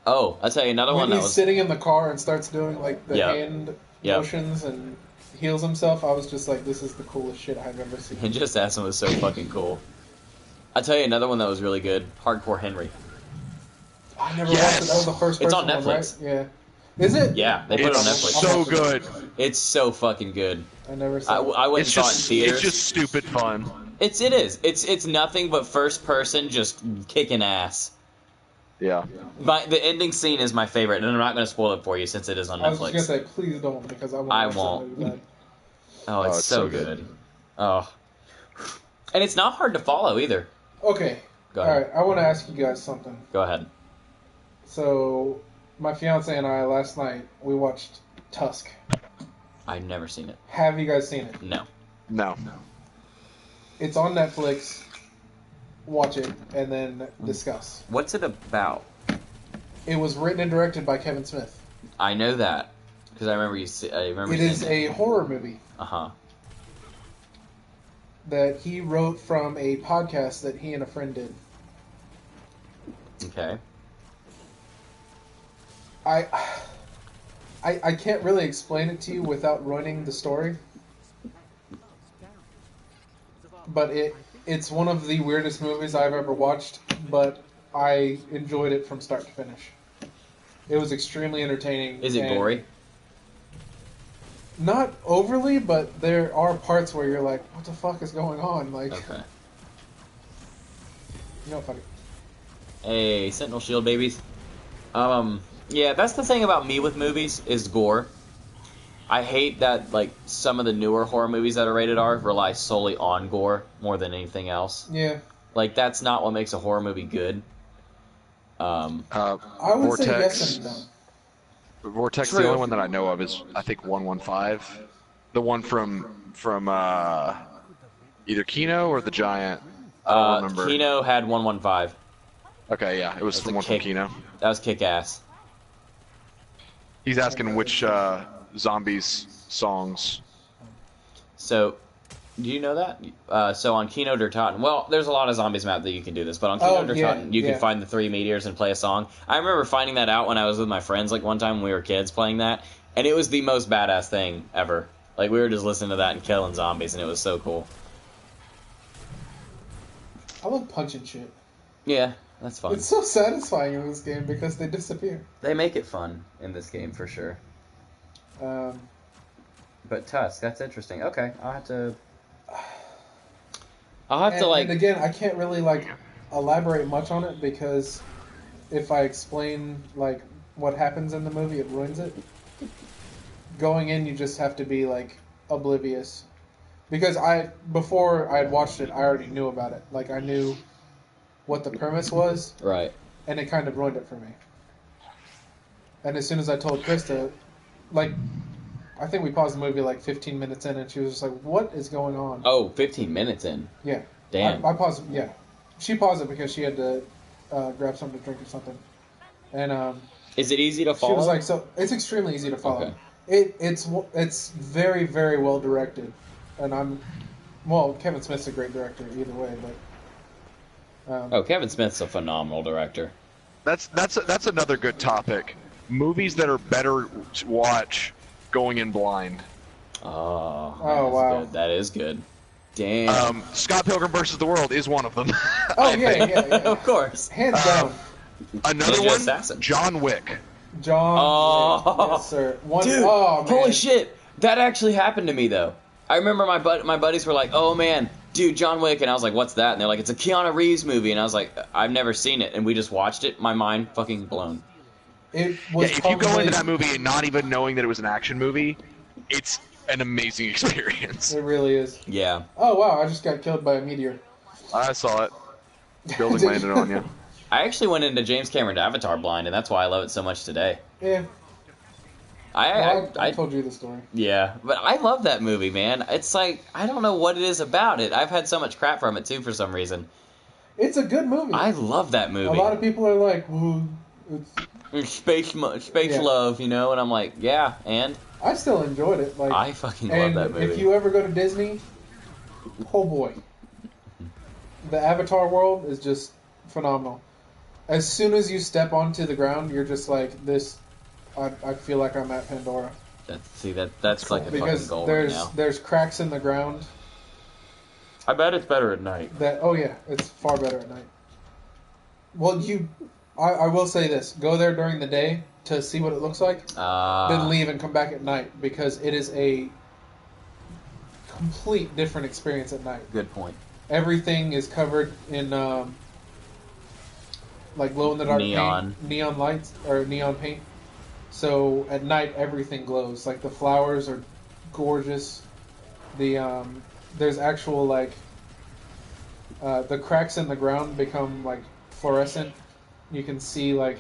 Oh, I'll tell you another When one that he's was. sitting in the car and starts doing like the Yep. hand Yep. motions and heals himself, I was just like, "This is the coolest shit I've ever seen." Ninja Assassin was so fucking cool. I'll tell you another one that was really good. Hardcore Henry. I never Yes. watched it. That was the first. It's on person one, Netflix. right? Yeah. Is it? Yeah, they put it on It's Netflix. so good. It's so fucking good. I never I saw it. went and It's saw it in just theaters. it's just stupid fun. It is. It's nothing but first person just kicking ass. Yeah. The ending scene is my favorite, and I'm not going to spoil it for you since it is on I was Netflix. just gonna say, please don't, because I won't. I watch won't. that movie. Oh, it's it's so so good. good. Oh. And it's not hard to follow either. Okay. Go All ahead. right. I want to ask you guys something. Go ahead. So, my fiance and I last night we watched Tusk. I've never seen it. Have you guys seen it? No. No. It's on Netflix. Watch it and then discuss. What's it about? It was written and directed by Kevin Smith. I know that because I remember you. It is a horror movie. Uh-huh. That he wrote from a podcast that he and a friend did. Okay. I can't really explain it to you without ruining the story. But it's one of the weirdest movies I've ever watched, but I enjoyed it from start to finish. It was extremely entertaining. Is it gory? Not overly, but there are parts where you're like, what the fuck is going on? Like, Okay. Fuck it. Hey, Sentinel Shield babies. Yeah, that's the thing about me with movies is gore. I hate that like some of the newer horror movies that are rated R rely solely on gore more than anything else. Yeah. Like that's not what makes a horror movie good. I would Vortex. say yes and no. Vortex, True. the only one that I know of is I think 115, the one from either Kino or the Giant. I don't remember. Kino had 115. Okay, yeah, it was That's from a one from kick. Kino. That was kick ass. He's asking which zombies songs. So, do you know that? So on Kino der Toten, well, there's a lot of zombies map that you can do this, but on Kino der Toten, you can find the 3 meteors and play a song. I remember finding that out when I was with my friends, like one time when we were kids playing that, and it was the most badass thing ever. Like we were just listening to that and killing zombies, and it was so cool. I love punching shit. Yeah, that's fun. It's so satisfying in this game because they disappear. They make it fun in this game for sure. But Tusk, that's interesting. Okay, I'll have to And again, I can't really like elaborate much on it because if I explain like what happens in the movie, it ruins it. Going in, you just have to be like oblivious because before I had watched it, I already knew about it. Like I knew what the premise was, Right. and it kind of ruined it for me. And as soon as I told Krista, like, I think we paused the movie like 15 minutes in, and she was just like, "What is going on?" Oh, 15 minutes in. Yeah. Damn. I paused. Yeah, she paused it because she had to grab something to drink or something. And Is it easy to follow? she was like, "So it's extremely easy to follow. Okay. It's very very well directed, and Kevin Smith's a great director either way, but Kevin Smith's a phenomenal director. That's another good topic. Movies that are better to watch going in blind. Oh, wow. Good. That is good. Damn. Scott Pilgrim vs. the World is one of them. oh I yeah, think. yeah, Of course. hands down, Another Ninja one, Assassin. John Wick. John. Oh. Yes, sir. Dude, oh, man. holy shit. That actually happened to me, though. I remember my buddies were like, oh, man, dude, John Wick. And I was like, what's that? And they're like, it's a Keanu Reeves movie. And I was like, I've never seen it. And we just watched it. My mind fucking blown. It was Yeah, if you go into that movie and not even knowing that it was an action movie, it's an amazing experience. It really is. Yeah. Oh wow! I just got killed by a meteor. I saw it. Building landed on you. I actually went into James Cameron Avatar blind, and that's why I love it so much today. Yeah. I told you the story. Yeah, but I love that movie, man. It's like, I don't know what it is about it. I've had so much crap from it, too, for some reason. It's a good movie. I love that movie. A lot of people are like, It's space love, you know? And I'm like, yeah, and? I still enjoyed it. Like, I fucking love that movie. If you ever go to Disney, oh boy. The Avatar world is just phenomenal. As soon as you step onto the ground, you're just like, this... I feel like I'm at Pandora. That's like a fucking goal right now. There's cracks in the ground. I bet it's better at night. It's far better at night. Well, I will say this: go there during the day to see what it looks like, then leave and come back at night because it is a complete different experience at night. Good point. Everything is covered in like glow in the dark neon lights or neon paint. So at night everything glows. Like the flowers are gorgeous. There's actual like the cracks in the ground become like fluorescent. You can see like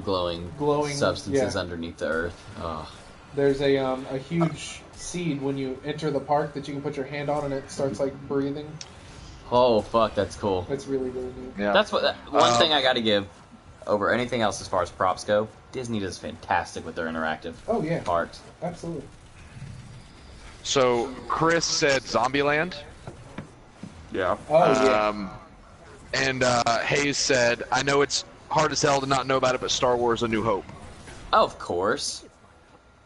glowing substances underneath the earth. Oh. There's a huge seed when you enter the park that you can put your hand on and it starts like breathing. Oh fuck, that's cool. That's really neat. Yeah. That's what one thing I got to give over anything else as far as props go. Disney does fantastic with their interactive parks. Absolutely. So Chris said Zombieland. Yeah. Oh yeah. And Hayes said, I know it's hard as hell to not know about it, but Star Wars: A New Hope. Oh, of course.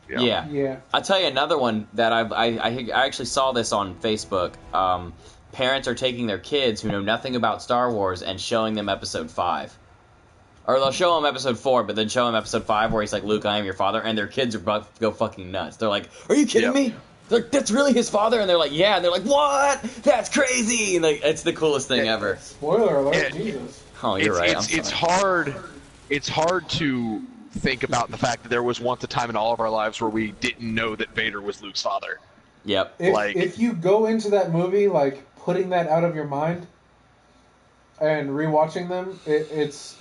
Yeah. Yeah. I'll tell you another one that I actually saw this on Facebook. Parents are taking their kids who know nothing about Star Wars and showing them Episode 5. Or they'll show them Episode 4, but then show them Episode 5 where he's like, Luke, I am your father, and their kids are about to go fucking nuts. They're like, are you kidding me? They're like, that's really his father? And they're like, yeah. And they're like, what? That's crazy! And like, it's the coolest thing ever. Spoiler alert, Jesus. Oh, you're right. It's hard. It's hard to think about the fact that there was once a time in all of our lives where we didn't know that Vader was Luke's father. Yep. If you go into that movie like putting that out of your mind and rewatching them, it's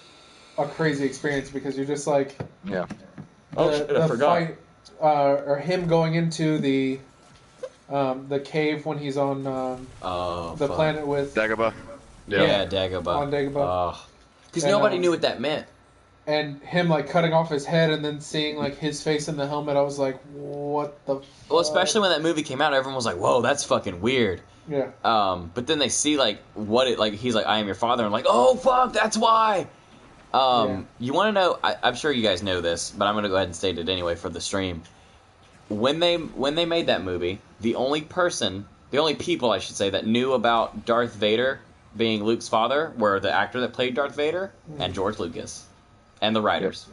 a crazy experience because you're just like, yeah. I forgot. Fight, or him going into the cave when he's on the planet with Dagobah. Yeah, Dagobah. On Dagobah. Because nobody knew what that meant. And him like cutting off his head and then seeing like his face in the helmet, I was like, what the fuck? Well, especially when that movie came out, everyone was like, whoa, that's fucking weird. Yeah. But then they see like what it like. He's like, I am your father, and I'm like, oh fuck, that's why. You want to know? I'm sure you guys know this, but I'm gonna go ahead and state it anyway for the stream. When they made that movie, the only people I should say that knew about Darth Vader being Luke's father were the actor that played Darth Vader and George Lucas and the writers.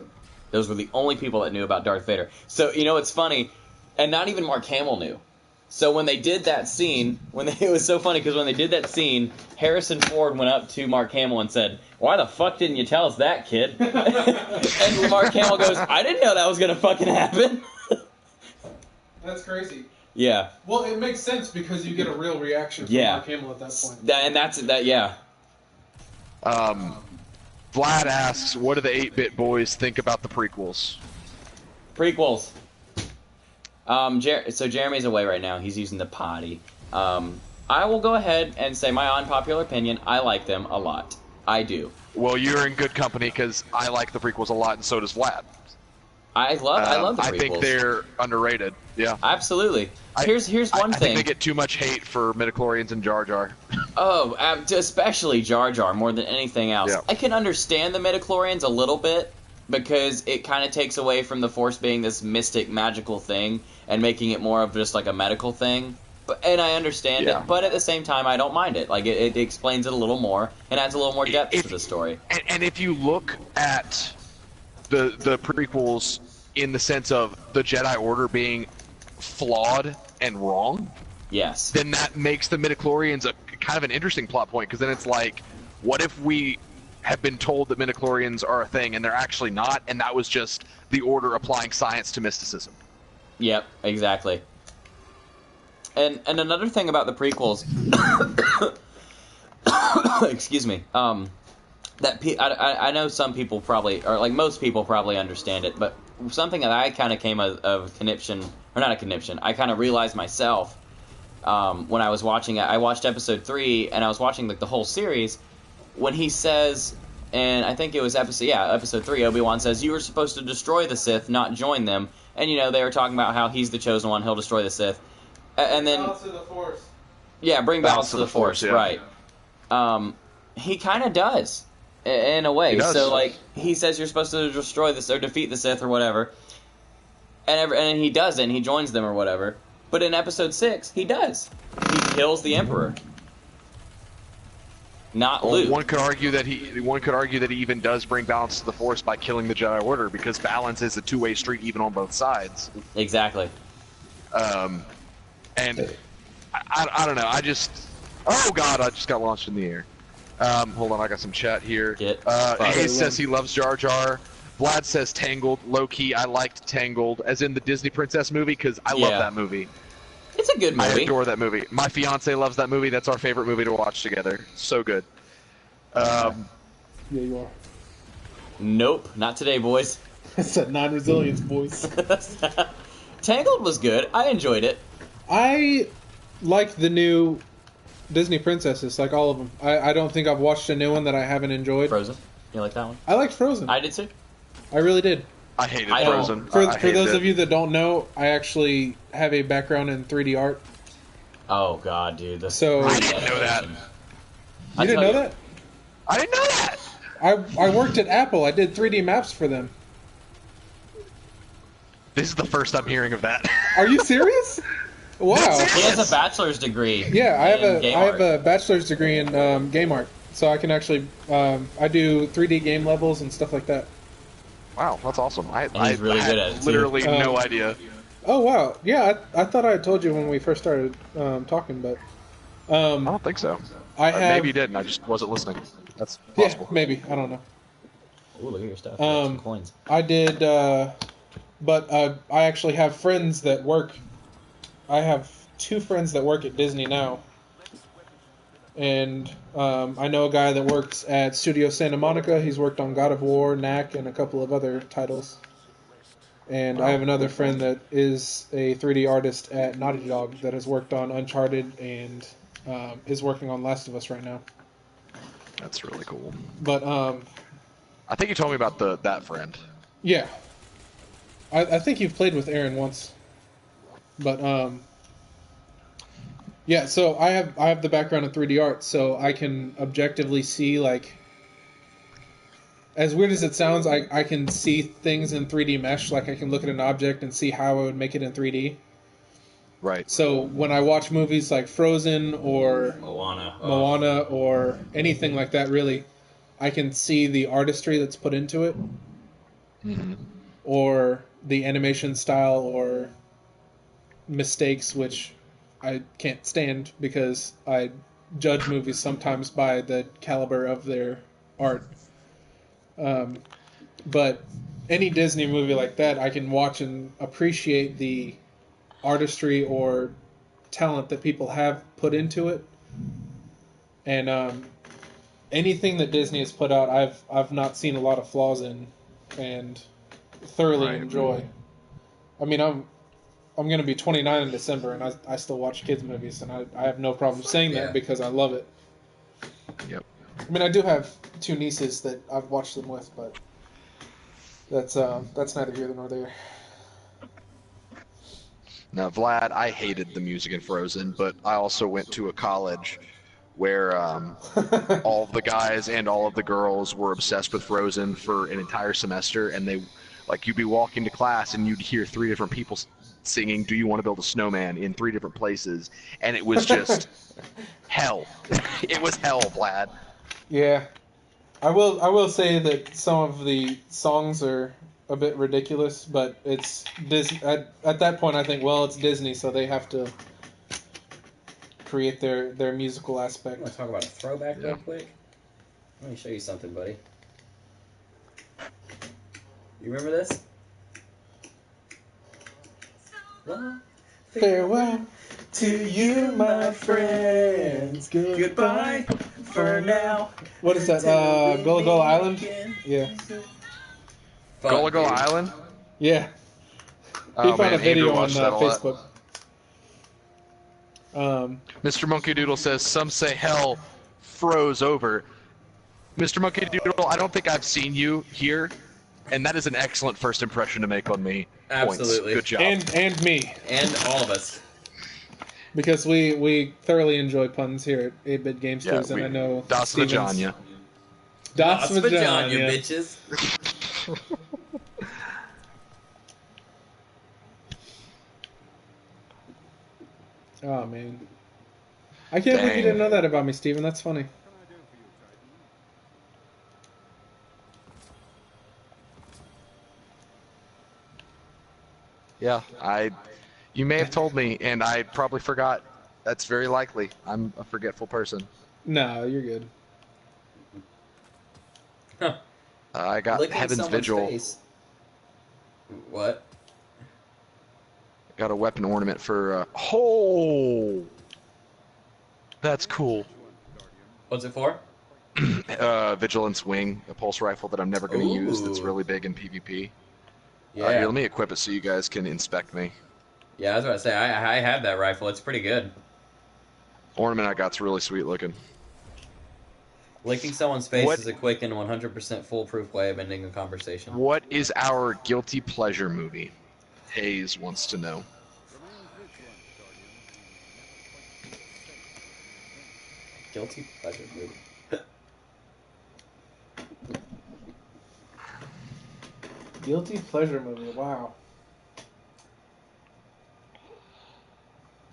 Those were the only people that knew about Darth Vader. So you know it's funny, and not even Mark Hamill knew. So when they did that scene, it was so funny because when they did that scene, Harrison Ford went up to Mark Hamill and said, "Why the fuck didn't you tell us that, kid?" And Mark Hamill goes, "I didn't know that was gonna fucking happen." That's crazy. Yeah. Well, it makes sense because you get a real reaction from Mark Hamill at that point. And that's that. Yeah. Vlad asks, what do the 8-bit boys think about the prequels? Prequels. So Jeremy's away right now. He's using the potty. I will go ahead and say my unpopular opinion. I like them a lot. I do. Well, you're in good company because I like the prequels a lot, and so does Vlad. I love the prequels. I think they're underrated. Yeah. Absolutely. Here's one thing. I think they get too much hate for midichlorians and Jar Jar. Oh, especially Jar Jar more than anything else. Yeah. I can understand the midichlorians a little bit because it kind of takes away from the Force being this mystic, magical thing and making it more of just like a medical thing. And I understand it, but at the same time, I don't mind it. Like it explains it a little more and adds a little more depth to the story. And if you look at the prequels in the sense of the Jedi Order being flawed and wrong, yes, then that makes the midichlorians a kind of an interesting plot point, because then it's like, what if we have been told that midichlorians are a thing and they're actually not, and that was just the Order applying science to mysticism? Yep, exactly. And another thing about the prequels, excuse me, that I know some people probably, or like most people probably understand it, but something that I kind of came of a conniption, or not a conniption, I kind of realized myself when I was watching it. I watched episode 3, and I was watching like the whole series, when he says, and I think it was episode 3, Obi-Wan says, you were supposed to destroy the Sith, not join them, and you know, they were talking about how he's the chosen one, he'll destroy the Sith. And then balance to the Force. Yeah, bring balance to the Force, yeah. Right. He kind of does, in a way. So, like, he says you're supposed to destroy this or defeat the Sith or whatever, and he does it, and he joins them or whatever. But in episode 6, he does. He kills the Emperor. Not Luke. One could argue that he even does bring balance to the Force by killing the Jedi Order, because balance is a two-way street even on both sides. Exactly. And I don't know. Oh God! I just got launched in the air. Hold on, I got some chat here. Hayes says he loves Jar Jar. Vlad says Tangled. Low key, I liked Tangled, as in the Disney Princess movie, because I love that movie. It's a good movie. I adore that movie. My fiance loves that movie. That's our favorite movie to watch together. So good. Yeah, you are. Nope, not today, boys. That's that non-resilience, boys. Tangled was good. I enjoyed it. I like the new Disney princesses, like all of them. I don't think I've watched a new one that I haven't enjoyed. Frozen. You like that one? I liked Frozen. I did too. I really did. I hated I Frozen. For I hated those it. of you that don't know, I actually have a background in 3D art. Oh god, dude. So I didn't know that. You didn't know that? I didn't know that. I worked at Apple. I did 3D maps for them. This is the first I'm hearing of that. Are you serious? Wow. He has a bachelor's degree. Yeah, I have in game I have art. a bachelor's degree in game art, so I can actually I do 3D game levels and stuff like that. Wow, that's awesome. he's really had good at it, too. literally no idea. Oh wow, yeah, I thought I had told you when we first started talking, but I don't think so. I have Maybe you did, and I just wasn't listening. That's yeah, possible. maybe I don't know. Ooh, look at your stuff. Some Um, coins. I did, but I actually have friends that work. I have 2 friends that work at Disney now, and I know a guy that works at Studio Santa Monica. He's worked on God of War, Knack, and a couple of other titles. And I have another friend that is a 3D artist at Naughty Dog that has worked on Uncharted and is working on Last of Us right now. That's really cool. But I think you told me about that friend. yeah, I think you've played with Aaron once. But yeah, so I have the background in 3D art, so I can objectively see, like, as weird as it sounds, I can see things in 3D mesh. Like I can look at an object and see how I would make it in 3D. Right. So when I watch movies like Frozen or Moana or anything like that, really, I can see the artistry that's put into it, or the animation style, or mistakes, which I can't stand because I judge movies sometimes by the caliber of their art. But any Disney movie like that, I can watch and appreciate the artistry or talent that people have put into it. And anything that Disney has put out, I've not seen a lot of flaws in, and thoroughly enjoy. I mean, I'm going to be 29 in December, and I still watch kids movies, and I have no problem saying that because I love it. Yep. I mean, I do have 2 nieces that I've watched them with, but that's neither here nor there. Now, Vlad, I hated the music in Frozen, but I also went to a college where all of the guys and all of the girls were obsessed with Frozen for an entire semester, and they, like, you'd be walking to class and you'd hear 3 different people singing "Do You Want to Build a Snowman" in 3 different places, and it was just hell. It was hell, Vlad. Yeah, I will say that some of the songs are a bit ridiculous, but it's Disney. At that point, I think, well, it's Disney, so they have to create their musical aspect. You want to talk about a throwback real quick? Let me show you something, buddy. You remember this? Farewell to you, my friends. Goodbye for now. What is that? Gullah Gullah Island? Yeah. Gullah Gullah Island? Yeah. Oh, He found a man, video Andrew on watched that a lot. Facebook. Mr. Monkey Doodle says, some say hell froze over. Mr. Monkey Doodle, I don't think I've seen you here, and that is an excellent first impression to make on me. Absolutely. Points. Good job. And me. And all of us. Because we thoroughly enjoy puns here at 8-Bit Gamesters, and I know Das Steven's- Vagina. Das Vagina, Vagina. bitches. Oh, man. I can't believe you didn't know that about me, Steven. That's funny. Yeah, you may have told me, and I probably forgot. That's very likely. I'm a forgetful person. No, you're good. Huh. I got Licking Heaven's someone's Vigil. face. What? Got a weapon ornament for. Oh, that's cool. What's it for? Vigilance Wing, a pulse rifle that I'm never going to use. That's Ooh. really big in PvP. Yeah. Here, let me equip it so you guys can inspect me. Yeah, I was about to say, I have that rifle. It's pretty good. Ornament I got's really sweet looking. Licking someone's face What- is a quick and 100% foolproof way of ending a conversation. What is our guilty pleasure movie? Hayes wants to know. Guilty pleasure movie. Guilty pleasure movie. Wow.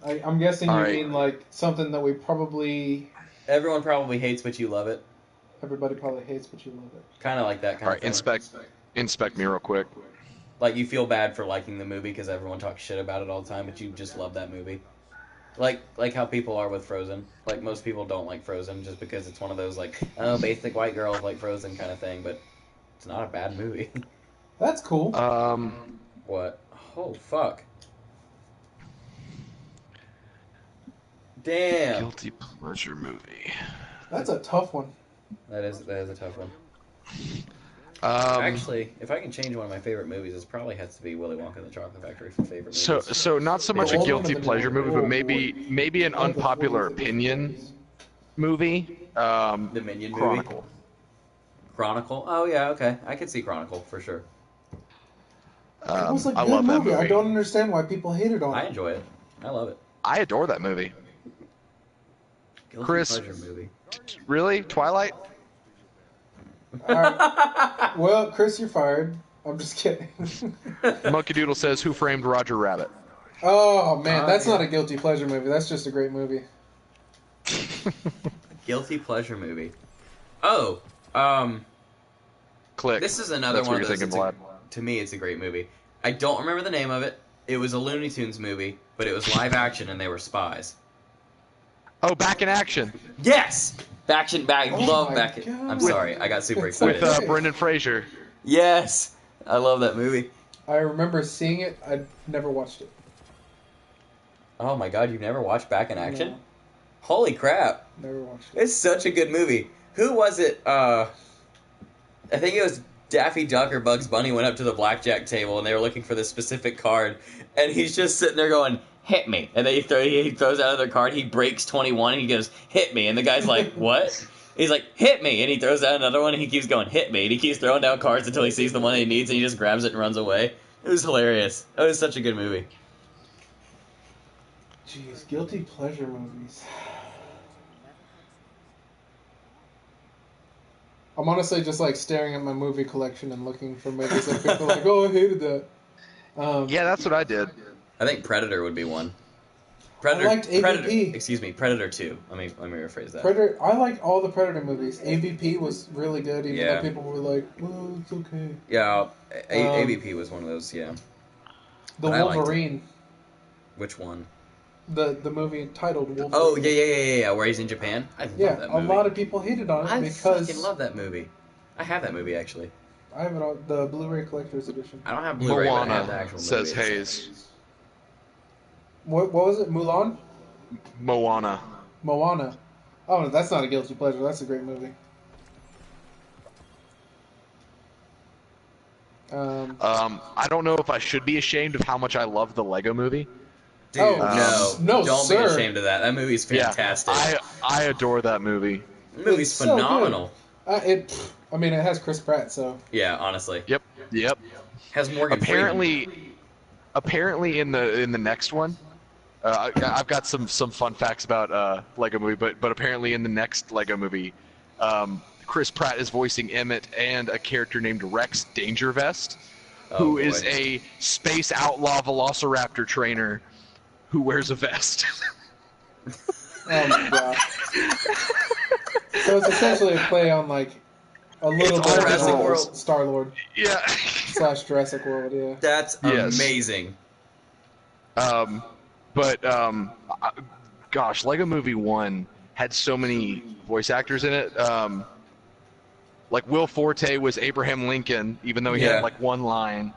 I'm guessing All you right. mean like something that we probably Everyone probably hates, but you love it. everybody probably hates, but you love it. Kind of like that kind All of right, thing. inspect me real quick. Like, you feel bad for liking the movie because everyone talks shit about it all the time, but you just love that movie. Like how people are with Frozen. Like, most people don't like Frozen just because it's one of those, like, oh, basic white girls like Frozen kind of thing, but it's not a bad movie. That's cool. What? Oh, fuck. Damn. Guilty pleasure movie. That's a tough one. That is a tough one. Um, Actually, if I can change one of my favorite movies, it probably has to be Willy Wonka and the Chocolate Factory for favorite movies. so not so much The a old guilty one or the pleasure new one? movie, but maybe an unpopular opinion movie. The Minion movie? Chronicle. Chronicle? Oh, yeah, okay. I could see Chronicle, for sure. It was a I good love that movie. movie. I don't understand why people hated on I it. enjoy it. I love it. I adore that movie. Guilty Chris. pleasure movie. Really? Twilight? Alright. Well, Chris, you're fired. I'm just kidding. Monkey Doodle says, "Who framed Roger Rabbit?" Oh man, that's yeah. not a guilty pleasure movie. That's just a great movie. Guilty pleasure movie. Oh, Click. this is another That's one what of you're those. thinking, Vlad. To me, it's a great movie. I don't remember the name of it. It was a Looney Tunes movie, but it was live action and they were spies. Oh, Back in Action Yes! Back. Oh Love my Back. God. I'm sorry, I got super It's excited. with Okay. Brendan Fraser. Yes! I love that movie. I remember seeing it. I never watched it. Oh my god, you've never watched Back in Action? No, Holy crap. never watched it. It's such a good movie. Who was it? I think it was Daffy Duck or Bugs Bunny went up to the blackjack table and they were looking for this specific card, and he's just sitting there going, "Hit me!" And then he throws out another card. He breaks 21 and he goes, "Hit me!" And the guy's like, "What?" He's like, "Hit me!" And he throws out another one and he keeps going, "Hit me!" And he keeps throwing down cards until he sees the one he needs and he just grabs it and runs away. It was hilarious. It was such a good movie. Jeez, guilty pleasure movies. I'm honestly just like staring at my movie collection and looking for movies that people are like, oh, I hated that. Yeah, that's what I did. I think Predator would be one. I liked AVP. Predator. Excuse me, Predator 2. Let me rephrase that. Predator. I liked all the Predator movies. AVP was really good, even Yeah. though people were like, "Oh, it's okay." Yeah, AVP was one of those. Yeah. The But I liked it. Wolverine, Which one? the movie titled Wolverine. Oh yeah. Where he's in Japan. I love Yeah, that a movie. lot of people hated on it I because fucking love that movie. I have that movie actually. I have it on the Blu-ray collector's edition. I don't have Blu-ray, but I have the Moana, actual says movie. Hayes. What was it? Mulan? Moana. Moana. Oh, no, that's not a guilty pleasure. That's a great movie. I don't know if I should be ashamed of how much I love the Lego Movie. Dude, Oh, no, no, don't sir. be ashamed of that. That movie's fantastic. Yeah, I adore that movie. The movie's It's so good. phenomenal. It has Chris Pratt, so Yeah, honestly, Yep. has Morgan Freeman. Apparently in the next one, I've got some fun facts about Lego Movie, but apparently in the next Lego Movie, Chris Pratt is voicing Emmett and a character named Rex Dangervest, who is boy. a space outlaw velociraptor trainer who wears a vest. oh my god. So it's essentially a play on like a little It's bit Jurassic of World. Star-Lord Yeah. / Jurassic World. Yeah. That's Yes. amazing. Gosh, Lego Movie 1 had so many voice actors in it. Like Will Forte was Abraham Lincoln, even though he Yeah. had like one line.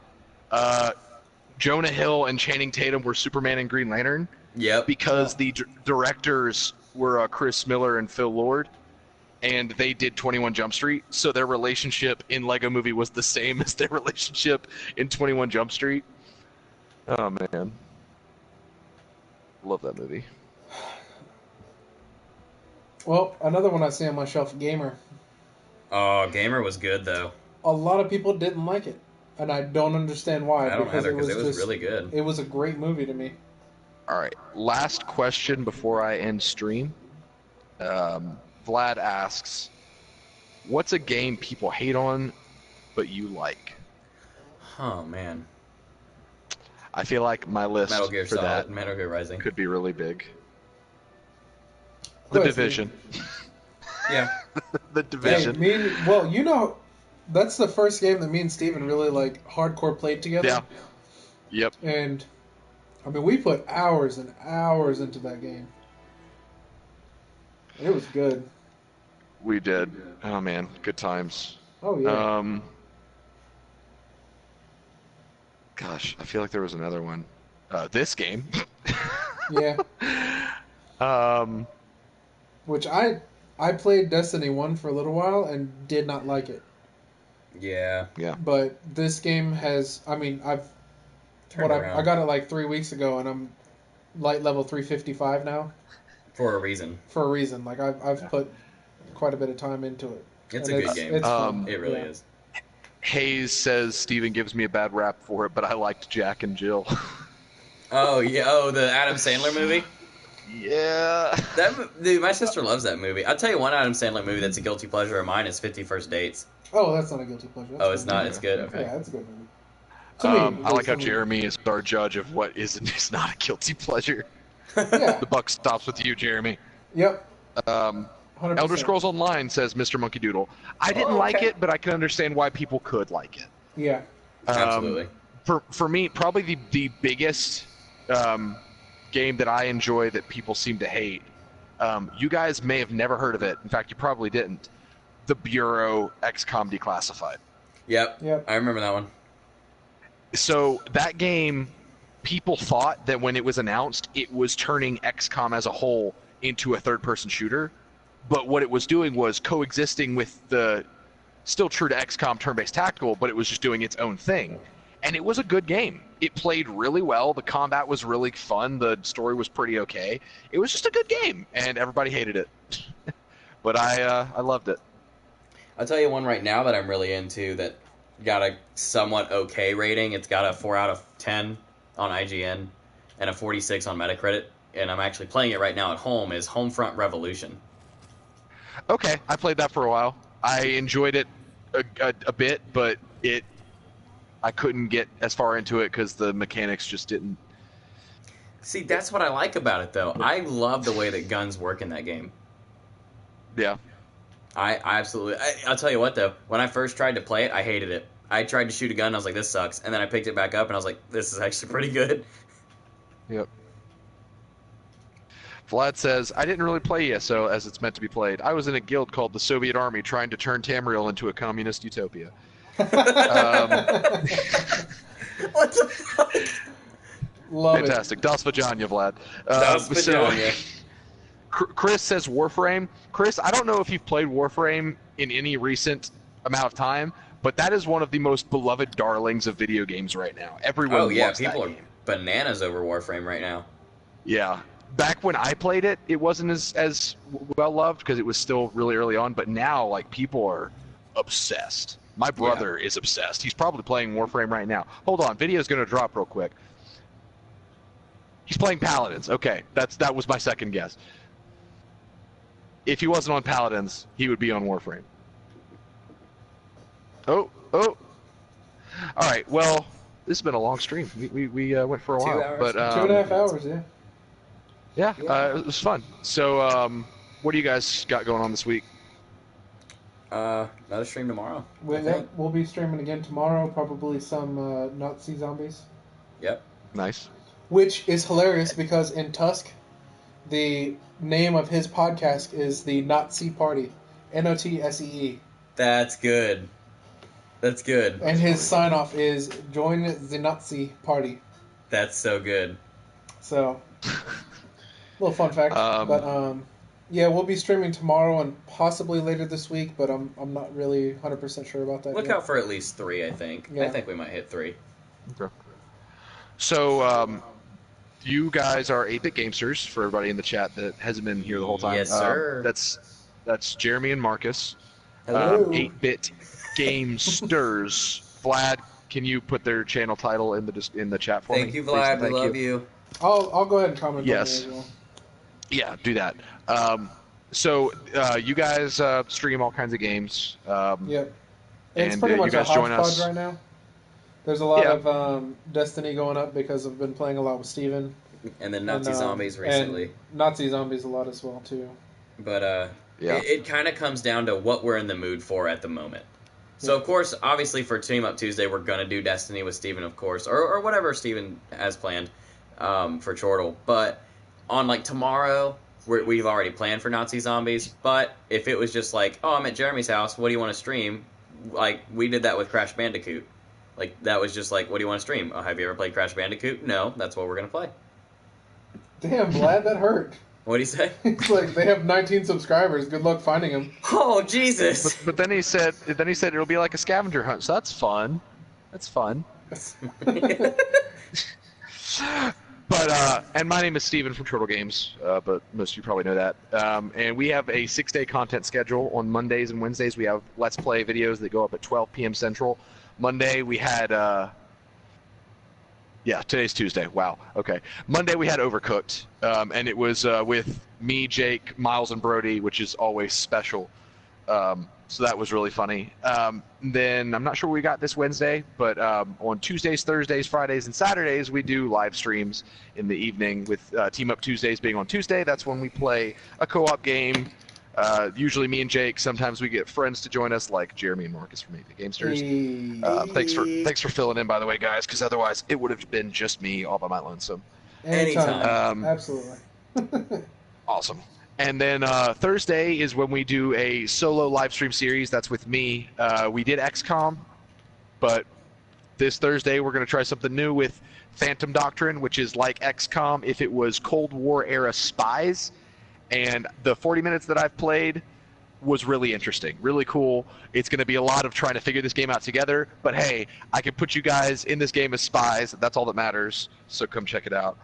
Jonah Hill and Channing Tatum were Superman and Green Lantern Yep. because the directors were Chris Miller and Phil Lord, and they did 21 Jump Street, so their relationship in Lego Movie was the same as their relationship in 21 Jump Street. Oh man, love that movie. Well, another one I see on my shelf, Gamer. Oh, Gamer was good though. A lot of people didn't like it, and I don't understand why. I don't either because it was just, really good. It was a great movie to me. All right, last question before I end stream. Vlad asks, "What's a game people hate on, but you like?" Oh man, I feel like my list Metal Gear for Solid, that Metal Gear Rising. could be really big. Go The ahead, Division. Yeah. The Division. That's the first game that me and Steven really like hardcore played together. Yeah. Yep. And I mean, we put hours and hours into that game. It was good. We did. Oh man, good times. Oh yeah. Gosh, I feel like there was another one. This game. Yeah. Which I played Destiny 1 for a little while and did not like it. Yeah. Yeah. But this game has, I mean, I got it like 3 weeks ago and I'm light level 355 now. For a reason. For a reason. Like I've put quite a bit of time into it. It's a good game. It's fun. It really is. Hayes says Steven gives me a bad rap for it, but I liked Jack and Jill. Oh yeah. Oh, the Adam Sandler movie. Yeah. Dude, my sister loves that movie. I'll tell you one Adam Sandler movie that's a guilty pleasure of mine is 50 First Dates. Oh, that's not a guilty pleasure. That's It's not. It's good. Okay. Yeah, that's a good movie. To me, I like how Jeremy is our judge of what is and is not a guilty pleasure. Yeah. The buck stops with you, Jeremy. Yep. 100%. 100%. Elder Scrolls Online says Mr. Monkey Doodle. I didn't like it, but I can understand why people could like it. Yeah. Absolutely. For me, probably the biggest game that I enjoy that people seem to hate. You guys may have never heard of it. In fact, you probably didn't. The Bureau XCOM Declassified. Yep. I remember that one. So that game, people thought that when it was announced, it was turning XCOM as a whole into a third-person shooter. But what it was doing was coexisting with the still true to XCOM turn-based tactical, but it was just doing its own thing. And it was a good game. It played really well. The combat was really fun. The story was pretty okay. It was just a good game, and everybody hated it. But I loved it. I'll tell you one right now that I'm really into that got a somewhat okay rating. It's got a 4 out of 10 on IGN and a 46 on Metacritic, and I'm actually playing it right now at home, is Homefront Revolution. Okay, I played that for a while. I enjoyed it a bit, but I couldn't get as far into it because the mechanics just didn't. See, that's what I like about it, though. I love the way that guns work in that game. Yeah. I absolutely... I'll tell you what, though. When I first tried to play it, I hated it. I tried to shoot a gun, and I was like, this sucks. And then I picked it back up, and I was like, this is actually pretty good. Yep. Vlad says, I didn't really play ESO as it's meant to be played. I was in a guild called the Soviet Army trying to turn Tamriel into a communist utopia. What the fuck? Love Fantastic. Das Vajanya, Vlad. Das Vajanya. Chris says Warframe. Chris, I don't know if you've played Warframe in any recent amount of time, but that is one of the most beloved darlings of video games right now. Everyone loves people that are game. bananas over Warframe right now. Yeah. Back when I played it, it wasn't as well loved because it was still really early on, but now like people are obsessed. My brother is obsessed. He's probably playing Warframe right now. Hold on, video's going to drop real quick. He's playing Paladins. Okay, that was my second guess. If he wasn't on Paladins, he would be on Warframe. Oh. All right, well, this has been a long stream. We went for a while. 2 hours? But, 2.5 hours, yeah. Yeah, it was fun. So, what do you guys got going on this week? Another stream tomorrow. I think. We'll be streaming again tomorrow, probably some Nazi zombies. Yep. Nice. Which is hilarious because in Tusk, the name of his podcast is the Nazi Party. Notsee. That's good. That's good. And his sign-off is, join the Nazi Party. That's so good. So, little fun fact. Yeah, we'll be streaming tomorrow and possibly later this week, but I'm not really 100% sure about that Look yet. out for at least 3, I think. Yeah. I think we might hit 3. Okay. So, you guys are 8-bit Gamesters, for everybody in the chat that hasn't been here the whole time. Yes, sir. That's Jeremy and Marcus. Hello. 8-bit Gamesters. Vlad, can you put their channel title in the chat for me? Thank you, Please? Vlad. We Thank love you. I'll go ahead and comment Yes. on there as well. Yeah, do that. So you guys stream all kinds of games. Yep. It's And pretty you much a guys join us. hodgepodge right now. There's a lot Yeah. of Destiny going up because I've been playing a lot with Steven. And then Nazi And, Zombies recently. And Nazi Zombies a lot as well, too. But Yeah. it kind of comes down to what we're in the mood for at the moment. So, Yeah. of course, obviously for Team Up Tuesday, we're going to do Destiny with Steven, of course, or whatever Steven has planned for Chortle. But on, like, tomorrow, we've already planned for Nazi Zombies. But if it was just like, oh, I'm at Jeremy's house, what do you want to stream? Like, we did that with Crash Bandicoot. Like, that was just like, what do you want to stream? Oh, have you ever played Crash Bandicoot? No, that's what we're going to play. Damn, Vlad, that hurt. What do you say? It's like, they have 19 subscribers. Good luck finding them. Oh, Jesus! But then he said it'll be like a scavenger hunt. So that's fun. That's fun. But and my name is Steven from Turtle Games, but most of you probably know that. And we have a 6-day content schedule. On Mondays and Wednesdays, we have Let's Play videos that go up at 12 p.m. Central. Monday we had today's Tuesday. Wow. Okay. Monday we had Overcooked, and it was with me, Jake, Miles, and Brody, which is always special. So that was really funny. Then I'm not sure what we got this Wednesday, but on Tuesdays, Thursdays, Fridays, and Saturdays, we do live streams in the evening with Team Up Tuesdays being on Tuesday. That's when we play a co-op game. Usually me and Jake. Sometimes we get friends to join us, like Jeremy and Marcus from 8-bit Gamesters. Thanks for filling in, by the way, guys, because otherwise it would have been just me all by my lonesome. Anytime. Absolutely. Awesome. And then Thursday is when we do a solo live stream series. That's with me. We did XCOM, but this Thursday we're going to try something new with Phantom Doctrine, which is like XCOM if it was Cold War era spies. And the 40 minutes that I've played was really interesting, really cool. It's going to be a lot of trying to figure this game out together. But hey, I can put you guys in this game as spies. That's all that matters. So come check it out.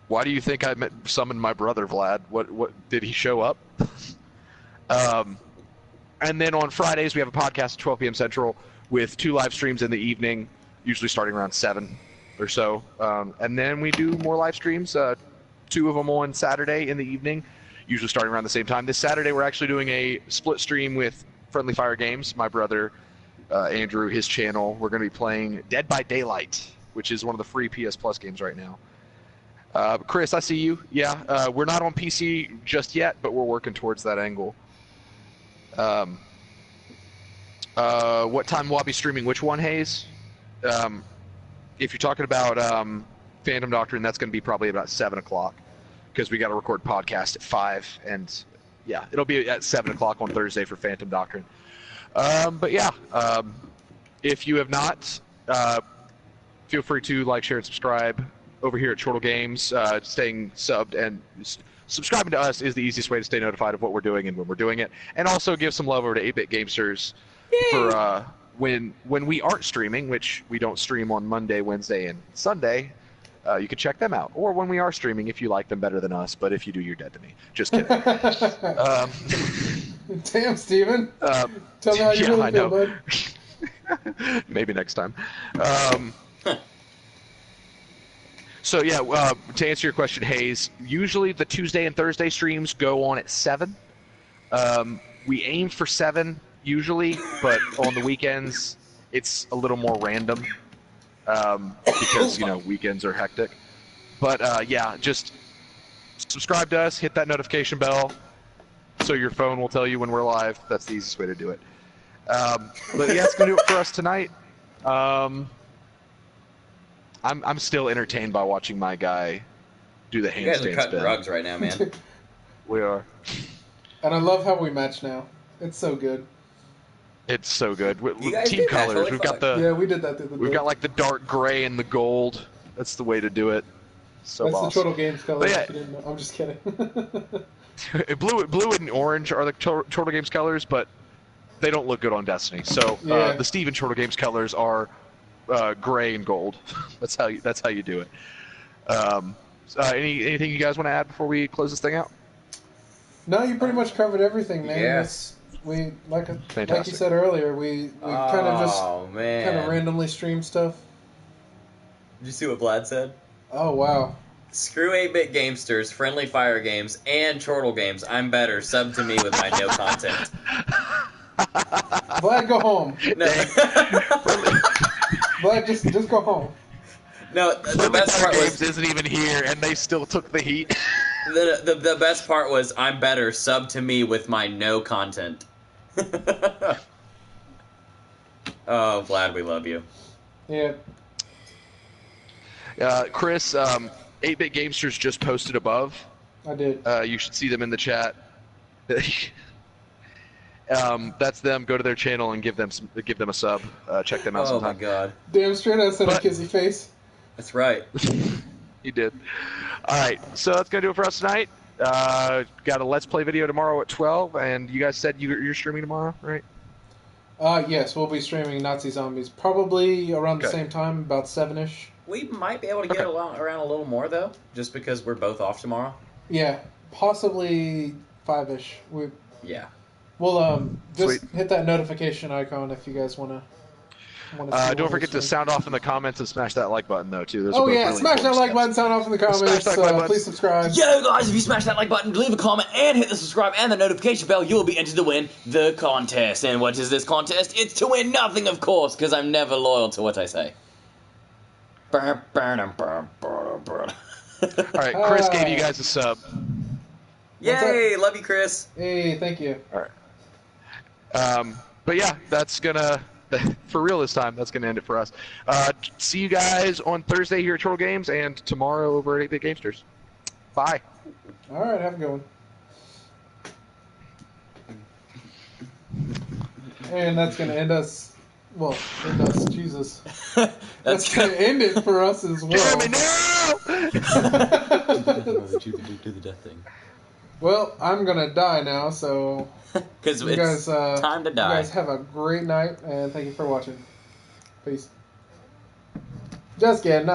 Why do you think I summoned my brother, Vlad? What did he show up? And then on Fridays we have a podcast at 12 p.m. Central with 2 live streams in the evening, usually starting around 7 or so. And then we do more live streams, 2 of them on Saturday in the evening, usually starting around the same time. This Saturday we're actually doing a split stream with Friendly Fire Games, my brother Andrew, his channel. We're going to be playing Dead by Daylight, which is one of the free PS Plus games right now. Chris, I see you. Yeah, we're not on PC just yet, but we're working towards that angle. What time will I be streaming which one, Hayes? If you're talking about Phantom Doctrine, that's going to be probably about 7 o'clock, because we got to record podcast at 5, and yeah, it'll be at 7 o'clock on Thursday for Phantom Doctrine. But yeah, if you have not, feel free to like, share, and subscribe over here at Chortle Games. Staying subbed and subscribing to us is the easiest way to stay notified of what we're doing and when we're doing it. And also give some love over to 8-bit Gamesters for when we aren't streaming, which we don't stream on Monday, Wednesday, and Sunday. You can check them out. Or when we are streaming, if you like them better than us. But if you do, you're dead to me. Just kidding. Damn, Steven. Tell me how you really feel, bud. Maybe next time. So yeah, to answer your question, Hayes, usually the Tuesday and Thursday streams go on at 7. We aim for 7 usually, but on the weekends it's a little more random because weekends are hectic. But yeah, just subscribe to us, hit that notification bell, so your phone will tell you when we're live. That's the easiest way to do it. But yeah, it's gonna do it for us tonight. I'm still entertained by watching my guy do the handstand spin. You guys are cutting rugs right now, man. We are. And I love how we match now. It's so good. It's so good. You guys Team did that, colors. holy We've fuck. got Yeah, we did that the other we've day. got like the dark gray and the gold. That's the way to do it. So That's awesome. the Chortle Games color. But yeah. If you didn't know. I'm just kidding. Blue and orange are the Chortle Games colors, but they don't look good on Destiny. So Yeah. the Steven Chortle Games colors are gray and gold. That's how you do it. Anything you guys want to add before we close this thing out? No, you pretty much covered everything, man. Yes. Like you said earlier, we kind of just kind of randomly stream stuff. Did you see what Vlad said? Oh wow. Screw 8-bit Gamesters, Friendly Fire Games, and Chortle Games. I'm better. Sub to me with my no content. Vlad, go home. No. Vlad, just go home. No, the best part Games was isn't even here, and they still took the heat. the best part was I'm better. Sub to me with my no content. Oh, Vlad, we love you. Yeah. Chris, 8-bit Gamesters just posted above. I did. You should see them in the chat. That's them. Go to their channel and give them a sub. Check them out sometime. Oh my god. Damn straight I said a kissy face. That's right. You did. All right, so that's gonna do it for us tonight. Got a Let's Play video tomorrow at 12, and you guys said you're streaming tomorrow, right? Yes, we'll be streaming Nazi Zombies probably around the same time, about 7ish. We might be able to get around a little more though, just because we're both off tomorrow. Yeah, possibly 5ish. Yeah. We'll just hit that notification icon if you guys want to. Don't forget to sound off in the comments and smash that like button though too. Those oh are both yeah, really smash that like steps. button, sound off in the comments. Please subscribe. Yo guys, if you smash that like button, leave a comment, and hit the subscribe and the notification bell, you will be entered to win the contest. And what is this contest? It's to win nothing, of course, because I'm never loyal to what I say. All right, Chris gave you guys a sub. Yay! Love you, Chris. Hey, thank you. All right. But yeah, that's gonna for real this time. That's gonna end it for us. See you guys on Thursday here at Chortle Games, and tomorrow over at 8-bit Gamesters. Bye. All right, have a good one. And that's gonna end us. Well, end us, Jesus. That's gonna end it for us as well. Jeremy, no! Do the death thing. Well, I'm gonna die now, so Because you it's guys, time to die. You guys have a great night, and thank you for watching. Peace. Just kidding.